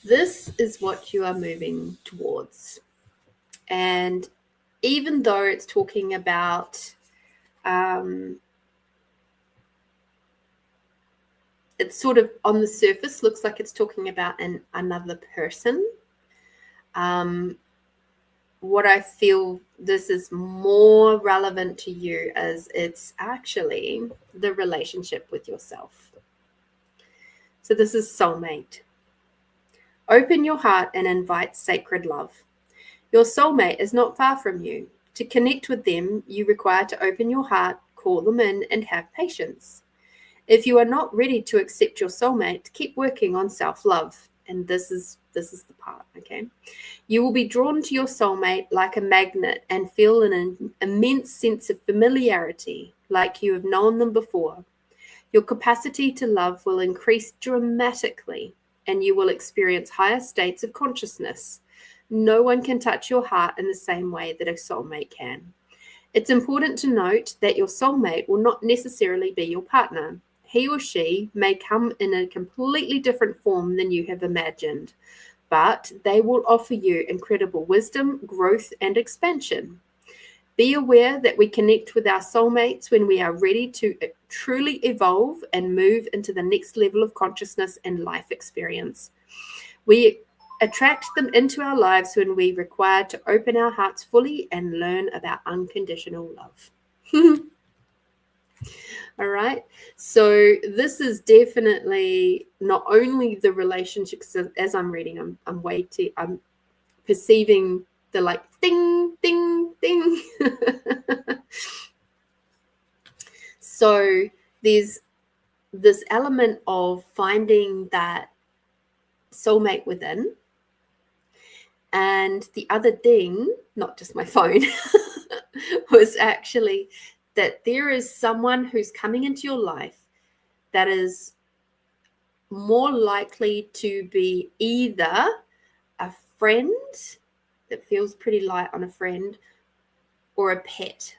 Speaker 1: this is what you are moving towards. And even though it's talking about it's sort of on the surface looks like it's talking about another person, What I feel this is more relevant to you is it's actually the relationship with yourself. So this is soulmate. Open your heart and invite sacred love. Your soulmate is not far from you. To connect with them, you require to open your heart, call them in, and have patience. If you are not ready to accept your soulmate, keep working on self-love. And this is the part, okay? You will be drawn to your soulmate like a magnet and feel an immense sense of familiarity, like you have known them before. Your capacity to love will increase dramatically, and you will experience higher states of consciousness. No one can touch your heart in the same way that a soulmate can. It's important to note that your soulmate will not necessarily be your partner. He or she may come in a completely different form than you have imagined, but they will offer you incredible wisdom, growth, and expansion. Be aware that we connect with our soulmates when we are ready to truly evolve and move into the next level of consciousness and life experience. We attract them into our lives when we require to open our hearts fully and learn about unconditional love. All right. So this is definitely not only the relationships as I'm reading, I'm perceiving the like ding, ding, ding. So there's this element of finding that soulmate within. And the other thing, not just my phone, was actually that there is someone who's coming into your life that is more likely to be either a friend that feels pretty light on a friend or a pet.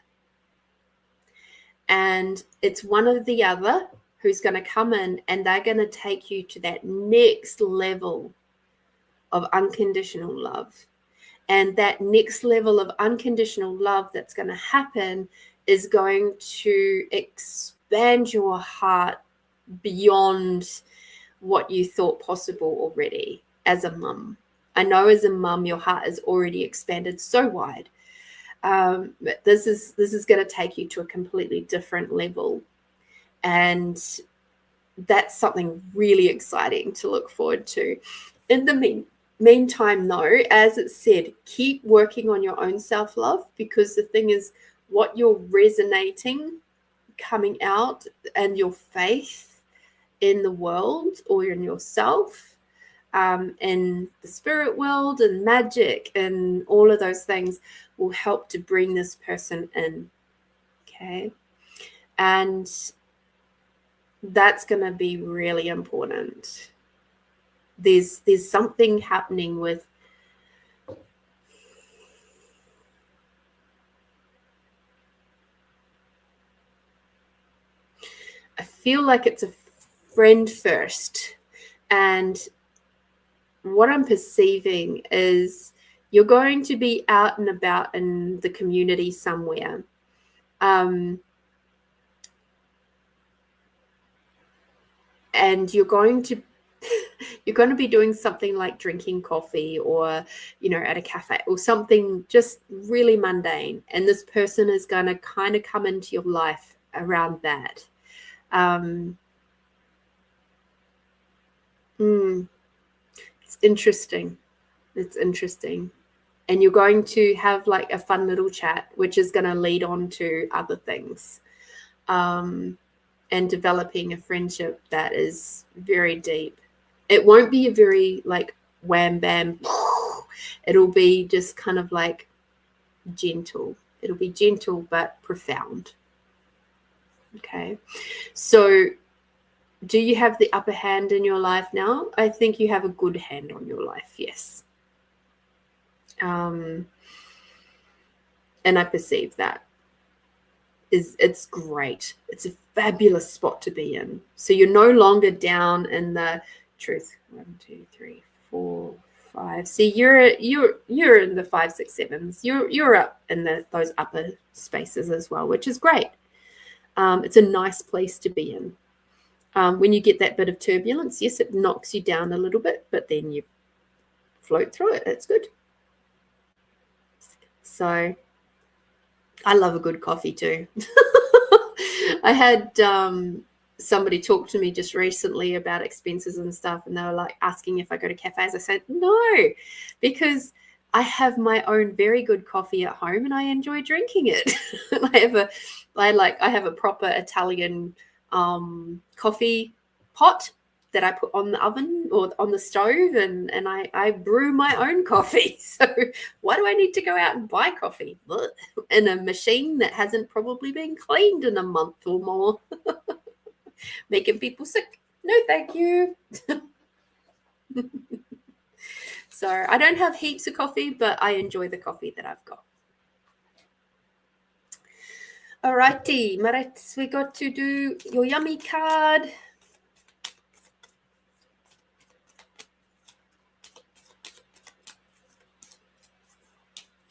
Speaker 1: And it's one or the other who's going to come in and they're going to take you to that next level of unconditional love. And that next level of unconditional love that's going to happen is going to expand your heart beyond what you thought possible already as a mum. I know as a mum, your heart is already expanded so wide. But this is going to take you to a completely different level. And that's something really exciting to look forward to. In the meantime, though, as it said, keep working on your own self-love, because the thing is, what you're resonating, coming out, and your faith in the world or in yourself, in the spirit world and magic and all of those things will help to bring this person in. Okay. And that's going to be really important. There's something happening with I feel like it's a friend first. And what I'm perceiving is you're going to be out and about in the community somewhere. And you're going to be doing something like drinking coffee or, at a cafe or something just really mundane. And this person is going to kind of come into your life around that. It's interesting. It's interesting. And you're going to have like a fun little chat, which is going to lead on to other things. And developing a friendship that is very deep. It won't be a very like wham bam. It'll be just kind of like gentle. It'll be gentle but profound. Okay. So do you have the upper hand in your life now? I think you have a good hand on your life. Yes. And I perceive that. It's great. It's a fabulous spot to be in. So you're no longer down in the truth. 1, 2, 3, 4, 5. See, you're in the 5, 6, 7s. You're up in those upper spaces as well, which is great. It's a nice place to be in. When you get that bit of turbulence, yes, it knocks you down a little bit, but then you float through it. It's good. So I love a good coffee too. I had somebody talk to me just recently about expenses and stuff, and they were like asking if I go to cafes. I said no, because I have my own very good coffee at home and I enjoy drinking it. I have a proper Italian coffee pot that I put on the oven or on the stove, and I brew my own coffee. So why do I need to go out and buy coffee in a machine that hasn't probably been cleaned in a month or more? Making people sick. No, thank you. So I don't have heaps of coffee, but I enjoy the coffee that I've got. Alrighty, Maret, we got to do your yummy card.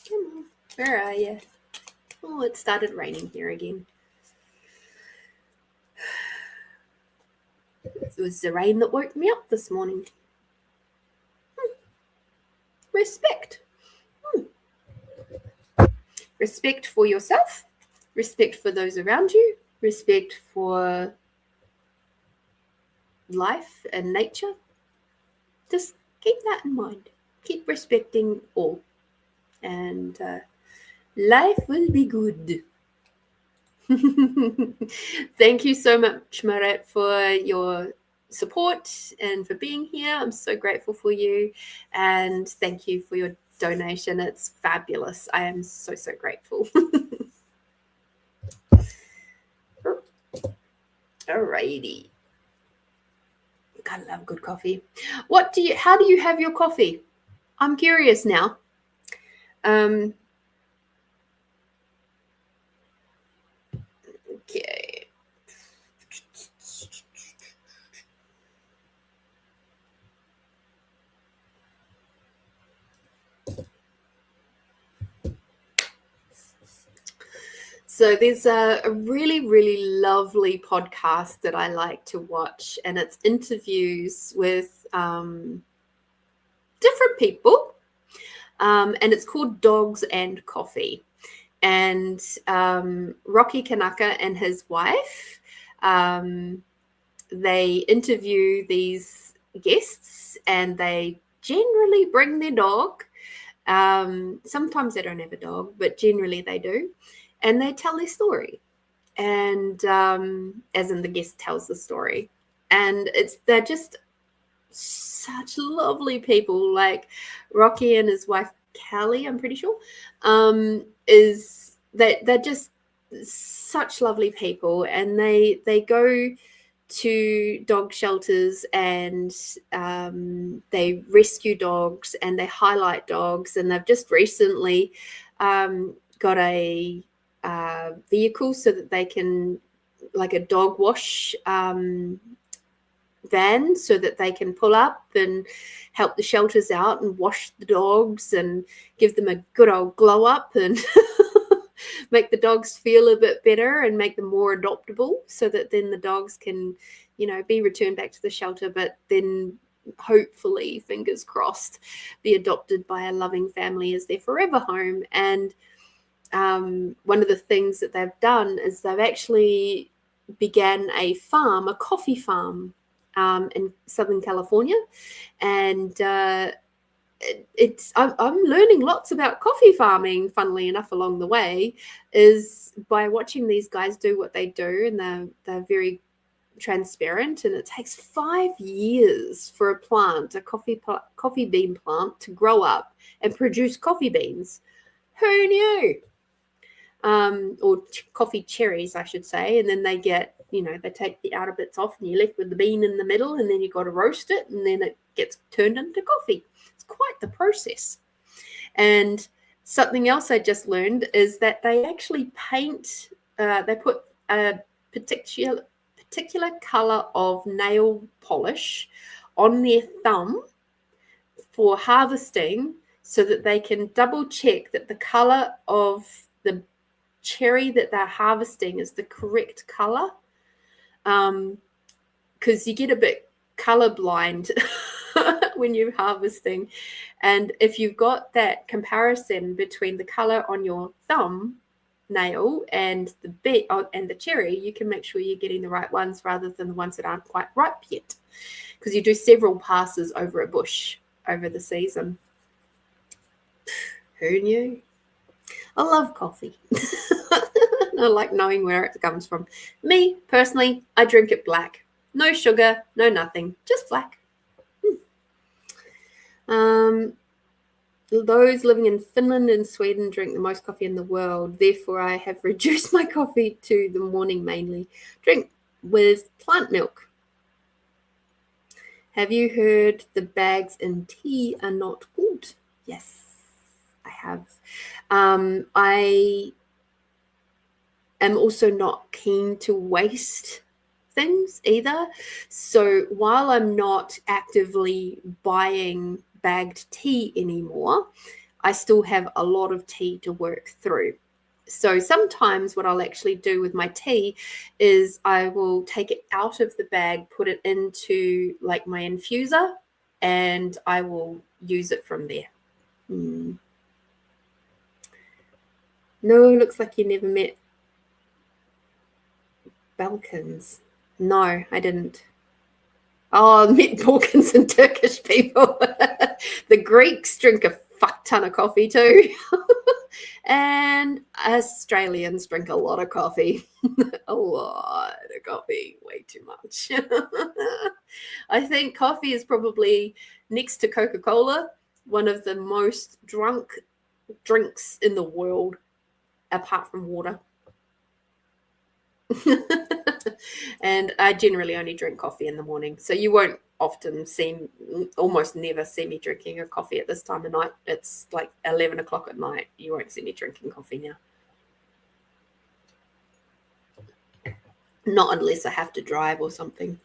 Speaker 1: Come on, where are you? Oh, it started raining here again. It was the rain that woke me up this morning. Respect. Respect for yourself. Respect for those around you. Respect for life and nature. Just keep that in mind. Keep respecting all. And life will be good. Thank you so much, Maret, for your support and for being here. I'm so grateful for you, and thank you for your donation. It's fabulous. I am so grateful. Alrighty. Gotta love good coffee. How do you have your coffee? I'm curious now. Okay. So there's a really, really lovely podcast that I like to watch, and it's interviews with different people, and it's called Dogs and Coffee. And Rocky Kanaka and his wife, they interview these guests, and they generally bring their dog. Sometimes they don't have a dog, but generally they do. And they tell their story, and as in the guest tells the story, and they're just such lovely people. Like Rocky and his wife Kelly, I'm pretty sure, is that they're just such lovely people, and they go to dog shelters, and they rescue dogs, and they highlight dogs, and they've just recently got a vehicle so that they can, like a dog wash van, so that they can pull up and help the shelters out and wash the dogs and give them a good old glow up and make the dogs feel a bit better and make them more adoptable, so that then the dogs can, be returned back to the shelter, but then hopefully, fingers crossed, be adopted by a loving family as their forever home. And one of the things that they've done is they've actually began a coffee farm in Southern California. And I'm learning lots about coffee farming, funnily enough, along the way, is by watching these guys do what they do. And they're very transparent, and it takes 5 years for a coffee bean plant to grow up and produce coffee beans. Who knew? Or coffee cherries, I should say. And then they get, they take the outer bits off, and you're left with the bean in the middle, and then you've got to roast it, and then it gets turned into coffee. It's quite the process. And something else I just learned is that they actually paint, they put a particular color of nail polish on their thumb for harvesting, so that they can double check that the color of the cherry that they're harvesting is the correct color, because you get a bit colorblind when you're harvesting. And if you've got that comparison between the color on your thumb nail and the cherry, you can make sure you're getting the right ones rather than the ones that aren't quite ripe yet, because you do several passes over a bush over the season. Who knew? I love coffee. I like knowing where it comes from. Me, personally, I drink it black. No sugar, no nothing, just black. Those living in Finland and Sweden drink the most coffee in the world. Therefore, I have reduced my coffee to the morning mainly. Drink with plant milk. Have you heard the bags in tea are not good? Yes, I have. I am also not keen to waste things either. So while I'm not actively buying bagged tea anymore, I still have a lot of tea to work through. So sometimes what I'll actually do with my tea is I will take it out of the bag, put it into like my infuser, and I will use it from there. No, looks like you never met Balkans. No, I didn't. Oh, met Balkans and Turkish people. The Greeks drink a fuck ton of coffee too. And Australians drink a lot of coffee. A lot of coffee. Way too much. I think coffee is probably, next to Coca-Cola, one of the most drunk drinks in the world, apart from water. And I generally only drink coffee in the morning, so you won't almost never see me drinking a coffee at this time of night. It's like 11 o'clock at night. You won't see me drinking coffee now, not unless I have to drive or something.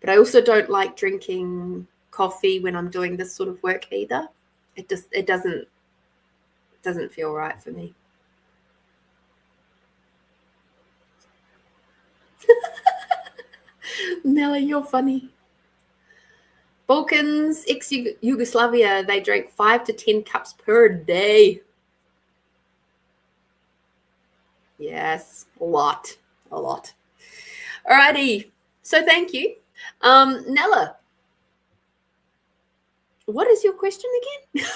Speaker 1: But I also don't like drinking coffee when I'm doing this sort of work either. It doesn't feel right for me. Nelly, you're funny. Balkans, ex-Yugoslavia, they drank 5 to 10 cups per day. Yes, a lot. Alrighty, so thank you. Nella, what is your question again?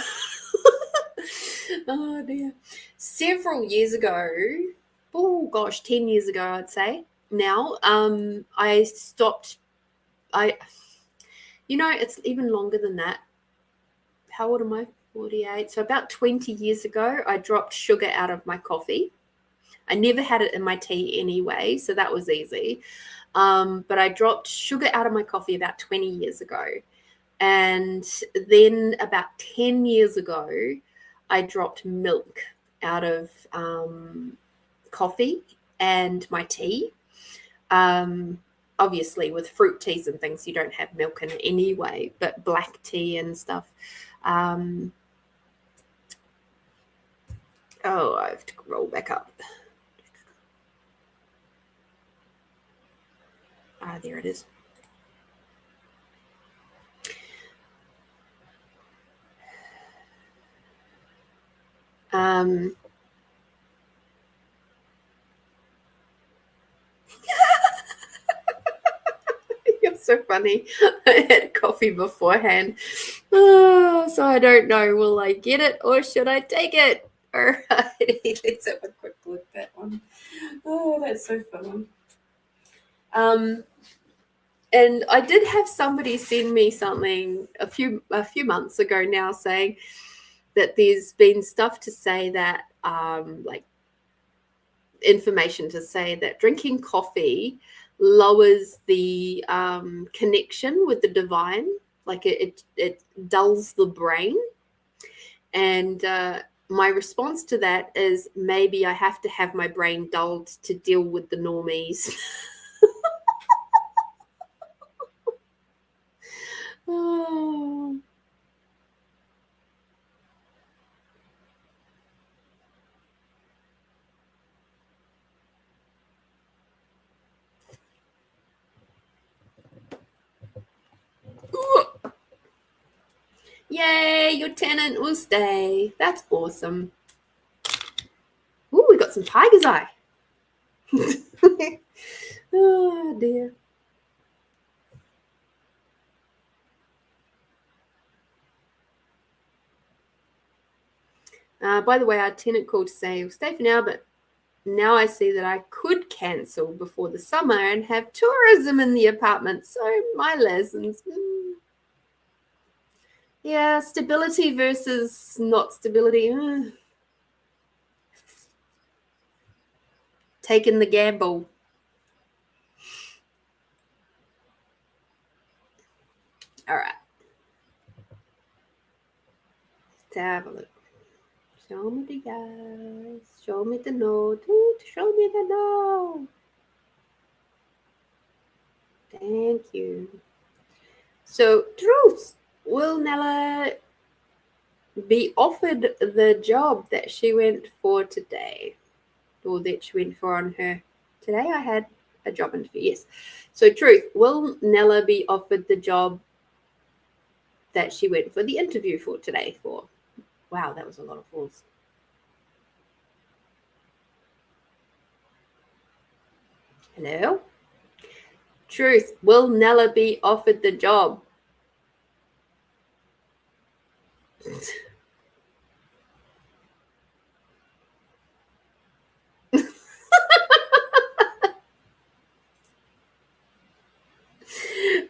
Speaker 1: Oh dear. Several years ago, 10 years ago, I'd say now, I stopped. It's even longer than that. How old am I? 48. So about 20 years ago, I dropped sugar out of my coffee. I never had it in my tea anyway, so that was easy. But I dropped sugar out of my coffee about 20 years ago. And then about 10 years ago, I dropped milk out of coffee and my tea. Obviously, with fruit teas and things, you don't have milk in it anyway, but black tea and stuff. I have to roll back up. There it is. You're so funny. I had coffee beforehand. So I don't know. Will I get it or should I take it? All right. Let's have a quick look at that one. Oh, that's so funny. And I did have somebody send me something a few months ago now, saying that there's been stuff to say that, like information to say that drinking coffee lowers the connection with the divine, like it dulls the brain. And my response to that is, maybe I have to have my brain dulled to deal with the normies. Oh. Yay, your tenant will stay. That's awesome. Ooh, we got some tiger's eye. Oh, dear. By the way, our tenant called to say he'll stay for now, but now I see that I could cancel before the summer and have tourism in the apartment. So my lessons. Yeah, stability versus not stability. Taking the gamble. All right. Let's have a look. Show me the yes. Show me the no. Dude, show me the no. Thank you. So, truth. Will Nella be offered the job that she went for today? Or that she went for on her today? I had a job interview, yes. So, truth. Will Nella be offered the job that she went for the interview for today for? Wow, that was a lot of falls. Hello? Truth. Will Nella be offered the job?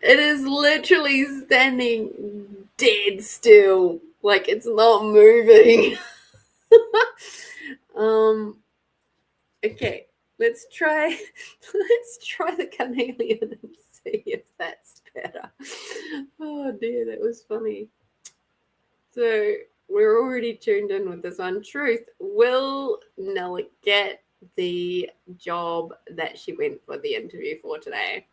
Speaker 1: It is literally standing dead still. Like it's not moving. Okay, let's try the chameleon and see if that's better. Oh dear, that was funny. So we're already tuned in with this one. Truth, will Nella get the job that she went for the interview for today?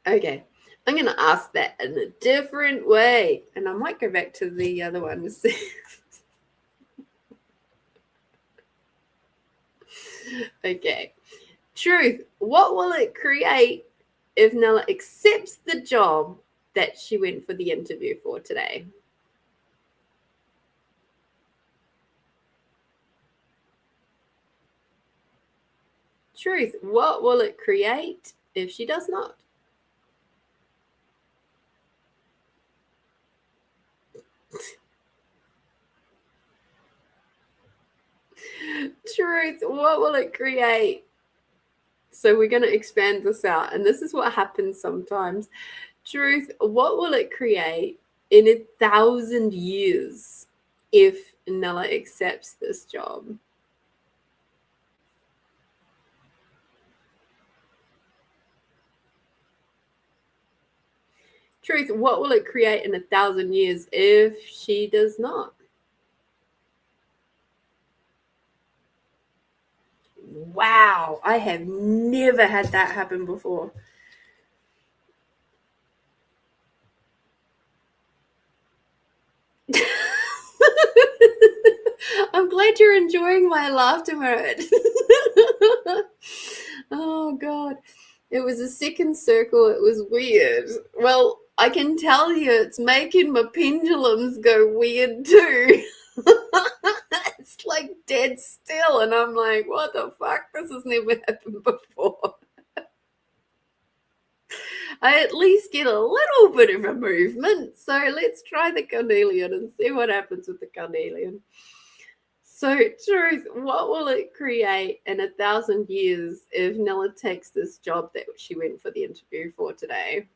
Speaker 1: Okay, I'm going to ask that in a different way. And I might go back to the other one to see. Okay. Truth, what will it create if Nella accepts the job that she went for the interview for today? Truth, what will it create if she does not? Truth, what will it create? So we're going to expand this out. And this is what happens sometimes. Truth, what will it create in 1,000 years if Nella accepts this job? Truth, what will it create in 1,000 years if she does not? Wow, I have never had that happen before. I'm glad you're enjoying my laughter mode. Oh, God. It was a second circle. It was weird. Well, I can tell you it's making my pendulums go weird too. It's like dead still. And I'm like, what the fuck? This has never happened before. I at least get a little bit of a movement. So let's try the carnelian and see what happens with the carnelian. So, Truth, what will it create in 1,000 years if Nella takes this job that she went for the interview for today?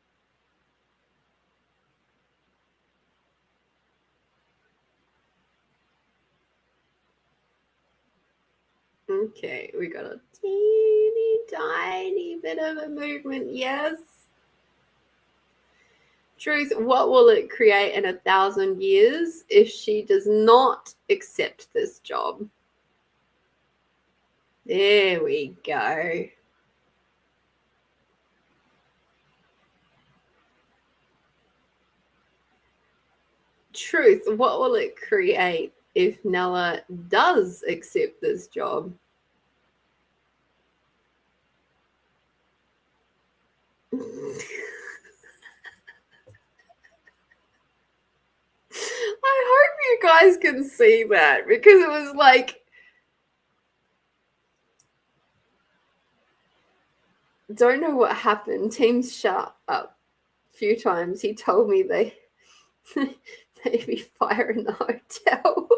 Speaker 1: Okay, we got a teeny tiny bit of a movement, yes. Truth, what will it create in 1,000 years if she does not accept this job? There we go. Truth, what will it create if Nella does accept this job? guys can see that, because it was like, don't know what happened. Teams shut up a few times. He told me they'd be fire in the hotel.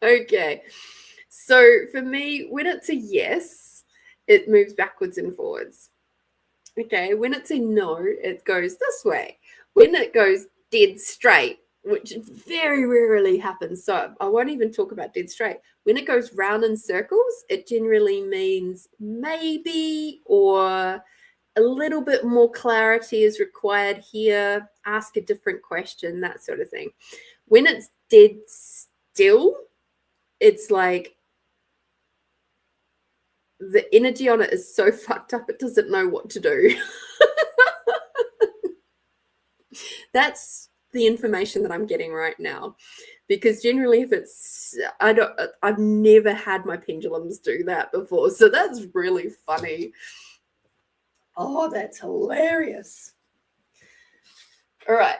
Speaker 1: Okay. So for me, when it's a yes, it moves backwards and forwards. Okay. When it's a no, it goes this way. When it goes dead straight, which very rarely happens, so I won't even talk about dead straight. When it goes round in circles, it generally means maybe, or a little bit more clarity is required here, ask a different question, that sort of thing. When it's dead still, it's like the energy on it is so fucked up, it doesn't know what to do. That's the information that I'm getting right now, because generally if it's, I've never had my pendulums do that before, so that's really funny. Oh, that's hilarious. All right,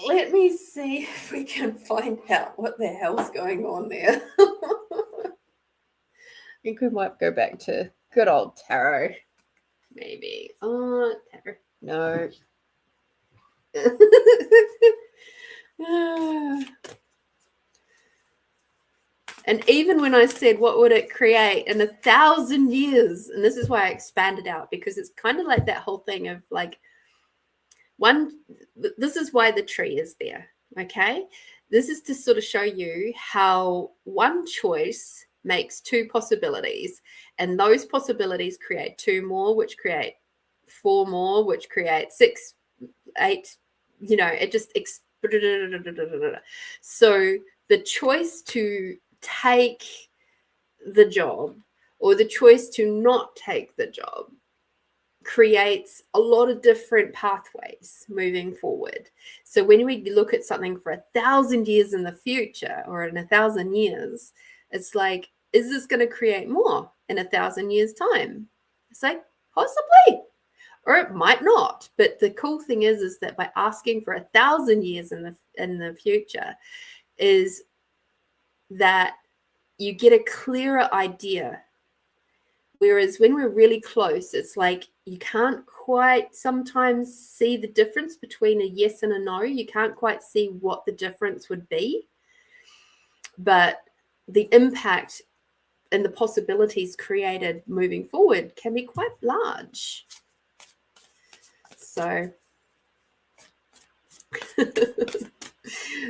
Speaker 1: let me see if we can find out what the hell's going on there. I think we might go back to good old tarot, maybe. Oh, tarot, no. And even when I said, what would it create in 1,000 years? And this is why I expanded out, because it's kind of like that whole thing of like, this is why the tree is there. Okay. This is to sort of show you how one choice makes two possibilities, and those possibilities create two more, which create four more, which create 6, 8, it just so the choice to take the job or the choice to not take the job creates a lot of different pathways moving forward. So when we look at something for 1,000 years in the future, or in 1,000 years, it's like, is this going to create more in 1,000 years time? It's like, possibly, or it might not. But the cool thing is that by asking for 1,000 years in the future, is that you get a clearer idea. Whereas when we're really close, it's like you can't quite sometimes see the difference between a yes and a no. You can't quite see what the difference would be. But the impact and the possibilities created moving forward can be quite large. So,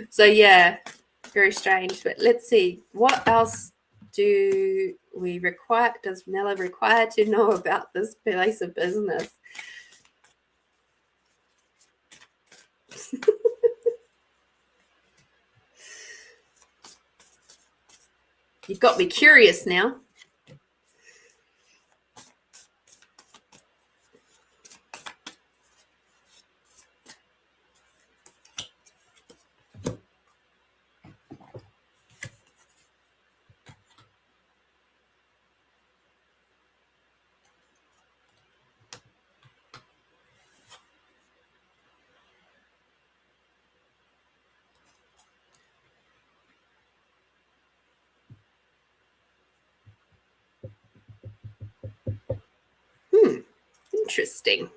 Speaker 1: so yeah, very strange. But let's see, what else do we require? Does Nella require to know about this place of business? You've got me curious now. Interesting.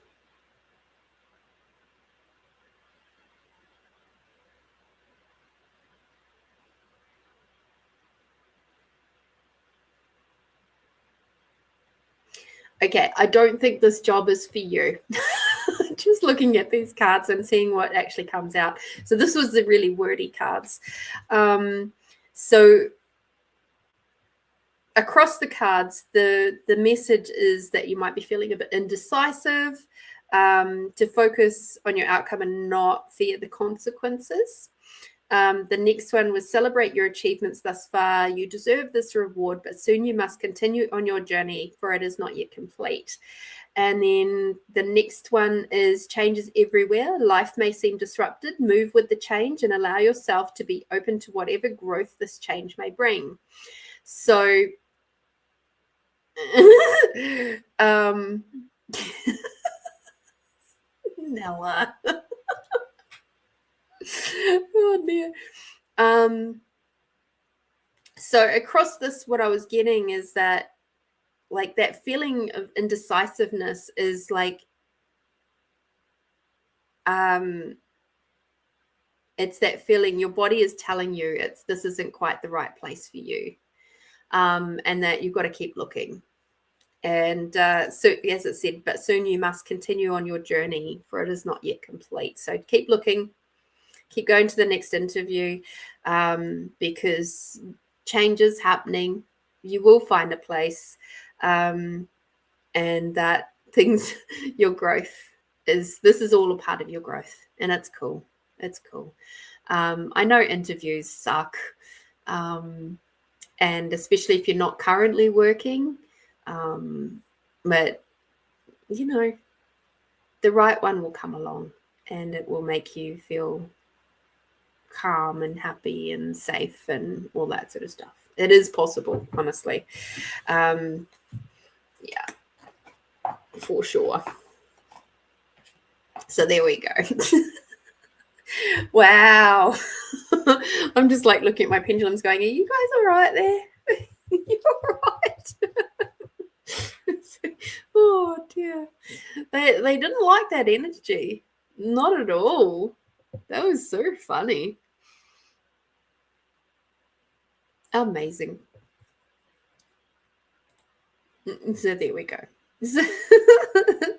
Speaker 1: Okay, I don't think this job is for you. Just looking at these cards and seeing what actually comes out. So this was the really wordy cards. So across the cards, the message is that you might be feeling a bit indecisive, to focus on your outcome and not fear the consequences. The next one was celebrate your achievements thus far. You deserve this reward, but soon you must continue on your journey, for it is not yet complete. And then the next one is changes everywhere. Life may seem disrupted. Move with the change and allow yourself to be open to whatever growth this change may bring. So, Nella. Oh dear. So across this, what I was getting is that, like, that feeling of indecisiveness is like, it's that feeling your body is telling you this isn't quite the right place for you, and that you've got to keep looking. And so, as it said, but soon you must continue on your journey, for it is not yet complete. So keep looking, keep going to the next interview, because change is happening. You will find a place, and that things, your growth this is all a part of your growth, and it's cool. It's cool. I know interviews suck, and especially if you're not currently working, but the right one will come along, and it will make you feel calm and happy and safe and all that sort of stuff. It is possible, honestly. Yeah, for sure. So there we go. Wow. I'm just like looking at my pendulums going, are you guys all right there? You're all right. Oh dear. They didn't like that energy. Not at all. That was so funny. Amazing. So there we go.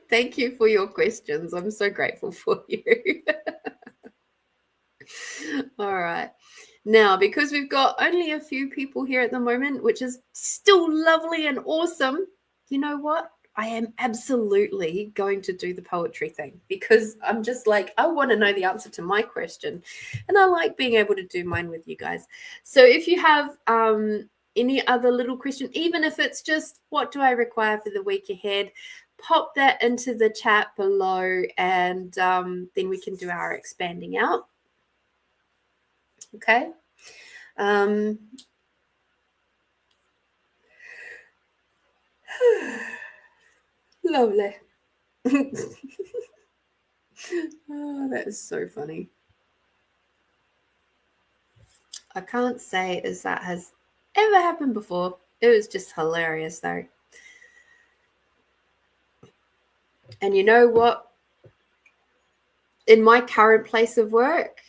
Speaker 1: Thank you for your questions. I'm so grateful for you. All right. Now, because we've got only a few people here at the moment, which is still lovely and awesome, you know what? I am absolutely going to do the poetry thing, because I'm just like, I want to know the answer to my question, and I like being able to do mine with you guys. So if you have any other little question, even if it's just what do I require for the week ahead, pop that into the chat below, and then we can do our expanding out. Okay. Lovely. Oh, that is so funny. I can't say as that has ever happened before. It was just hilarious though. And you know what? In my current place of work,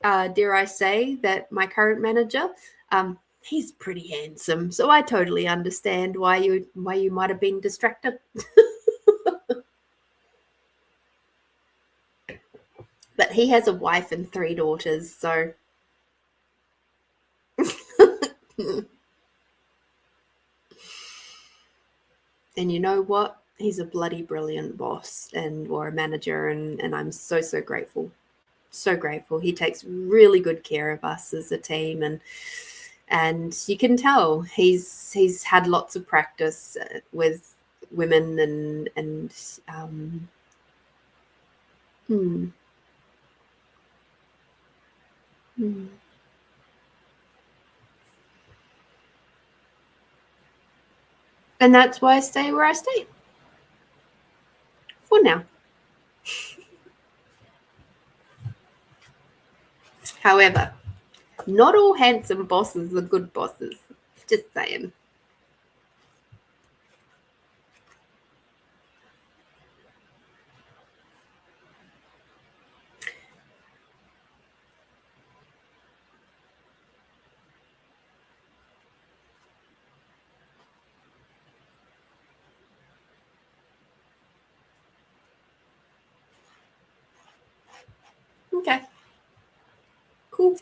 Speaker 1: dare I say that my current manager, he's pretty handsome. So I totally understand why you might have been distracted. But he has a wife and 3 daughters, so and you know what? He's a bloody brilliant boss or a manager, and I'm so grateful. So grateful. He takes really good care of us as a team, and you can tell he's had lots of practice with women and and that's why I stay where I stay for now. However, not all handsome bosses are good bosses. Just saying. Okay. Cool.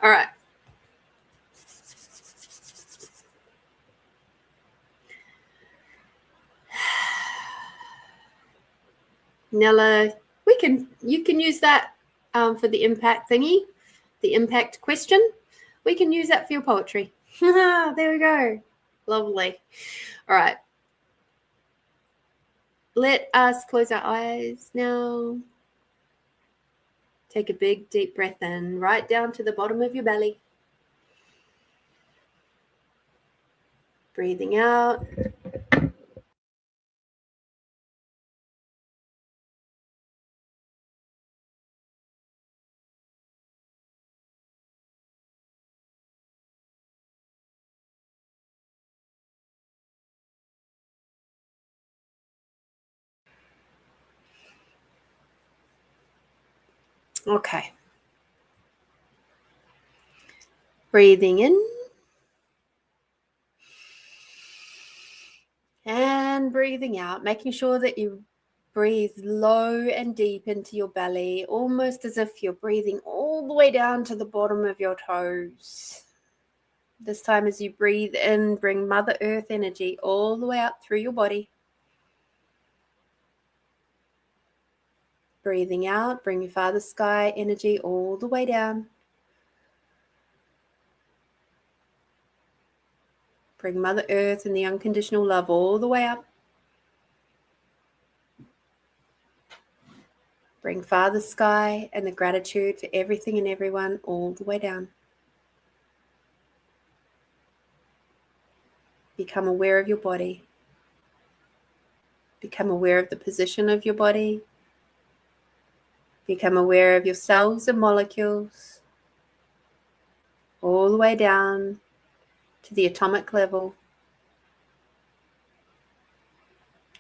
Speaker 1: All right. Nella, you can use that for the impact thingy, the impact question. We can use that for your poetry. There we go. Lovely. All right. Let us close our eyes now. Take a big, deep breath in, right down to the bottom of your belly. Breathing out. Okay. Breathing in. And breathing out, making sure that you breathe low and deep into your belly, almost as if you're breathing all the way down to the bottom of your toes. This time, as you breathe in, bring Mother Earth energy all the way up through your body. Breathing out, bring your Father Sky energy all the way down. Bring Mother Earth and the unconditional love all the way up. Bring Father Sky and the gratitude for everything and everyone all the way down. Become aware of your body. Become aware of the position of your body. Become aware of your cells and molecules, all the way down to the atomic level.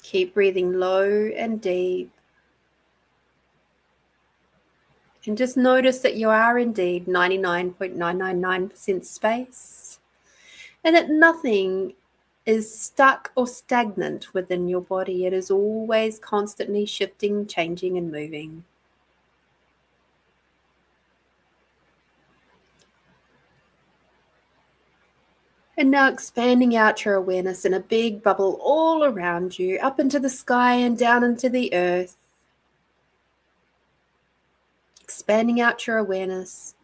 Speaker 1: Keep breathing low and deep. And just notice that you are indeed 99.999% space, and that nothing is stuck or stagnant within your body. It is always constantly shifting, changing, and moving. And now expanding out your awareness in a big bubble all around you, up into the sky and down into the earth. Expanding out your awareness,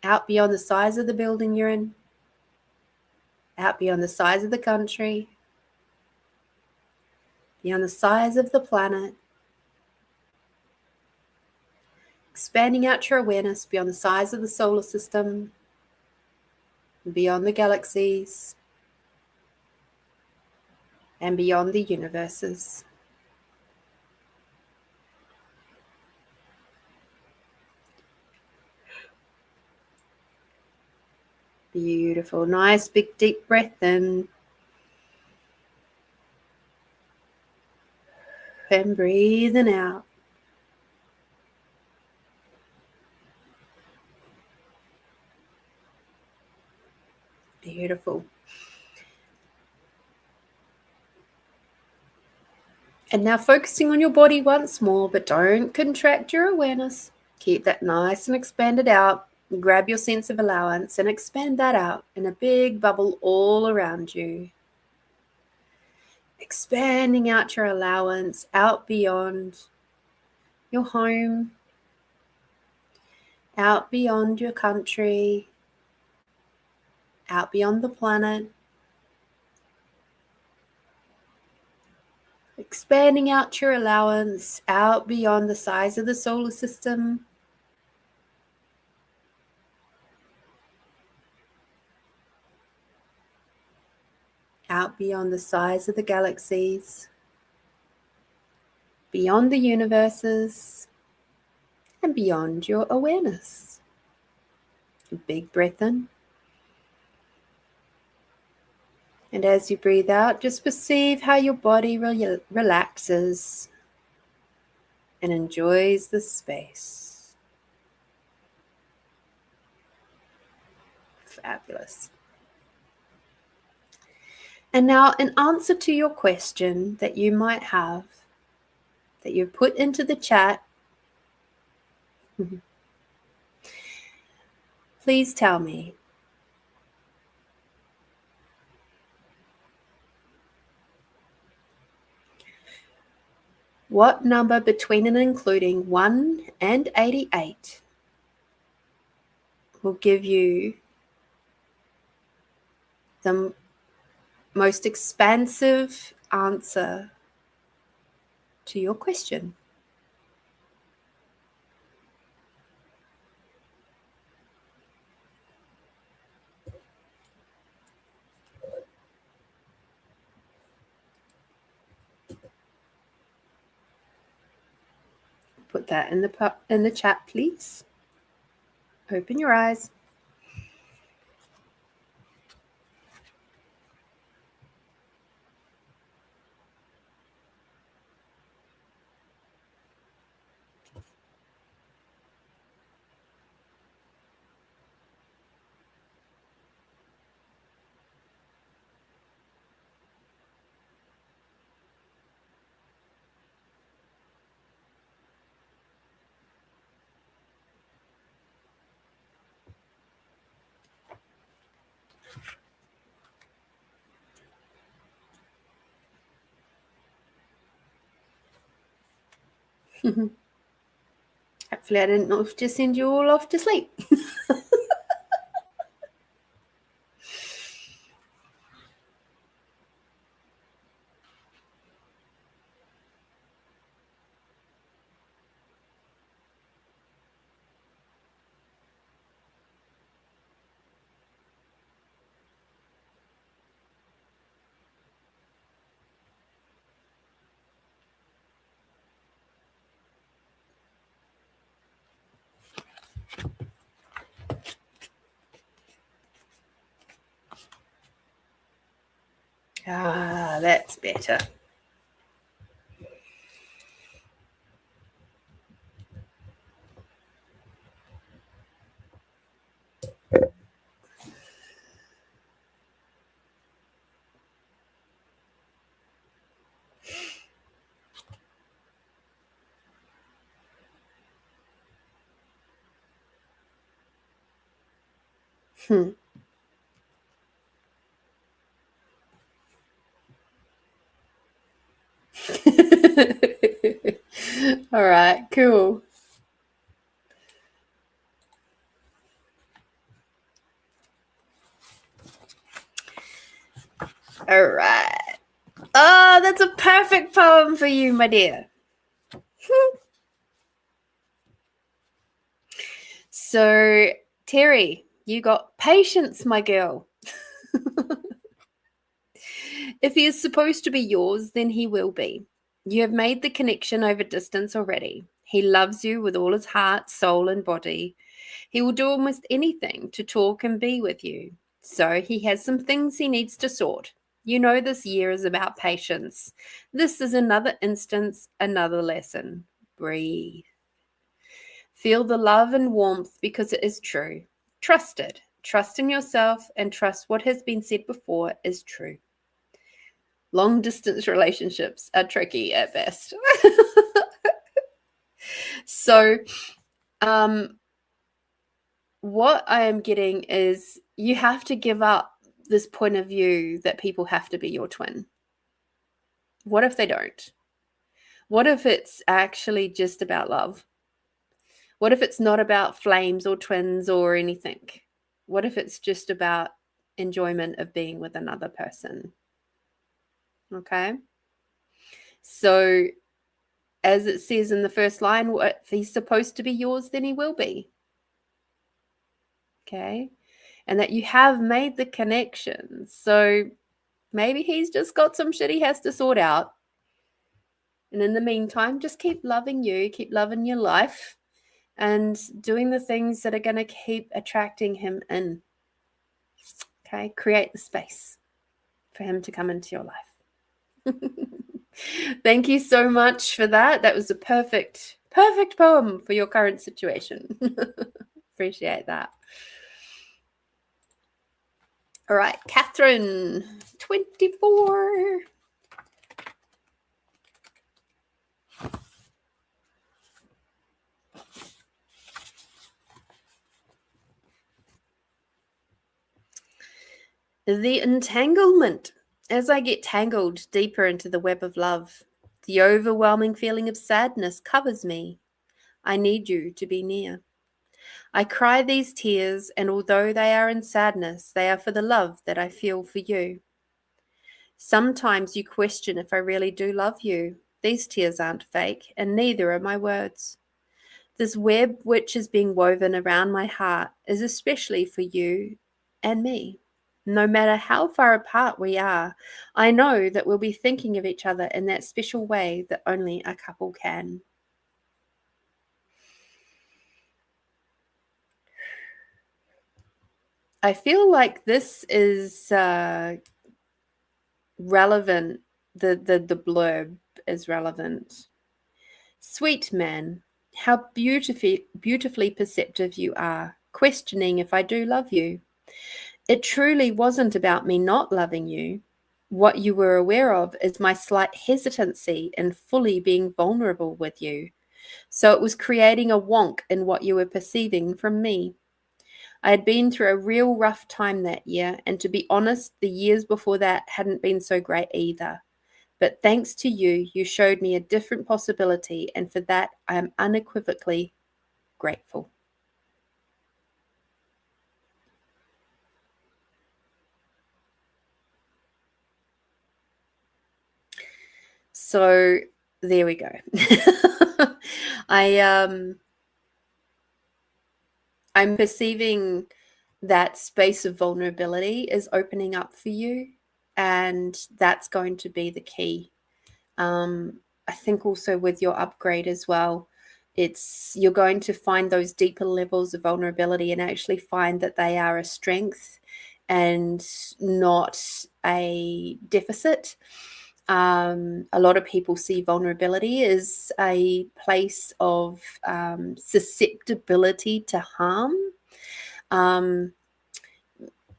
Speaker 1: out beyond the size of the building you're in, out beyond the size of the country, beyond the size of the planet. Expanding out your awareness beyond the size of the solar system, beyond the galaxies, and beyond the universes. Beautiful. Nice big deep breath in. And breathing out. Beautiful. And now focusing on your body once more, but don't contract your awareness. Keep that nice and expanded out. Grab your sense of allowance and expand that out in a big bubble all around you. Expanding out your allowance out beyond your home, out beyond your country, out beyond the planet. Expanding out your allowance out beyond the size of the solar system. Out beyond the size of the galaxies, beyond the universes, and beyond your awareness. A big breath in. And as you breathe out, just perceive how your body relaxes and enjoys the space. Fabulous. And now, in answer to your question that you might have, that you've put into the chat, please tell me, what number between and including 1 and 88 will give you the most expansive answer to your question? Put that in the chat, please. Open your eyes. Hopefully I didn't know if to send you all off to sleep. Ah, that's better. All right, cool. All right. Oh, that's a perfect poem for you, my dear. So, Terry, you got patience, my girl. If he is supposed to be yours, then he will be. You have made the connection over distance already. He loves you with all his heart, soul, and body. He will do almost anything to talk and be with you. So he has some things he needs to sort. You know, this year is about patience. This is another instance, another lesson. Breathe. Feel the love and warmth because it is true. Trust it. Trust in yourself and trust what has been said before is true. Long distance relationships are tricky at best. So, what I am getting is you have to give up this point of view that people have to be your twin. What if they don't? What if it's actually just about love? What if it's not about flames or twins or anything? What if it's just about enjoyment of being with another person? Okay. So, as it says in the first line, if he's supposed to be yours, then he will be. Okay. And that you have made the connection. So maybe he's just got some shit he has to sort out. And in the meantime, just keep loving you, keep loving your life, and doing the things that are going to keep attracting him in. Okay. Create the space for him to come into your life. Thank you so much for that. That was a perfect poem for your current situation. Appreciate that. All right, Catherine, 24. The entanglement. As I get tangled deeper into the web of love, the overwhelming feeling of sadness covers me. I need you to be near. I cry these tears, and although they are in sadness, they are for the love that I feel for you. Sometimes you question if I really do love you. These tears aren't fake, and neither are my words. This web which is being woven around my heart is especially for you and me. No matter how far apart we are, I know that we'll be thinking of each other in that special way that only a couple can. I feel like this is relevant. The blurb is relevant. Sweet man, how beautifully perceptive you are, questioning if I do love you. It truly wasn't about me not loving you. What you were aware of is my slight hesitancy in fully being vulnerable with you. So it was creating a wonk in what you were perceiving from me. I had been through a real rough time that year, and to be honest, the years before that hadn't been so great either.
Speaker 2: But thanks to you, you showed me a different possibility, and for that I am unequivocally grateful. So there we go. I'm perceiving that space of vulnerability is opening up for you, and that's going to be the key. I think also with your upgrade as well, you're going to find those deeper levels of vulnerability and actually find that they are a strength and not a deficit. A lot of people see vulnerability as a place of susceptibility to harm.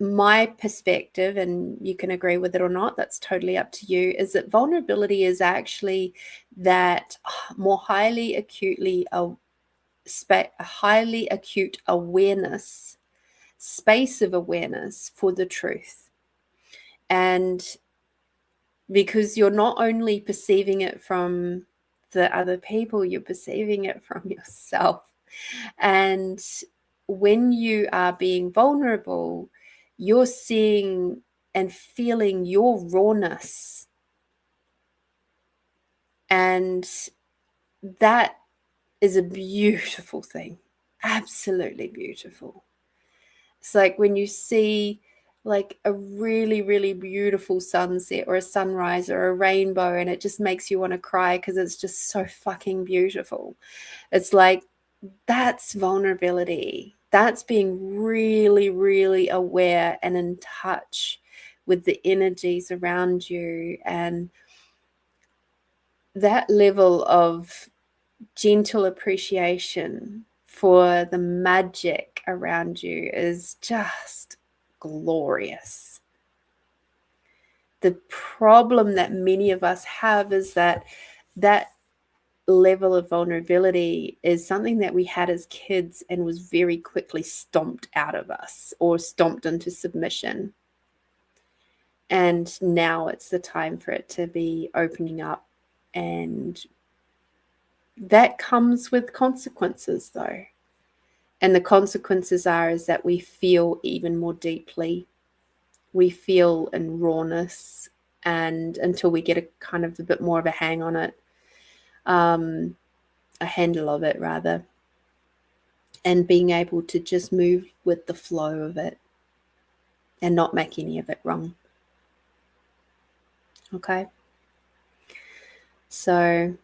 Speaker 2: My perspective, and you can agree with it or not, that's totally up to you, is that vulnerability is actually that more highly acute awareness, space of awareness for the truth. And because you're not only perceiving it from the other people, you're perceiving it from yourself. And when you are being vulnerable, you're seeing and feeling your rawness. And that is a beautiful thing. Absolutely beautiful. It's like when you see like a really, really beautiful sunset or a sunrise or a rainbow, and it just makes you want to cry because it's just so fucking beautiful. It's like, that's vulnerability. That's being really, really aware and in touch with the energies around you. And that level of gentle appreciation for the magic around you is just glorious. The problem that many of us have is that level of vulnerability is something that we had as kids and was very quickly stomped out of us or stomped into submission. And now it's the time for it to be opening up. And that comes with consequences, though. And the consequences is that we feel even more deeply. We feel in rawness, and until we get a kind of a bit more of a hang on it, a handle of it rather, and being able to just move with the flow of it and not make any of it wrong. Okay. So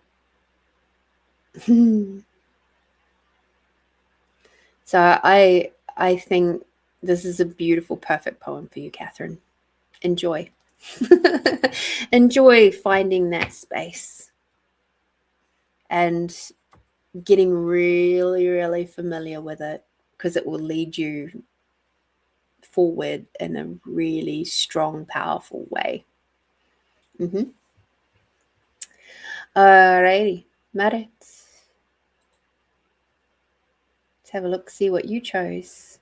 Speaker 2: I think this is a beautiful, perfect poem for you, Catherine. Enjoy. Enjoy finding that space and getting really, really familiar with it, because it will lead you forward in a really strong, powerful way. Alrighty, Marit. Let's have a look, see what you chose.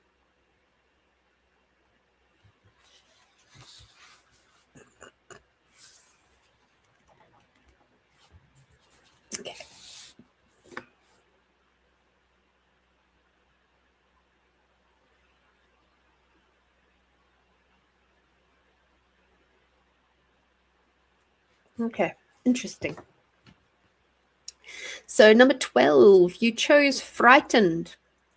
Speaker 2: Okay. Okay, interesting. So number 12, you chose frightened.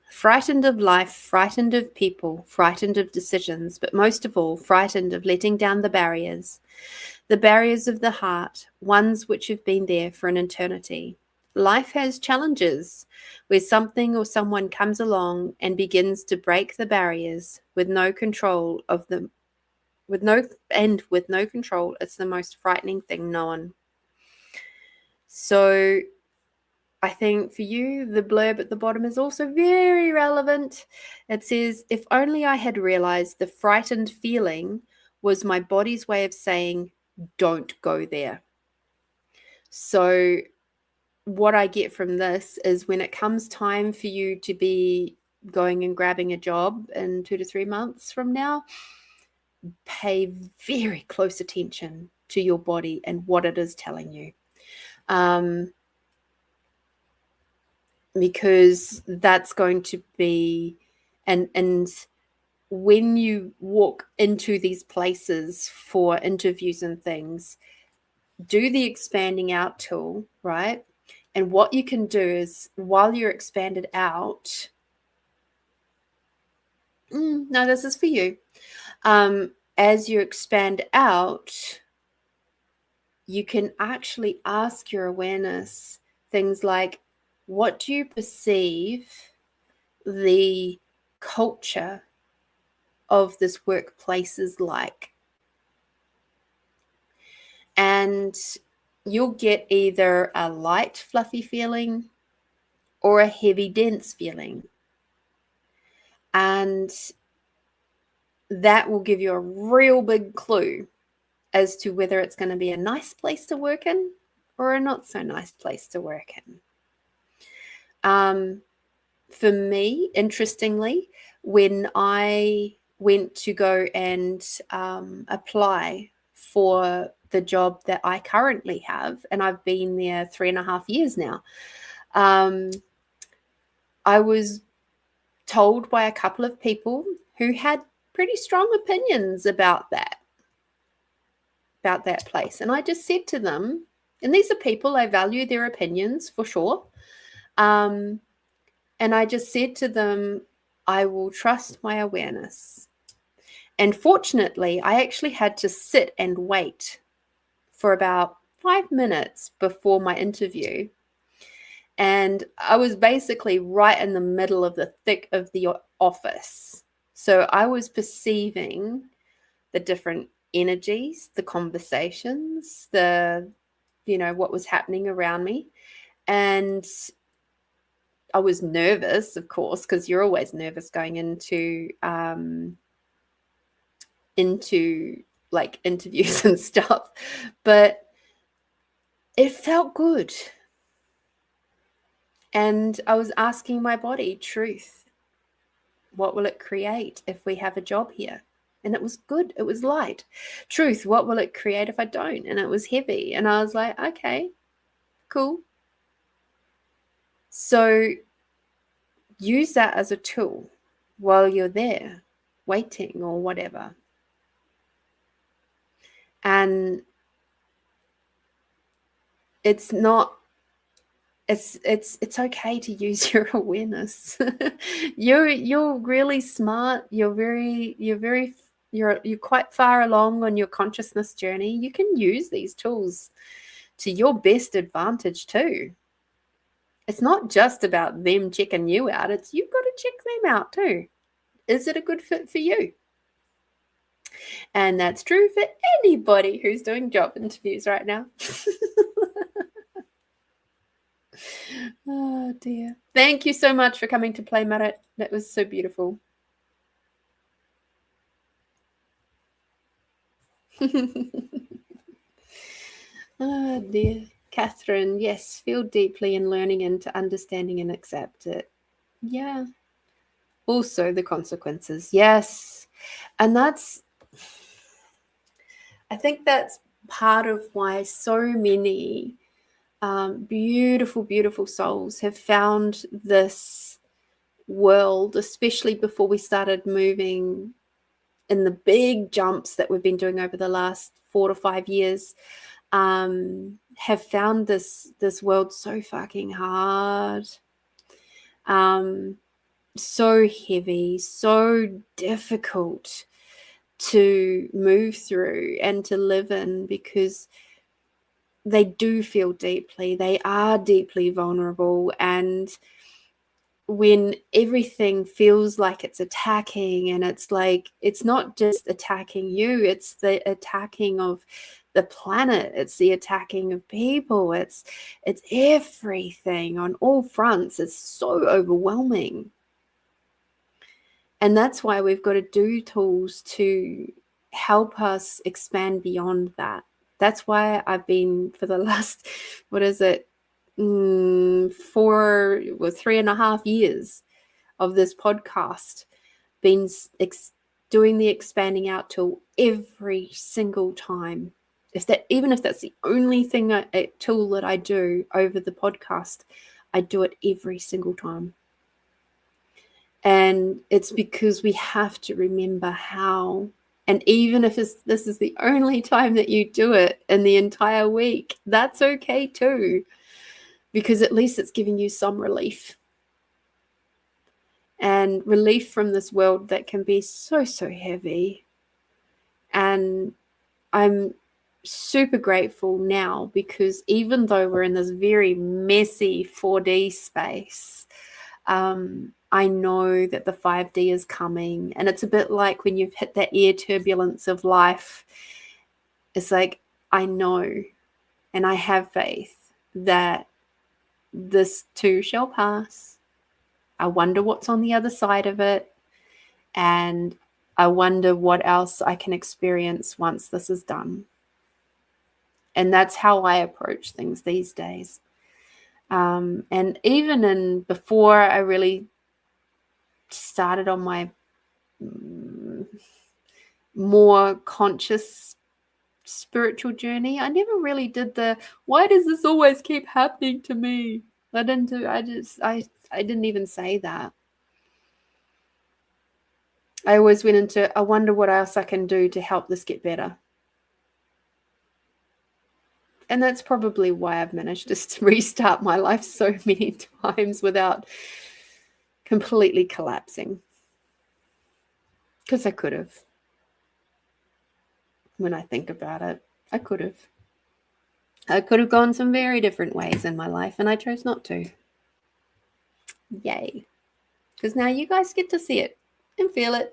Speaker 2: Frightened of life, frightened of people, frightened of decisions, but most of all, frightened of letting down the barriers of the heart, ones which have been there for an eternity. Life has challenges where something or someone comes along and begins to break the barriers with no control of them. With no control, it's the most frightening thing known. So I think for you, the blurb at the bottom is also very relevant. It says, if only I had realized the frightened feeling was my body's way of saying, don't go there. So what I get from this is, when it comes time for you to be going and grabbing a job in 2 to 3 months from now, pay very close attention to your body and what it is telling you. Because that's going to be, and when you walk into these places for interviews and things, do the expanding out tool, right? And what you can do is, while you're expanded out, no, this is for you. As you expand out, you can actually ask your awareness things like, what do you perceive the culture of this workplace is like? And you'll get either a light, fluffy feeling or a heavy, dense feeling. And that will give you a real big clue as to whether it's going to be a nice place to work in or a not so nice place to work in. For me, interestingly, when I went to go and apply for the job that I currently have, and I've been there 3.5 years now, I was told by a couple of people who had pretty strong opinions about that place. And I just said to them, and these are people, I value their opinions for sure. And I just said to them, I will trust my awareness. And fortunately, I actually had to sit and wait for about 5 minutes before my interview. And I was basically right in the middle of the thick of the office. So I was perceiving the different energies, the conversations, what was happening around me. And I was nervous, of course, because you're always nervous going into like interviews and stuff. But it felt good. And I was asking my body, truth, what will it create if we have a job here? And it was good. It was light. Truth, what will it create if I don't? And it was heavy. And I was like, okay, cool. So use that as a tool while you're there waiting or whatever. And it's okay to use your awareness. You're really smart. You're quite far along on your consciousness journey. You can use these tools to your best advantage too. It's not just about them checking you out. It's you've got to check them out too. Is it a good fit for you? And that's true for anybody who's doing job interviews right now. Oh dear. Thank you so much for coming to play, Marit. That was so beautiful. Oh dear. Catherine, yes, feel deeply in learning into understanding and accept it. Yeah. Also the consequences. Yes. And I think that's part of why so many beautiful, beautiful souls have found this world, especially before we started moving in the big jumps that we've been doing over the last 4 to 5 years, have found this world so fucking hard, so heavy, so difficult to move through and to live in, because they do feel deeply, they are deeply vulnerable. And when everything feels like it's attacking, and it's like, it's not just attacking you, it's the attacking of the planet, it's the attacking of people, it's everything on all fronts. It's so overwhelming. And that's why we've got to do tools to help us expand beyond that. That's why I've been, for the last, 3.5 years of this podcast, been doing the expanding out tool every single time. even if that's the only tool that I do over the podcast, I do it every single time. And it's because we have to remember how. And even if this is the only time that you do it in the entire week, that's okay too, because at least it's giving you some relief. And relief from this world that can be so, so heavy. And I'm super grateful now, because even though we're in this very messy 4D space, I know that the 5D is coming. And it's a bit like when you've hit that air turbulence of life. It's like, I know and I have faith that this too shall pass. I wonder what's on the other side of it. And I wonder what else I can experience once this is done. And that's how I approach things these days. And even before I really started on my more conscious spiritual journey, I never really did why does this always keep happening to me? I didn't even say that. I always went into, I wonder what else I can do to help this get better. And that's probably why I've managed to restart my life so many times without completely collapsing. Because I could have. When I think about it, I could have. I could have gone some very different ways in my life, and I chose not to. Yay. Because now you guys get to see it and feel it.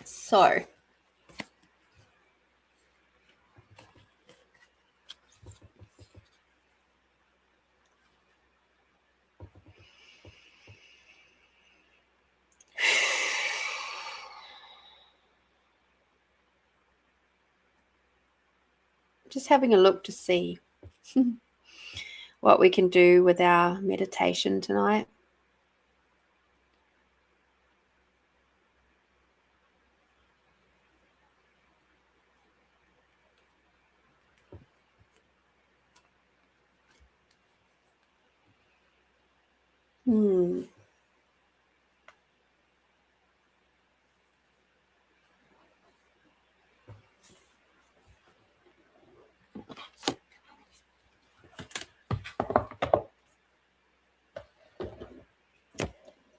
Speaker 2: So, just having a look to see what we can do with our meditation tonight.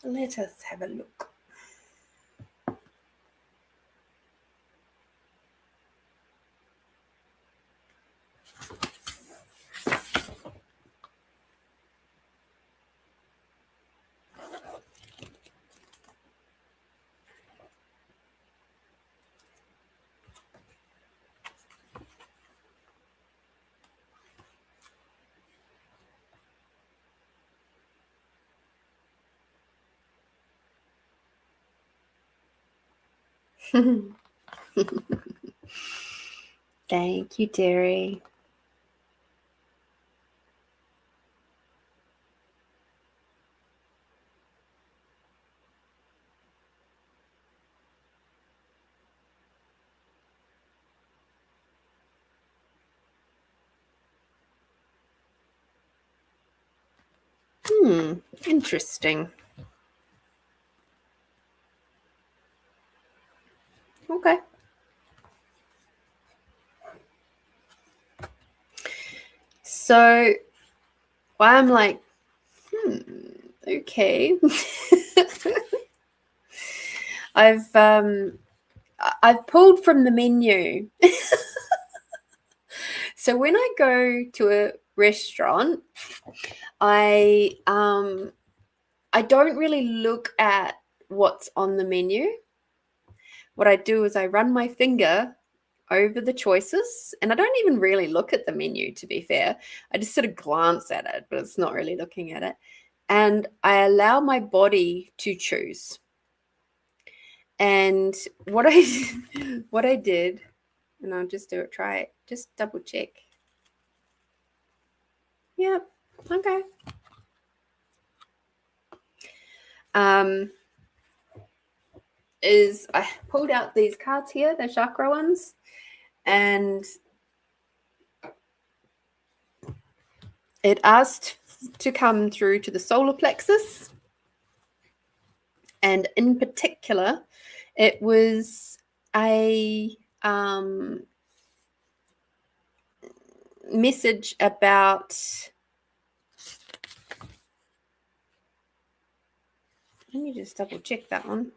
Speaker 2: Let us have a look. Thank you, Terry. Interesting. Okay. So I'm like, okay. I've pulled from the menu. So when I go to a restaurant, I don't really look at what's on the menu. What I do is I run my finger over the choices, and I don't even really look at the menu, to be fair. I just sort of glance at it, but it's not really looking at it. And I allow my body to choose. And what I did, and I'll just try it, just double check. Yep, okay. is I pulled out these cards here, the chakra ones, and it asked to come through to the solar plexus. And in particular, it was a message about, let me just double check that one.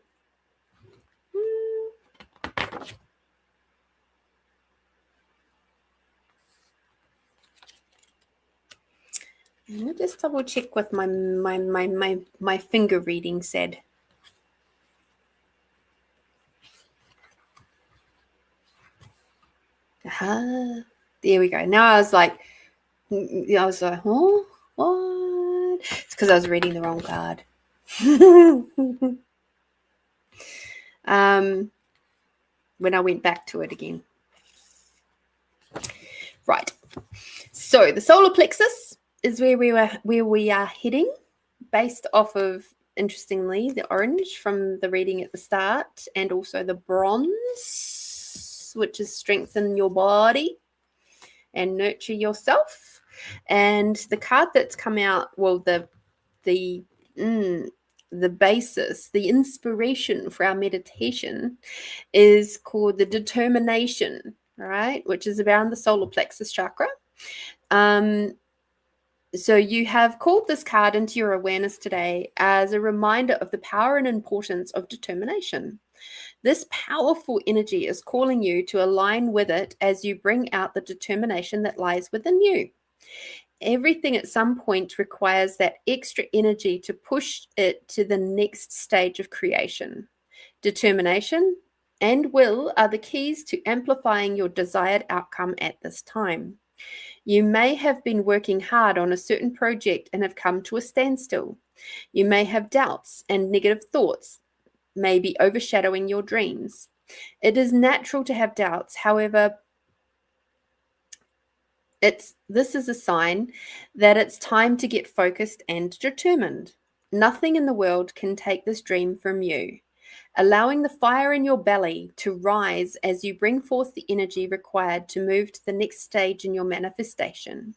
Speaker 2: Let me just double check what my finger reading said. There we go. Now I was like, oh, what? It's because I was reading the wrong card. When I went back to it again. Right. So the solar plexus is where we are heading, based off of, interestingly, the orange from the reading at the start, and also the bronze, which is strengthen your body and nurture yourself. And the card that's come out, well, the basis, the inspiration for our meditation is called the determination, right? Which is around the solar plexus chakra. So you have called this card into your awareness today as a reminder of the power and importance of determination. This powerful energy is calling you to align with it as you bring out the determination that lies within you. Everything at some point requires that extra energy to push it to the next stage of creation. Determination and will are the keys to amplifying your desired outcome at this time. You may have been working hard on a certain project and have come to a standstill. You may have doubts and negative thoughts, may be overshadowing your dreams. It is natural to have doubts. However, this is a sign that it's time to get focused and determined. Nothing in the world can take this dream from you. Allowing the fire in your belly to rise as you bring forth the energy required to move to the next stage in your manifestation.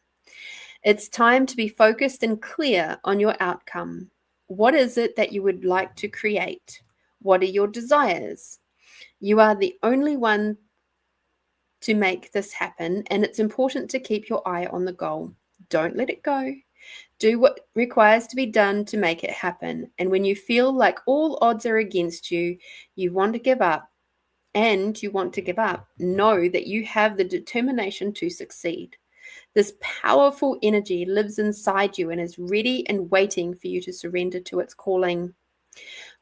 Speaker 2: It's time to be focused and clear on your outcome. What is it that you would like to create? What are your desires? You are the only one to make this happen, and it's important to keep your eye on the goal. Don't let it go. Do what requires to be done to make it happen. And when you feel like all odds are against you, you want to give up, know that you have the determination to succeed. This powerful energy lives inside you and is ready and waiting for you to surrender to its calling.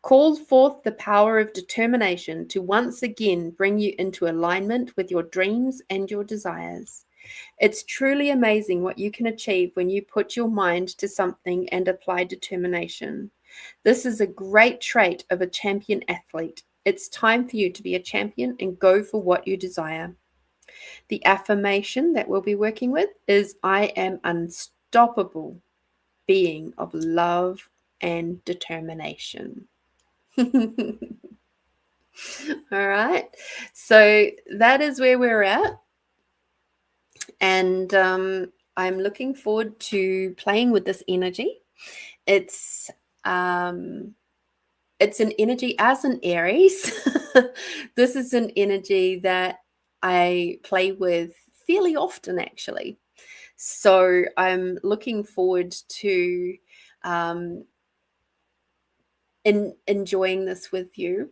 Speaker 2: Call forth the power of determination to once again bring you into alignment with your dreams and your desires. It's truly amazing what you can achieve when you put your mind to something and apply determination. This is a great trait of a champion athlete. It's time for you to be a champion and go for what you desire. The affirmation that we'll be working with is, I am unstoppable being of love and determination. All right. So that is where we're at. And I'm looking forward to playing with this energy. It's an energy as an Aries. This is an energy that I play with fairly often, actually. So I'm looking forward to enjoying this with you.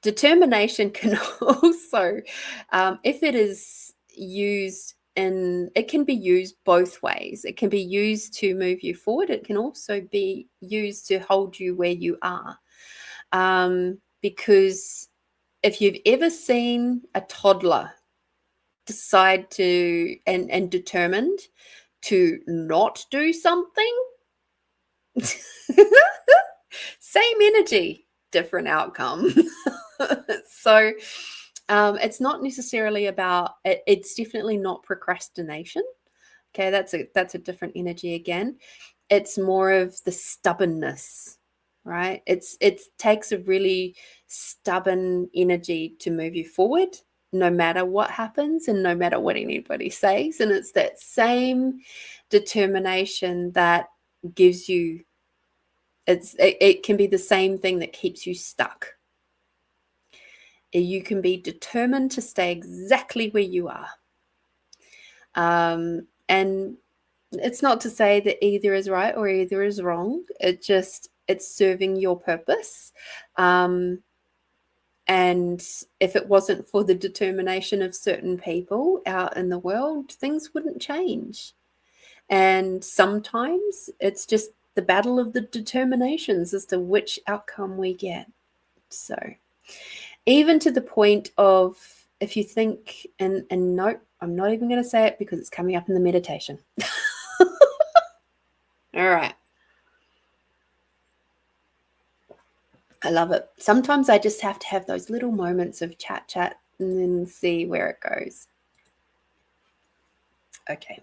Speaker 2: Determination can also, if it is used it can be used both ways. It can be used to move you forward. It can also be used to hold you where you are. Because if you've ever seen a toddler decide to and determined to not do something, same energy, different outcome. So it's not necessarily about it's definitely not procrastination. Okay, that's a different energy again. It's more of the stubbornness, right? It takes a really stubborn energy to move you forward, no matter what happens and no matter what anybody says. And it's that same determination that gives you, it can be the same thing that keeps you stuck. You can be determined to stay exactly where you are. And it's not to say that either is right or either is wrong. It's serving your purpose. And if it wasn't for the determination of certain people out in the world, things wouldn't change. And sometimes it's just the battle of the determinations as to which outcome we get. So even to the point of, if you think, and no, I'm not even going to say it because it's coming up in the meditation. All right. I love it. Sometimes I just have to have those little moments of chat and then see where it goes. Okay.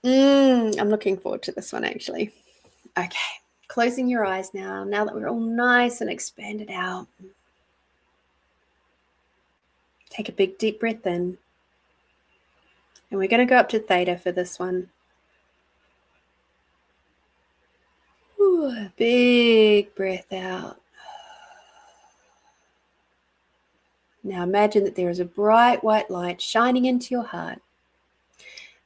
Speaker 2: I'm looking forward to this one, actually. Okay. Closing your eyes now that we're all nice and expanded out. Take a big, deep breath in. And we're going to go up to theta for this one. Ooh, big breath out. Now imagine that there is a bright white light shining into your heart,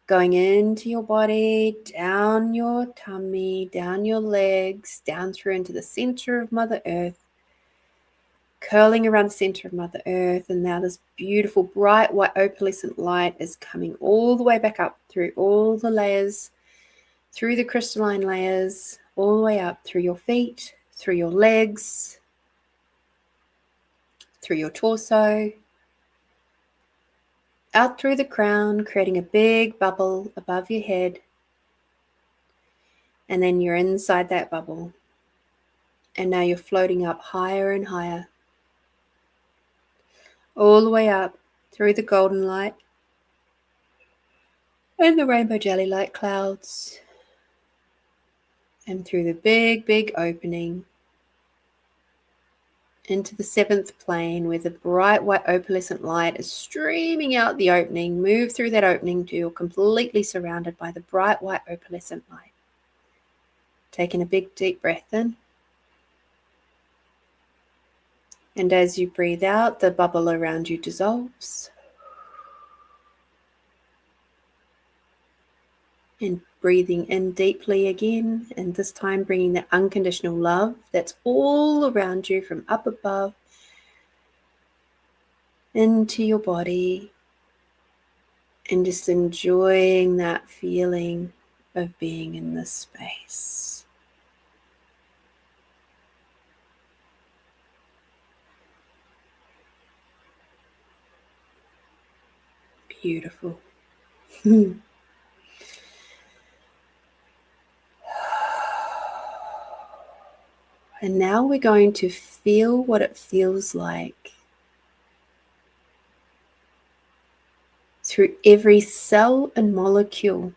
Speaker 2: going into your body, down your tummy, down your legs, down through into the center of Mother Earth, curling around the center of Mother Earth. And now this beautiful bright white opalescent light is coming all the way back up through all the layers, through the crystalline layers, all the way up through your feet, through your legs, through your torso, out through the crown, creating a big bubble above your head. And then you're inside that bubble. And now you're floating up higher and higher, all the way up through the golden light and the rainbow jelly light clouds, and through the big, big opening into the seventh plane, where the bright white opalescent light is streaming out the opening. Move through that opening till you're completely surrounded by the bright white opalescent light. Taking a big deep breath in. And as you breathe out, the bubble around you dissolves. And breathing in deeply again, and this time bringing the unconditional love that's all around you from up above into your body, and just enjoying that feeling of being in this space. Beautiful. And now we're going to feel what it feels like through every cell and molecule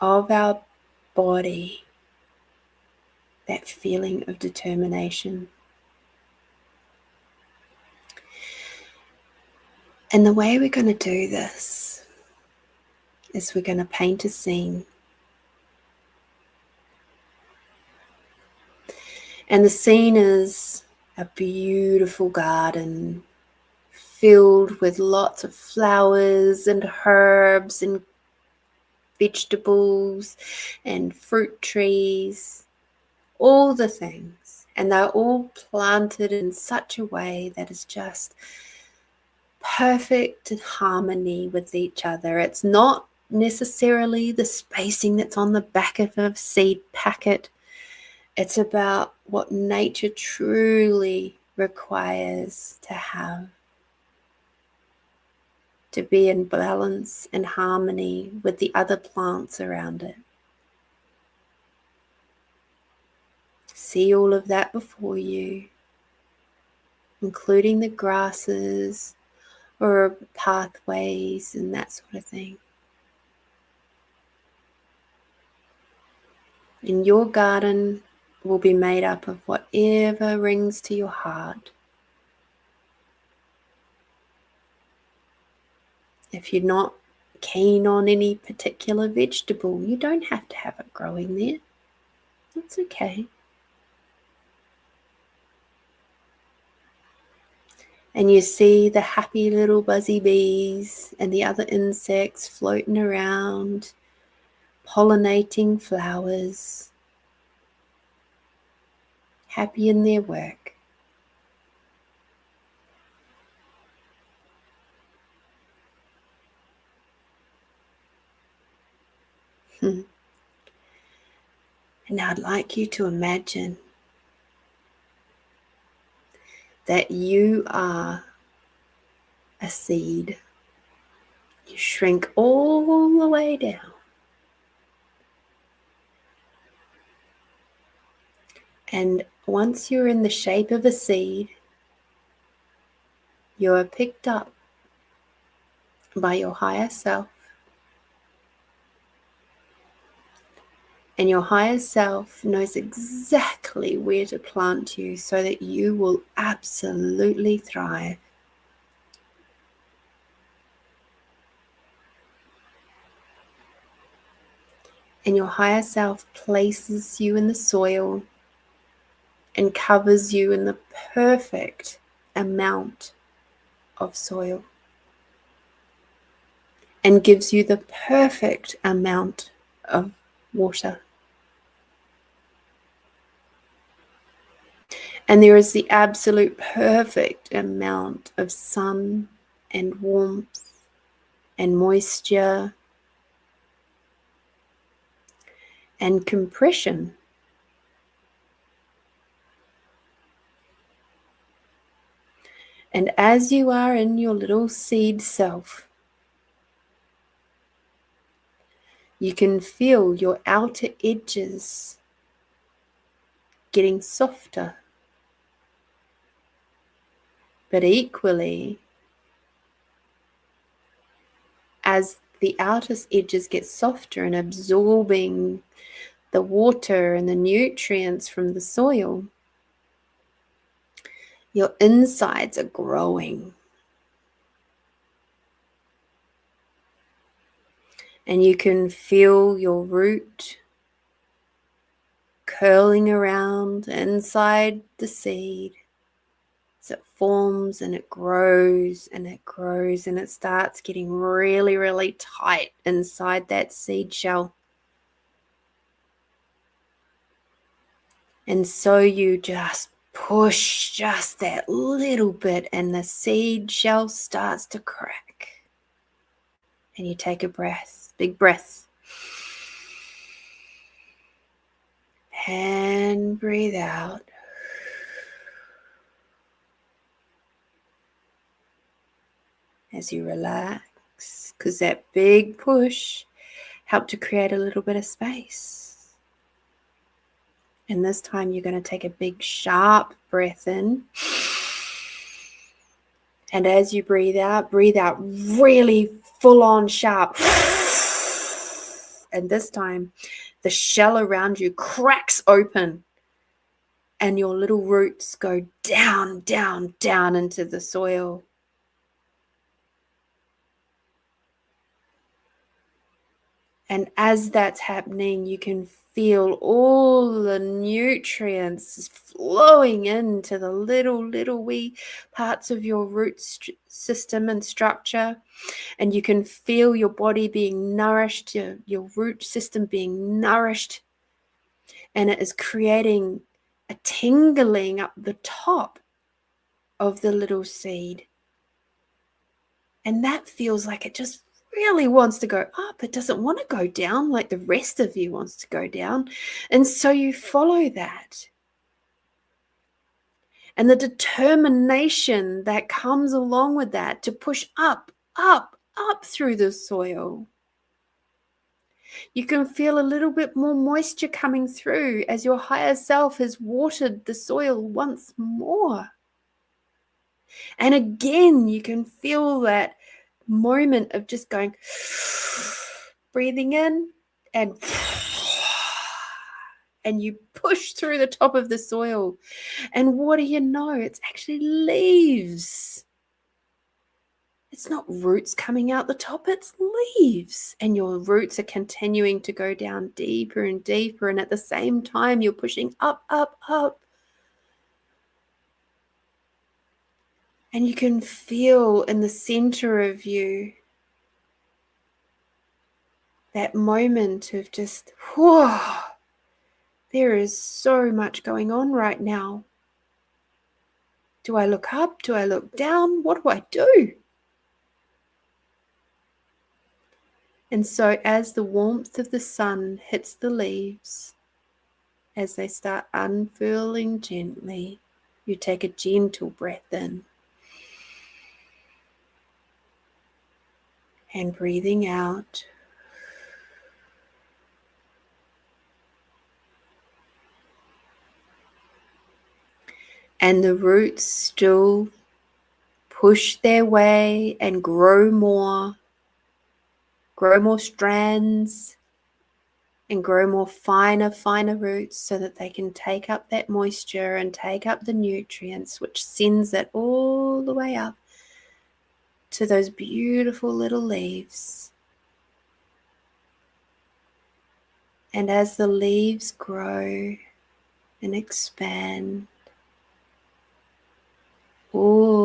Speaker 2: of our body, that feeling of determination. And the way we're going to do this is we're going to paint a scene. And the scene is a beautiful garden filled with lots of flowers and herbs and vegetables and fruit trees, all the things. And they're all planted in such a way that is just perfect in harmony with each other. It's not necessarily the spacing that's on the back of a seed packet. It's about what nature truly requires to have, to be in balance and harmony with the other plants around it. See all of that before you, including the grasses or pathways and that sort of thing. And your garden will be made up of whatever rings to your heart. If you're not keen on any particular vegetable, you don't have to have it growing there. That's okay. And you see the happy little buzzy bees and the other insects floating around, pollinating flowers, happy in their work. And now I'd like you to imagine that you are a seed. You shrink all the way down. And once you're in the shape of a seed, you are picked up by your higher self. And your higher self knows exactly where to plant you so that you will absolutely thrive. And your higher self places you in the soil and covers you in the perfect amount of soil and gives you the perfect amount of water. And there is the absolute perfect amount of sun and warmth and moisture and compression. And as you are in your little seed self, you can feel your outer edges getting softer. But equally, as the outer edges get softer and absorbing the water and the nutrients from the soil, your insides are growing. And you can feel your root curling around inside the seed as it forms and it grows and it grows and it starts getting really, really tight inside that seed shell. And so you just push just that little bit and the seed shell starts to crack. And you take a breath, big breath. And breathe out. As you relax, because that big push helped to create a little bit of space. And this time you're going to take a big sharp breath in. And as you breathe out really full on sharp. And this time the shell around you cracks open and your little roots go down, down, down into the soil. And as that's happening, you can feel all the nutrients flowing into the little wee parts of your root system and structure. And you can feel your body being nourished, your root system being nourished. And it is creating a tingling up the top of the little seed. And that feels like it just really wants to go up. It doesn't want to go down like the rest of you wants to go down. And so you follow that. And the determination that comes along with that to push up, up, up through the soil. You can feel a little bit more moisture coming through as your higher self has watered the soil once more. And again, you can feel that moment of just going, breathing in and and you push through the top of the soil. And what do you know? It's actually leaves. It's not roots coming out the top, it's leaves. And your roots are continuing to go down deeper and deeper. And at the same time, you're pushing up, up, up. And you can feel in the center of you that moment of just, whoa, there is so much going on right now. Do I look up? Do I look down? What do I do? And so as the warmth of the sun hits the leaves, as they start unfurling gently, you take a gentle breath in. And breathing out. And the roots still push their way and grow more strands, and grow more finer roots so that they can take up that moisture and take up the nutrients, which sends it all the way up to those beautiful little leaves. And as the leaves grow and expand,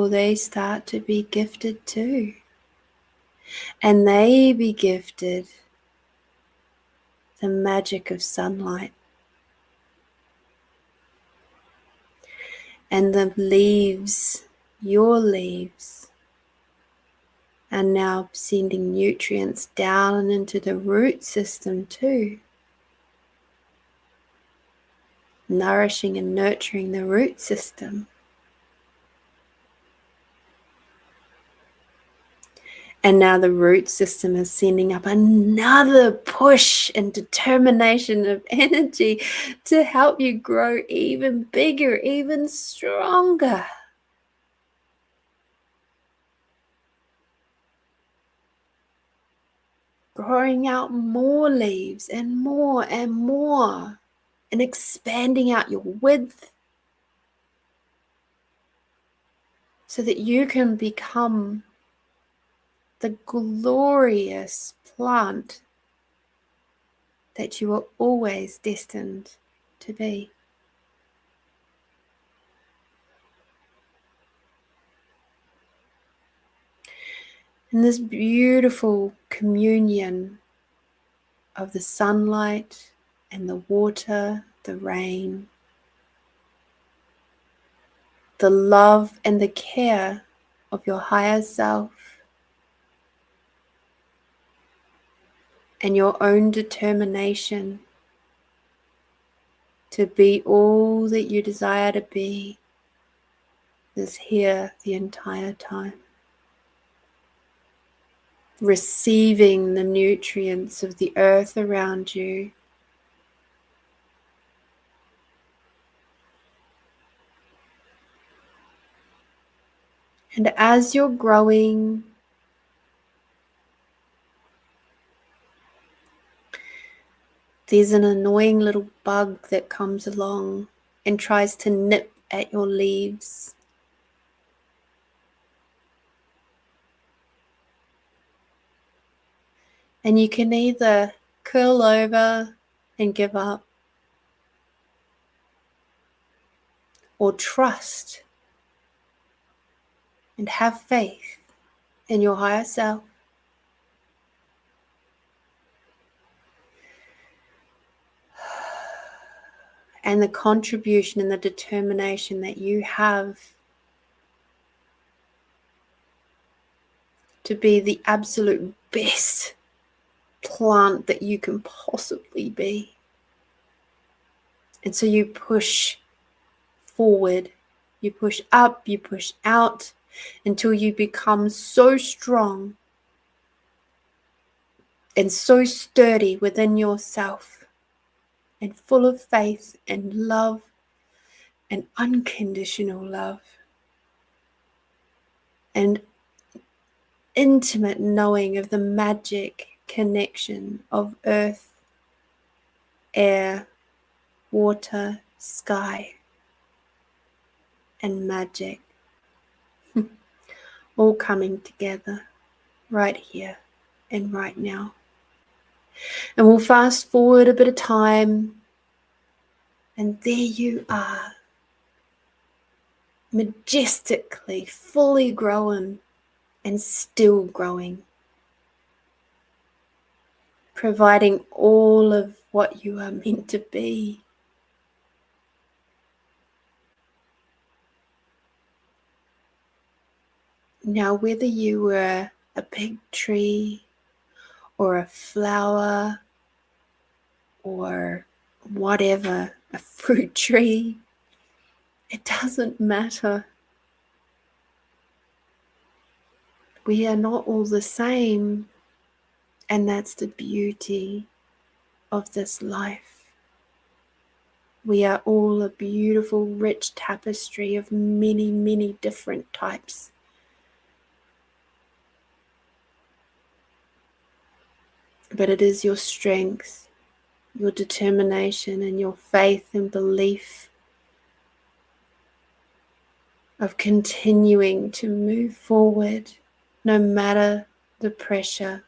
Speaker 2: they start to be gifted too. And they be gifted the magic of sunlight. And the leaves, your leaves, are now sending nutrients down into the root system too. Nourishing and nurturing the root system. And now the root system is sending up another push and determination of energy to help you grow even bigger, even stronger. Growing out more leaves and more, and expanding out your width so that you can become the glorious plant that you were always destined to be. In this beautiful communion of the sunlight and the water, the rain, the love and the care of your higher self, and your own determination to be all that you desire to be is here the entire time. Receiving the nutrients of the earth around you. And as you're growing, there's an annoying little bug that comes along and tries to nip at your leaves. And you can either curl over and give up, or trust and have faith in your higher self. And the contribution and the determination that you have to be the absolute best plant that you can possibly be. And so you push forward, you push up, you push out until you become so strong and so sturdy within yourself and full of faith and love and unconditional love and intimate knowing of the magic connection of earth, air, water, sky, and magic all coming together right here and right now. And we'll fast forward a bit of time, and there you are, majestically, fully grown and still growing, providing all of what you are meant to be. Now, whether you were a big tree or a flower or whatever, a fruit tree, it doesn't matter. We are not all the same, and that's the beauty of this life. We are all a beautiful, rich tapestry of many, many different types. But it is your strength, your determination, and your faith and belief of continuing to move forward no matter the pressure,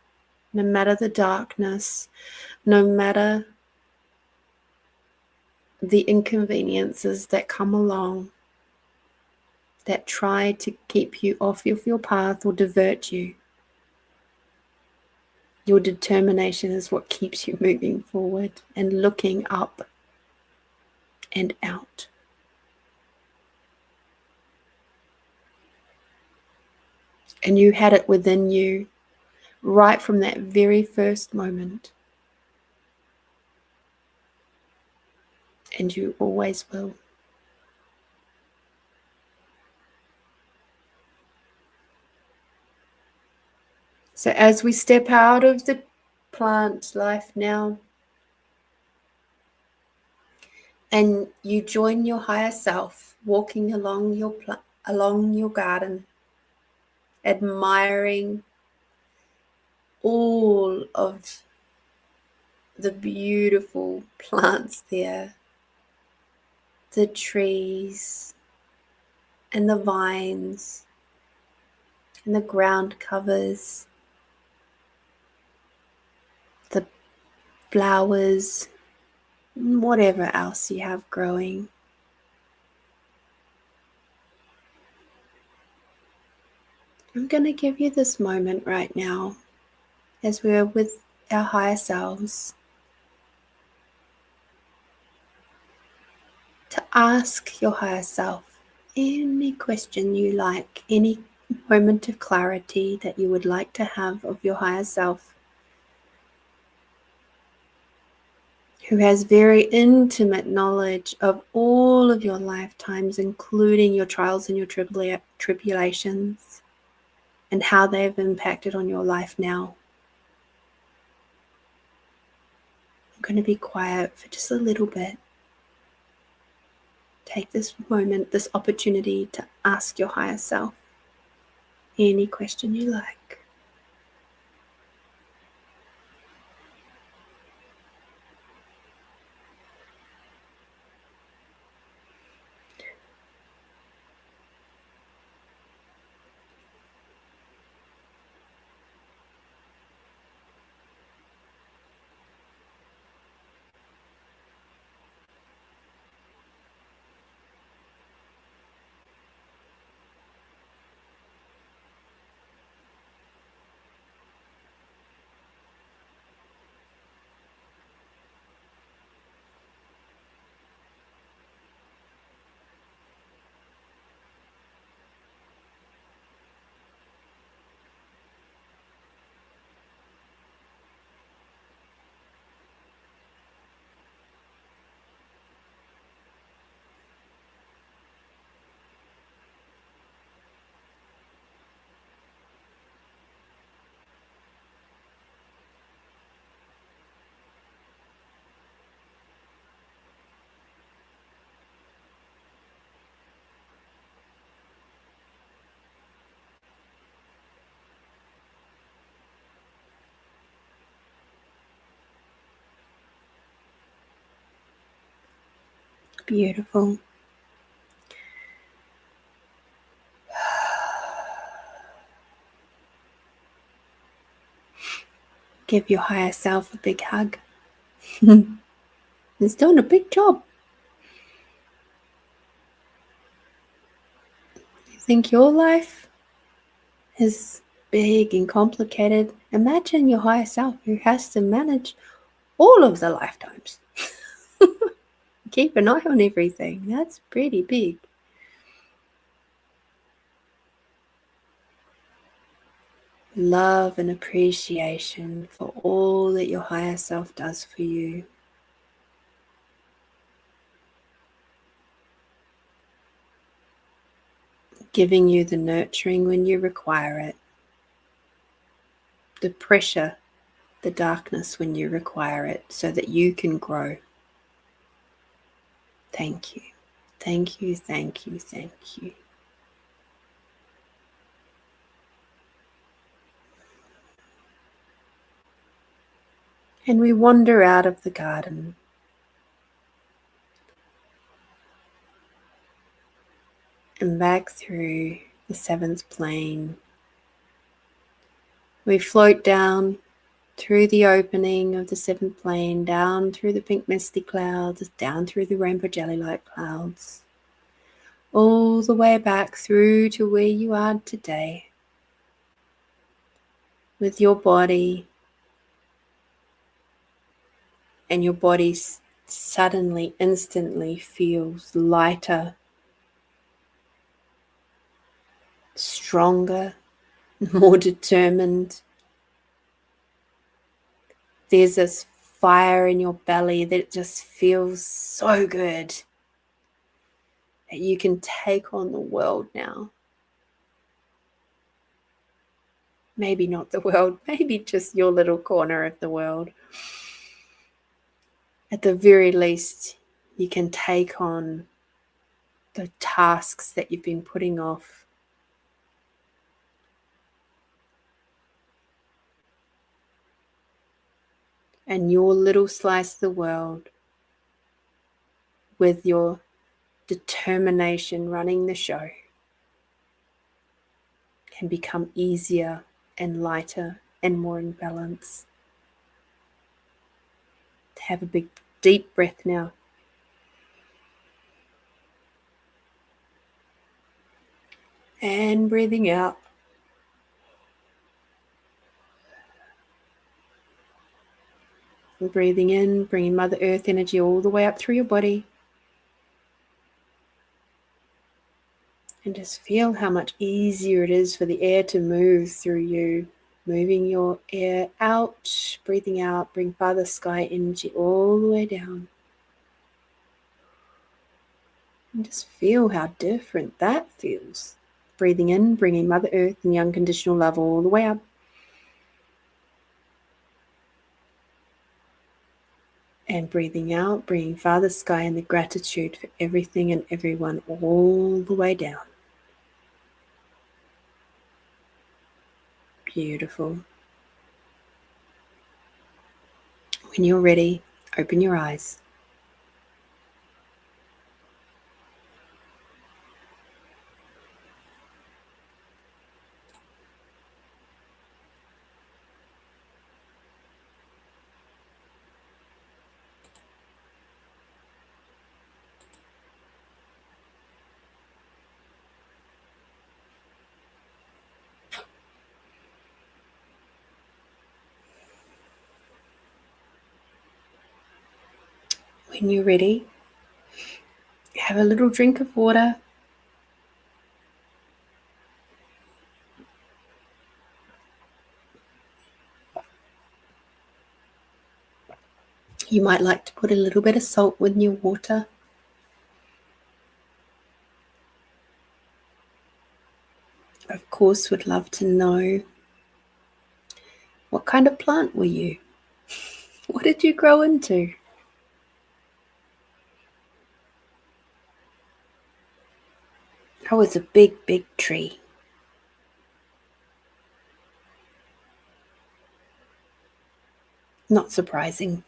Speaker 2: no matter the darkness, no matter the inconveniences that come along that try to keep you off of your path or divert you. Your determination is what keeps you moving forward and looking up and out. And you had it within you right from that very first moment. And you always will. So as we step out of the plant life now, and you join your higher self, walking along your garden, admiring all of the beautiful plants there, the trees and the vines and the ground covers, the flowers, whatever else you have growing. I'm going to give you this moment right now as we're with our higher selves to ask your higher self any question you like, any moment of clarity that you would like to have of your higher self, who has very intimate knowledge of all of your lifetimes, including your trials and your tribulations, and how they've impacted on your life now. I'm going to be quiet for just a little bit. Take this moment, this opportunity to ask your higher self any question you like. Beautiful. Give your higher self a big hug. It's doing a big job. You think your life is big and complicated? Imagine your higher self who has to manage all of the lifetimes. Keep an eye on everything. That's pretty big. Love and appreciation for all that your higher self does for you. Giving you the nurturing when you require it. The pressure, the darkness when you require it, so that you can grow. Thank you. Thank you, thank you, thank you. And we wander out of the garden. And back through the seventh plane. We float down through the opening of the seventh plane, down through the pink misty clouds, down through the rainbow jelly-like clouds, all the way back through to where you are today, with your body, and your body suddenly, instantly feels lighter, stronger, more determined. There's this fire in your belly that just feels so good that you can take on the world now. Maybe not the world, maybe just your little corner of the world. At the very least, you can take on the tasks that you've been putting off. And your little slice of the world, with your determination running the show, can become easier and lighter and more in balance. Have a big deep breath now. And breathing out. And breathing in, bringing Mother Earth energy all the way up through your body. And just feel how much easier it is for the air to move through you. Moving your air out, breathing out, bring Father Sky energy all the way down. And just feel how different that feels. Breathing in, bringing Mother Earth and the unconditional love all the way up. And breathing out, bringing Father Sky and the gratitude for everything and everyone all the way down. Beautiful. When you're ready, open your eyes. When you're ready, have a little drink of water. You might like to put a little bit of salt in your water. Of course, would love to know, what kind of plant were you? What did you grow into? I was a big, big tree. Not surprising.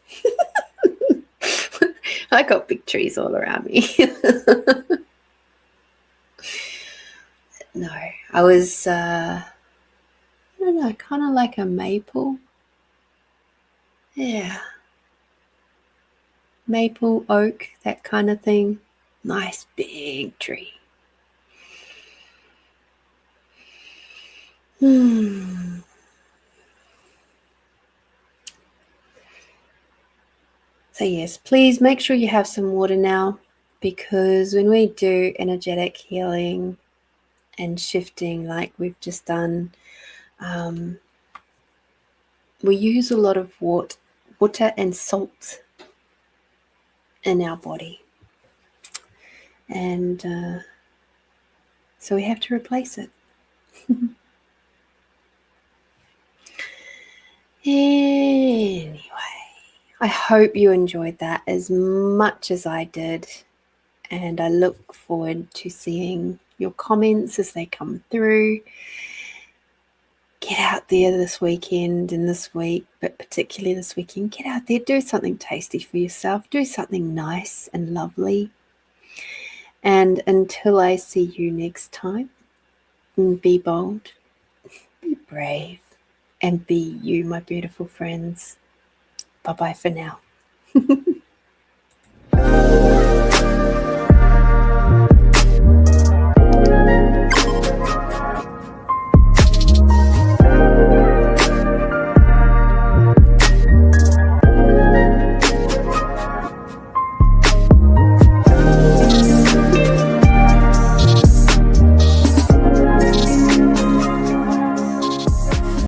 Speaker 2: I got big trees all around me. No, I was, I don't know, kind of like a maple. Yeah. Maple, oak, that kind of thing. Nice big tree. So yes, please make sure you have some water now, because when we do energetic healing and shifting like we've just done, we use a lot of water and salt in our body. And so we have to replace it. Anyway, I hope you enjoyed that as much as I did. And I look forward to seeing your comments as they come through. Get out there this weekend and this week, but particularly this weekend, get out there, do something tasty for yourself, do something nice and lovely. And until I see you next time, be bold, be brave, and be you, my beautiful friends. Bye-bye for now.